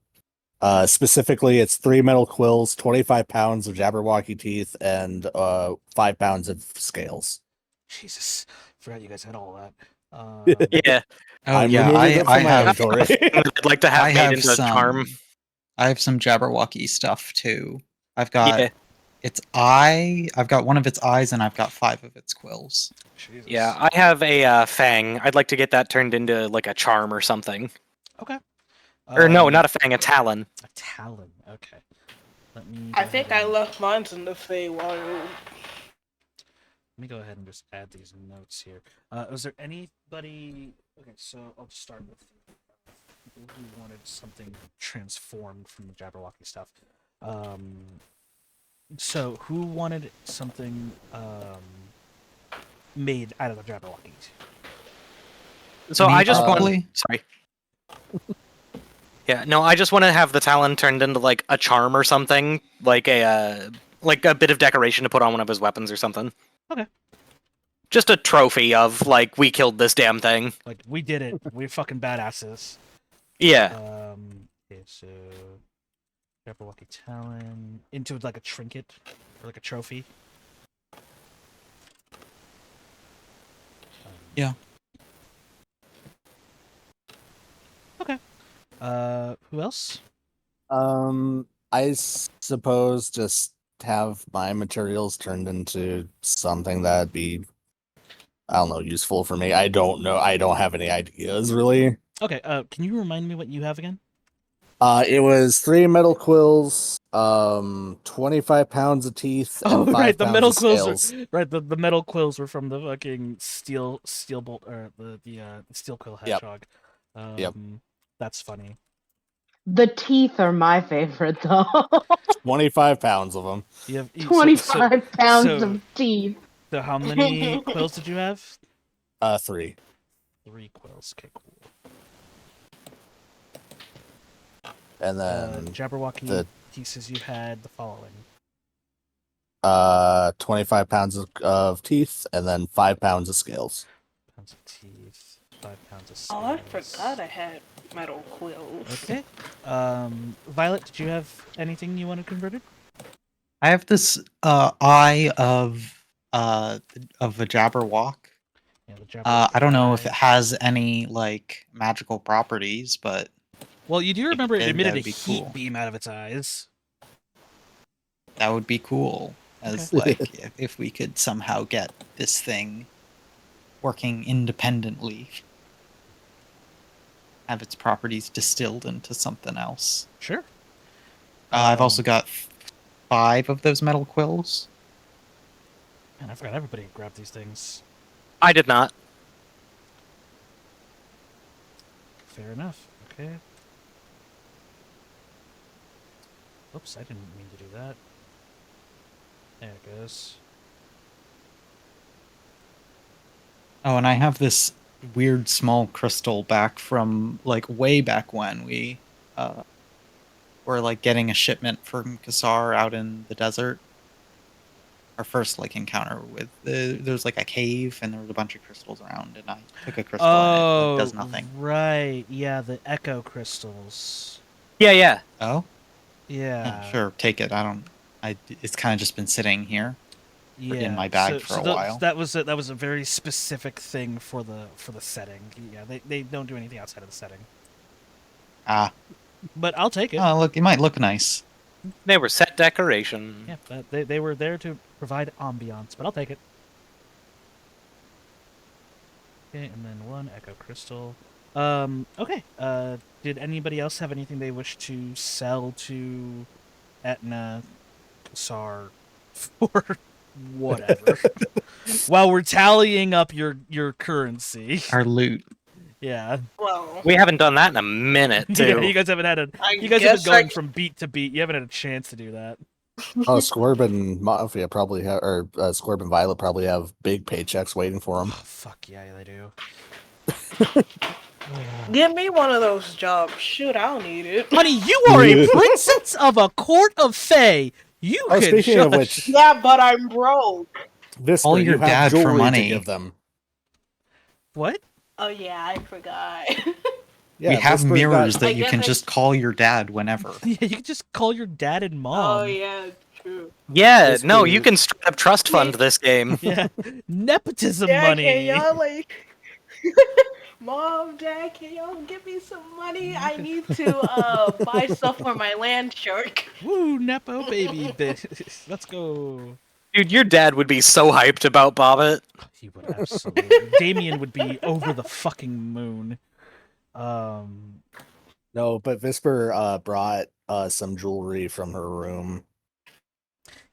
Specifically, it's 3 metal quills, 25 pounds of Jabberwocky teeth, and 5 pounds of scales. Jesus, forgot you guys had all that. Yeah. Oh I'm yeah, removing them I from my have inventory. I'd like to have I made have into a some charm. I have some Jabberwocky stuff too. I've Yeah. got its eye. I've got one of its eyes, and I've got 5 of its quills. Jesus. Yeah, I have a fang. I'd like to get that turned into like a charm or something. Okay. Or no, not a fang, a talon. A talon. Okay. Let me. I go think ahead I and- left mine in the Feywild. Let me go ahead and just add these notes here. Was there anybody? Okay, so I'll just start with people who wanted something transformed from the Jabberwocky stuff. So who wanted something made out of the Jabberwockies? So Me, I just want. probably. Sorry. Yeah, no, I just want to have the talon turned into like a charm or something, like a bit of decoration to put on one of his weapons or something. Okay. Just a trophy of like we killed this damn thing. Like we did it. We're fucking badasses. Yeah. Okay, so Jabberwocky talon into like a trinket or like a trophy. Yeah. Okay. Who else? I suppose just have my materials turned into something that'd be, I don't know, useful for me. I don't know. I don't have any ideas really. Okay. Can you remind me what you have again? It was 3 metal quills, 25 pounds of teeth, and 5 right. The pounds metal of quills. scales. Right. The metal quills were from the fucking steel bolt or the steel quill Yep. hedgehog. Yep. That's funny. The teeth are my favorite though. 25 pounds of them. You have 25 pounds so- of teeth. So how many quills did you have? 3. 3 quills. Okay, cool. And then Jabberwocky the- pieces you had the following. 25 pounds of teeth, and then 5 pounds of scales. Pounds of teeth, 5 pounds of Oh, scales. I forgot I had metal quills. Okay. Violet, did you have anything you wanted converted? I have this eye of a Jabberwock. Yeah, the Jabberwocky I don't know if eye. it has any like magical properties, but Well, you do remember it did, emitted a that'd be heat cool. beam out of its eyes. that would be cool. As Okay. like if we could somehow get this thing working independently, have its properties distilled into something else. Sure. I've also got 5 of those metal quills. Man, I forgot everybody grabbed these things. I did not. Fair enough. Okay. Oops, I didn't mean to do that. There it goes. Oh, and I have this weird small crystal back from like way back when we were like getting a shipment from Kassar out in the desert. Our first like encounter with there's like a cave and there was a bunch of crystals around, and I took a crystal and it does nothing. Right. Yeah, the echo crystals. Yeah, yeah. Oh, Yeah. sure, take it. It's kind of just been sitting here. Yeah. in my bag for a while. That was a very specific thing for the setting. Yeah, they don't do anything outside of the setting. Ah, But I'll take it. oh look, it might look nice. They were set decoration. Yeah, they were there to provide ambiance, but I'll take it. Okay, and then 1 echo crystal. Okay. Did anybody else have anything they wish to sell to Etna, Kassar, for whatever? While we're tallying up your currency. Our loot. Yeah. Well, We haven't done that in a minute, too. Yeah, you guys haven't had a. I You guys have guess been I going from beat to beat. You haven't had a chance to do that. Oh, Squirb and Mafia probably have, or Squirb and Violet probably have big paychecks waiting for them. Oh, fuck yeah, they do. Give me one of those jobs. Shoot, I'll need it. Honey, you are a princess of a court of Fae. You Oh, can speaking of shush. which, Yeah, but I'm broke. Visper, Call your you have dad for jewelry money. to give them. What? Oh yeah, I forgot. Yeah, we have Whisper's got- mirrors I that you guess can I- just call your dad whenever. Yeah, you can just call your dad and mom. Oh yeah, true. Yeah, no, you Whisper- can straight up trust fund this game. Yeah, nepotism Yeah, money. can y'all like Mom, Dad, can y'all give me some money? I need to buy stuff for my land shark. Woo, nepo baby, bitch. Let's go. Dude, your dad would be so hyped about Bobbit. He would absolutely. Damien would be over the fucking moon. No, but Visper brought some jewelry from her room,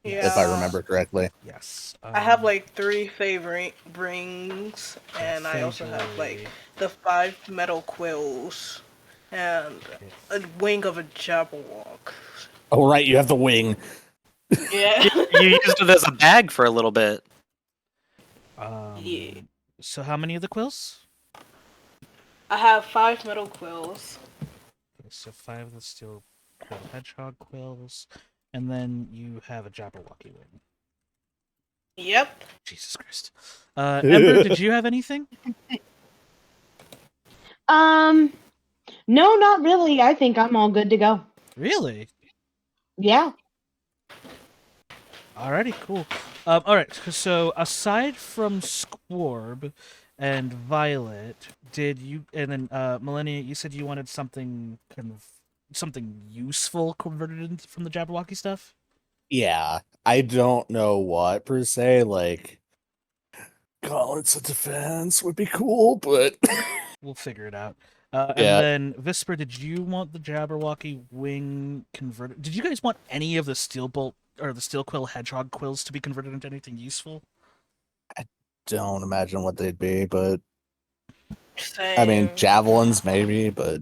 Yeah. if I remember correctly. Yes. I have like 3 favorite rings, and I also have like the 5 metal quills and a wing of a Jabberwock. Oh, right, you have the wing. Yeah. You used it as a bag for a little bit. Yeah. So how many of the quills? I have 5 metal quills. Okay, so 5 of the steel quill hedgehog quills, and then you have a Jabberwocky wing. Yep. Jesus Christ. Ember, did you have anything? No, not really. I think I'm all good to go. Really? Yeah. Alrighty, cool. Alright, so aside from Squorb and Violet, did you and then Millennia, you said you wanted something something useful converted from the Jabberwocky stuff? Yeah, I don't know what per se, like gauntlets of defense would be cool, but We'll figure it out. Yeah. And then Visper, did you want the Jabberwocky wing converted? Did you guys want any of the steel bolt or the steel quill hedgehog quills to be converted into anything useful? don't imagine what they'd be, but Same. I mean javelins maybe, but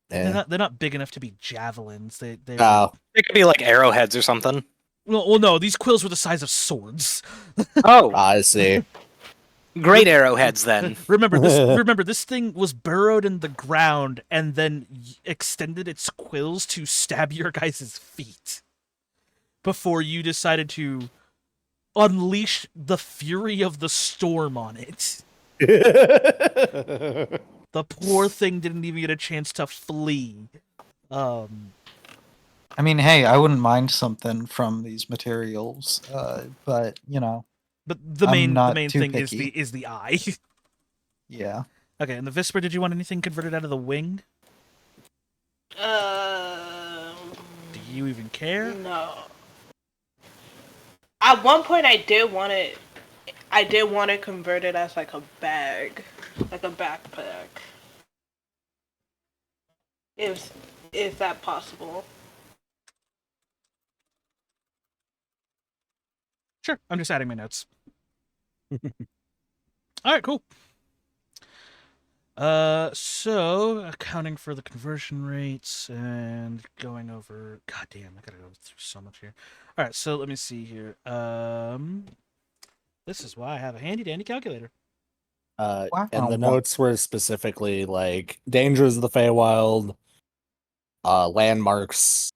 They're not big enough to be javelins. They oh, It could be like arrowheads or something. well, no, these quills were the size of swords. Oh, I see. great arrowheads then. Remember this thing was burrowed in the ground and then extended its quills to stab your guys' feet before you decided to unleash the fury of the storm on it. The poor thing didn't even get a chance to flee. I mean, hey, I wouldn't mind something from these materials, but you know, But the I'm main not too thing picky. is the eye. yeah. Okay, and the Visper, did you want anything converted out of the wing? Do you even care? No. At one point, I did want it. I did want it converted as like a bag, like a backpack. Is that possible? Sure, I'm just adding my notes. All right, cool. So accounting for the conversion rates and going over. God damn, I gotta go through so much here. All right, so let me see here. This is why I have a handy dandy calculator. And the notes were specifically like dangers of the Feywild, landmarks,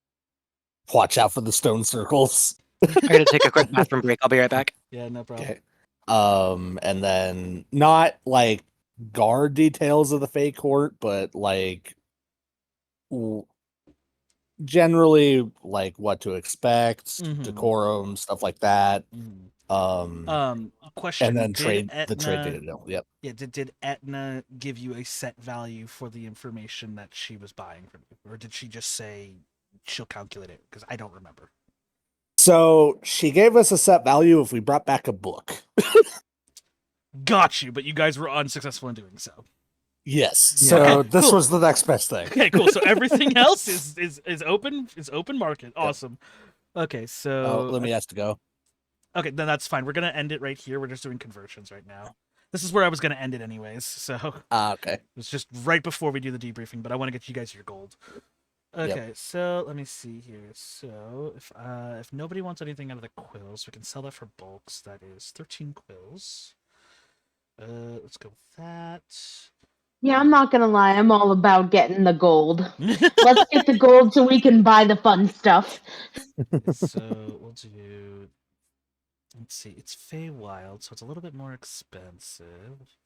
watch out for the stone circles. I'm gonna take a quick bathroom break. I'll be right back. Yeah, no problem. Okay. And then not like guard details of the Fey Court, but like generally like what to expect, Mhm. decorum, stuff like that. Question. And then did the trade Etna- data. Yep. Yeah, did Etna give you a set value for the information that she was buying from you, or did she just say she'll calculate it? Because I don't remember. So she gave us a set value if we brought back a book. Got you, but you guys were unsuccessful in doing so. Yes. Yeah. So Okay, this cool. was the next best thing. Okay, cool. So everything else is open market. Awesome. Okay, so Oh, let me ask to go. okay, then that's fine. We're gonna end it right here. We're just doing conversions right now. This is where I was gonna end it anyways. So Okay. it's just right before we do the debriefing, but I want to get you guys your gold. Okay, so let me see here. So if nobody wants anything out of the quills, we can sell that for bulks. That is 13 quills. Let's go with that. Yeah, I'm not gonna lie. I'm all about getting the gold. Let's get the gold so we can buy the fun stuff. So we'll do. Let's see. It's Feywild, so it's a little bit more expensive.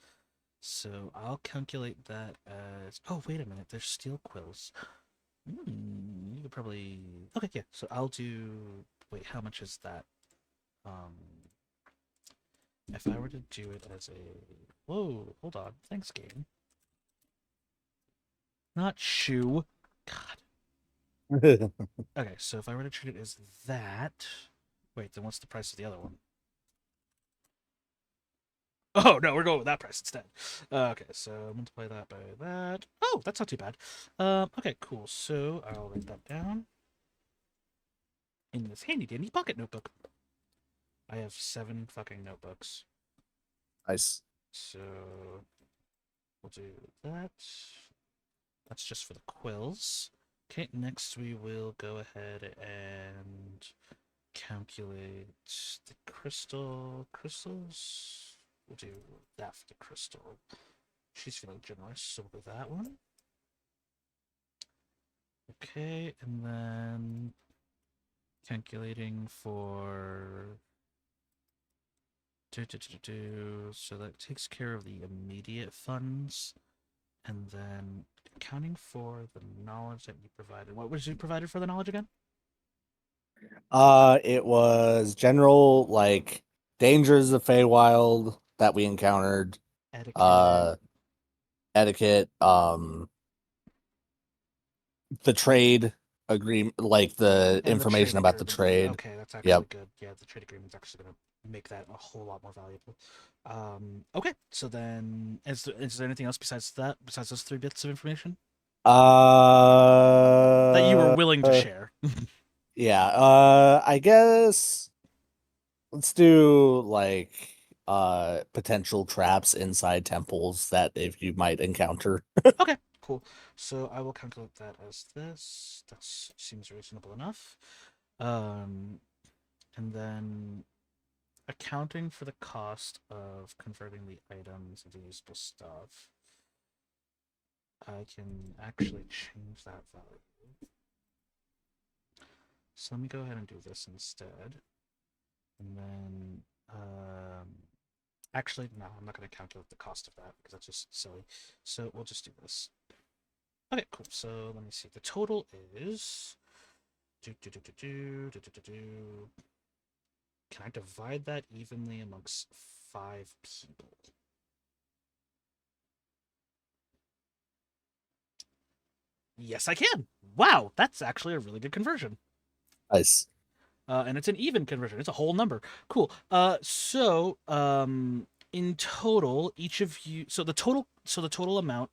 So I'll calculate that as. Oh, wait a minute. There's steel quills. You could probably. Okay, yeah. So I'll do. Wait, how much is that? If I were to do it as a. Whoa, hold on. Thanks, game. Not shoe. God. Okay, so if I were to treat it as that. Wait, then what's the price of the other one? Oh, no, we're going with that price instead. Okay, so multiply that by that. Oh, that's not too bad. Okay, cool. So I'll write that down in this handy dandy pocket notebook. I have 7 fucking notebooks. Nice. So we'll do that. That's just for the quills. Okay, next we will go ahead and calculate the crystals. We'll do that for the crystal. She's feeling generous, so we'll do that one. Okay, and then calculating for so that takes care of the immediate funds, and then accounting for the knowledge that you provided. What was you provided for the knowledge again? It was general like dangers of Feywild that we encountered, Etiquette. etiquette, the trade agreement, like the And information trade about the agreement. trade. Okay, that's actually Yep. good. Yeah, the trade agreement's actually going to make that a whole lot more valuable. Okay, so then is there anything else besides that? Besides those 3 bits of information that you were willing to share? Yeah, I guess let's do like potential traps inside temples that if you might encounter. Okay, cool. So I will calculate that as this. That seems reasonable enough. And then accounting for the cost of converting the items into useful stuff, I can actually change that value. So let me go ahead and do this instead. And then, actually, no, I'm not going to calculate the cost of that because that's just silly. So we'll just do this. Okay, cool. So let me see. The total is. Can I divide that evenly amongst 5 people? Yes, I can. Wow, that's actually a really good conversion. Nice. And it's an even conversion. It's a whole number. Cool. In total, each of you. So the total amount.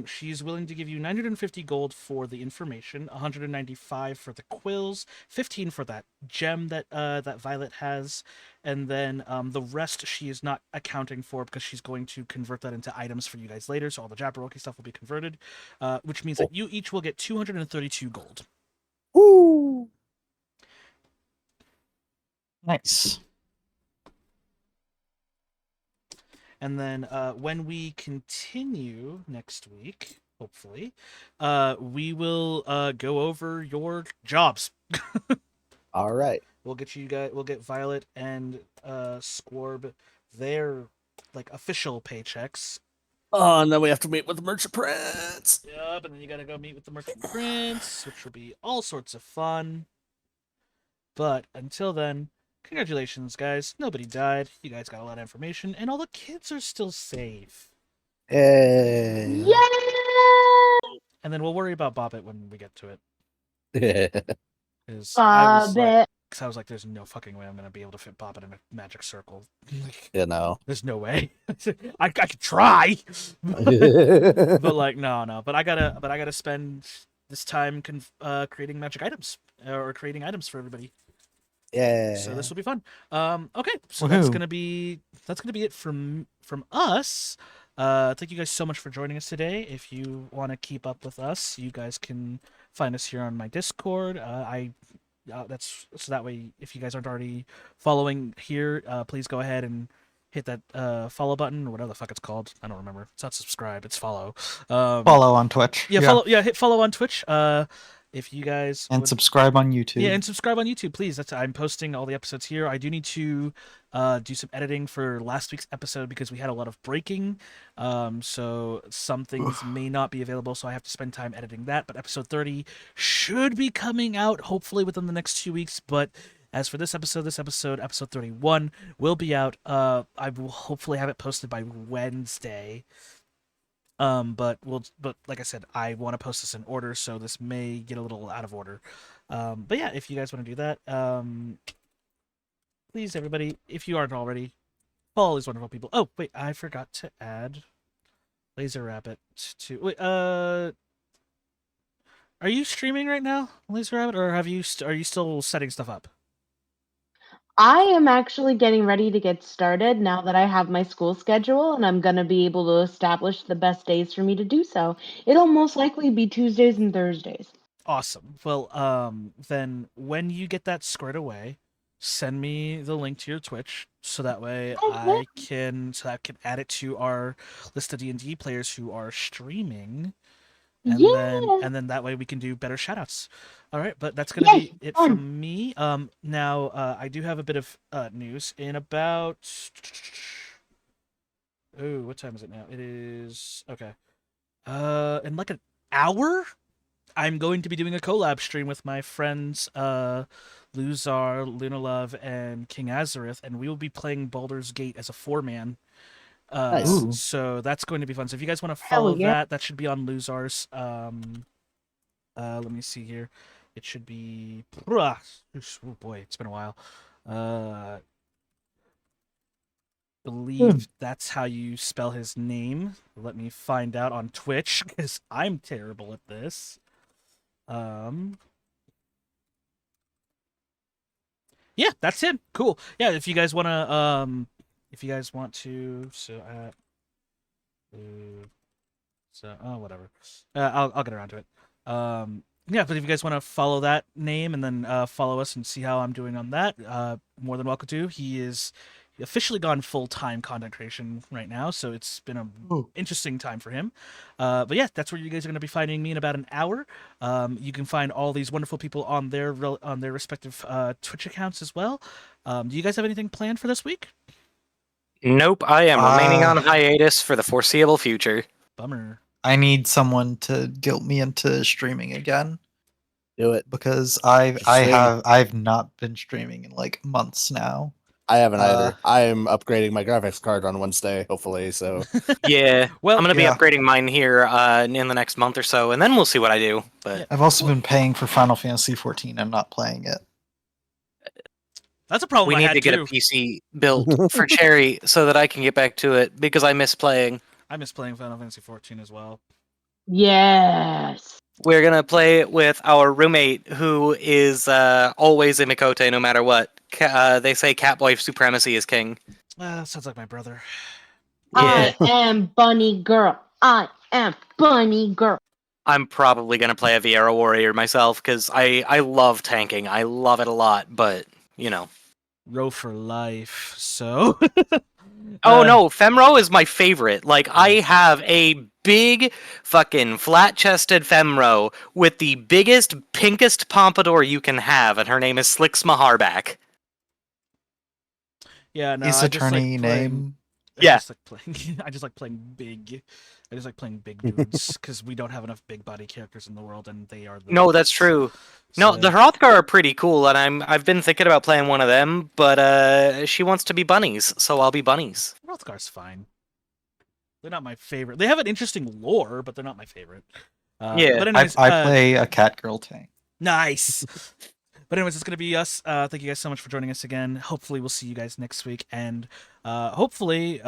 She's willing to give you 950 gold for the information, 195 for the quills, 15 for that gem that that Violet has, and then the rest she is not accounting for because she's going to convert that into items for you guys later. So all the Jabberwocky stuff will be converted, which means that you each will get 232 gold. Woo! Nice. And then when we continue next week, hopefully, we will go over your jobs. All right. We'll get Violet and Squorb their like official paychecks. Oh, and then we have to meet with the Merchant Prince. Yep, and then you gotta go meet with the Merchant Prince, which will be all sorts of fun. But until then, congratulations, guys. Nobody died. You guys got a lot of information, and all the kids are still safe. Yay! Yay! And then we'll worry about Bobbit when we get to it. Because I was like, there's no fucking way I'm gonna be able to fit Bobbit in a magic circle. Like, You know. there's no way. I could try, but like, no. But I gotta spend this time creating magic items or creating items for everybody. Yeah. So this will be fun. Okay, so Woohoo. that's gonna be it from us. Thank you guys so much for joining us today. If you want to keep up with us, you guys can find us here on my Discord. That's so that way, if you guys aren't already following here, please go ahead and hit that follow button or whatever the fuck it's called. I don't remember. It's not subscribe. It's follow. Follow on Twitch. Follow. Yeah, hit follow on Twitch. if you guys And would- subscribe on YouTube. Yeah, and subscribe on YouTube, please. I'm posting all the episodes here. I do need to do some editing for last week's episode because we had a lot of breaking. So some things may not be available, so I have to spend time editing that. But episode 30 should be coming out hopefully within the next 2 weeks. But as for this episode, episode 31, will be out. I will hopefully have it posted by Wednesday. But like I said, I want to post this in order, so this may get a little out of order. But yeah, if you guys want to do that, please, everybody, if you aren't already, follow these wonderful people. Oh, wait, I forgot to add Laser Rabbit to. Wait, are you streaming right now, Laser Rabbit, or are you still setting stuff up? I am actually getting ready to get started now that I have my school schedule, and I'm going to be able to establish the best days for me to do so. It'll most likely be Tuesdays and Thursdays. Awesome. Well, then when you get that squared away, send me the link to your Twitch so that way I can add it to our list of D&D players who are streaming. And then that way we can do better shoutouts. All right, but that's gonna be it from me. Now I do have a bit of news in about. Oh, what time is it now? It is okay. In like an hour, I'm going to be doing a collab stream with my friends Luzar, Lunalove, and King Azareth, and we will be playing Baldur's Gate as a 4-man. Nice. So that's going to be fun. So if you guys want to follow that should be on Luzar's. Let me see here. It should be. Oh boy, it's been a while. Believe that's how you spell his name. Let me find out on Twitch because I'm terrible at this. Yeah, that's him. Cool. Yeah, if you guys want to whatever. I'll get around to it. Yeah, but if you guys want to follow that name and then follow us and see how I'm doing on that, more than welcome to. He is officially gone full-time content creation right now, so it's been a interesting time for him. But yeah, that's where you guys are going to be finding me in about an hour. You can find all these wonderful people on their respective Twitch accounts as well. Do you guys have anything planned for this week? Nope, I am remaining on hiatus for the foreseeable future. Bummer. I need someone to guilt me into streaming again. Do it. Because I've not been streaming in like months now. I haven't either. I'm upgrading my graphics card on Wednesday, hopefully. So yeah, well, I'm gonna be upgrading mine here in the next month or so, and then we'll see what I do. But I've also been paying for Final Fantasy 14 and not playing it. That's a problem. We need to get a PC built for Cherry so that I can get back to it because I miss playing. I miss playing Final Fantasy 14 as well. Yes. We're gonna play with our roommate who is always a Mikote no matter what. They say Catboy supremacy is king. Sounds like my brother. Yeah. I am Bunny Girl. I am Bunny Girl. I'm probably gonna play a Viera Warrior myself because I love tanking. I love it a lot, but you know. Row for life. So. Oh no, Femro is my favorite. Like I have a big fucking flat-chested Femro with the biggest, pinkest pompadour you can have, and her name is Slicks Maharback. Yeah, no, Ace I just Attorney like name. Yeah. I just like playing big. I just like playing big dudes because we don't have enough big body characters in the world, and they are. No, that's true. No, the Hrothgar are pretty cool, and I've been thinking about playing one of them, but she wants to be bunnies, so I'll be bunnies. Hrothgar's fine. They're not my favorite. They have an interesting lore, but they're not my favorite. Yeah, but anyways, I play a cat girl tank. Nice. But anyways, it's going to be us. Thank you guys so much for joining us again. Hopefully we'll see you guys next week. And hopefully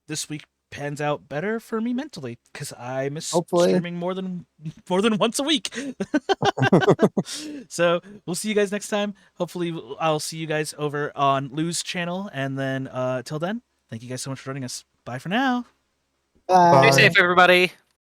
this week pans out better for me mentally because I miss streaming more than once a week. So we'll see you guys next time. Hopefully I'll see you guys over on Lou's channel. And then till then, thank you guys so much for joining us. Bye for now. bye. Stay safe, everybody.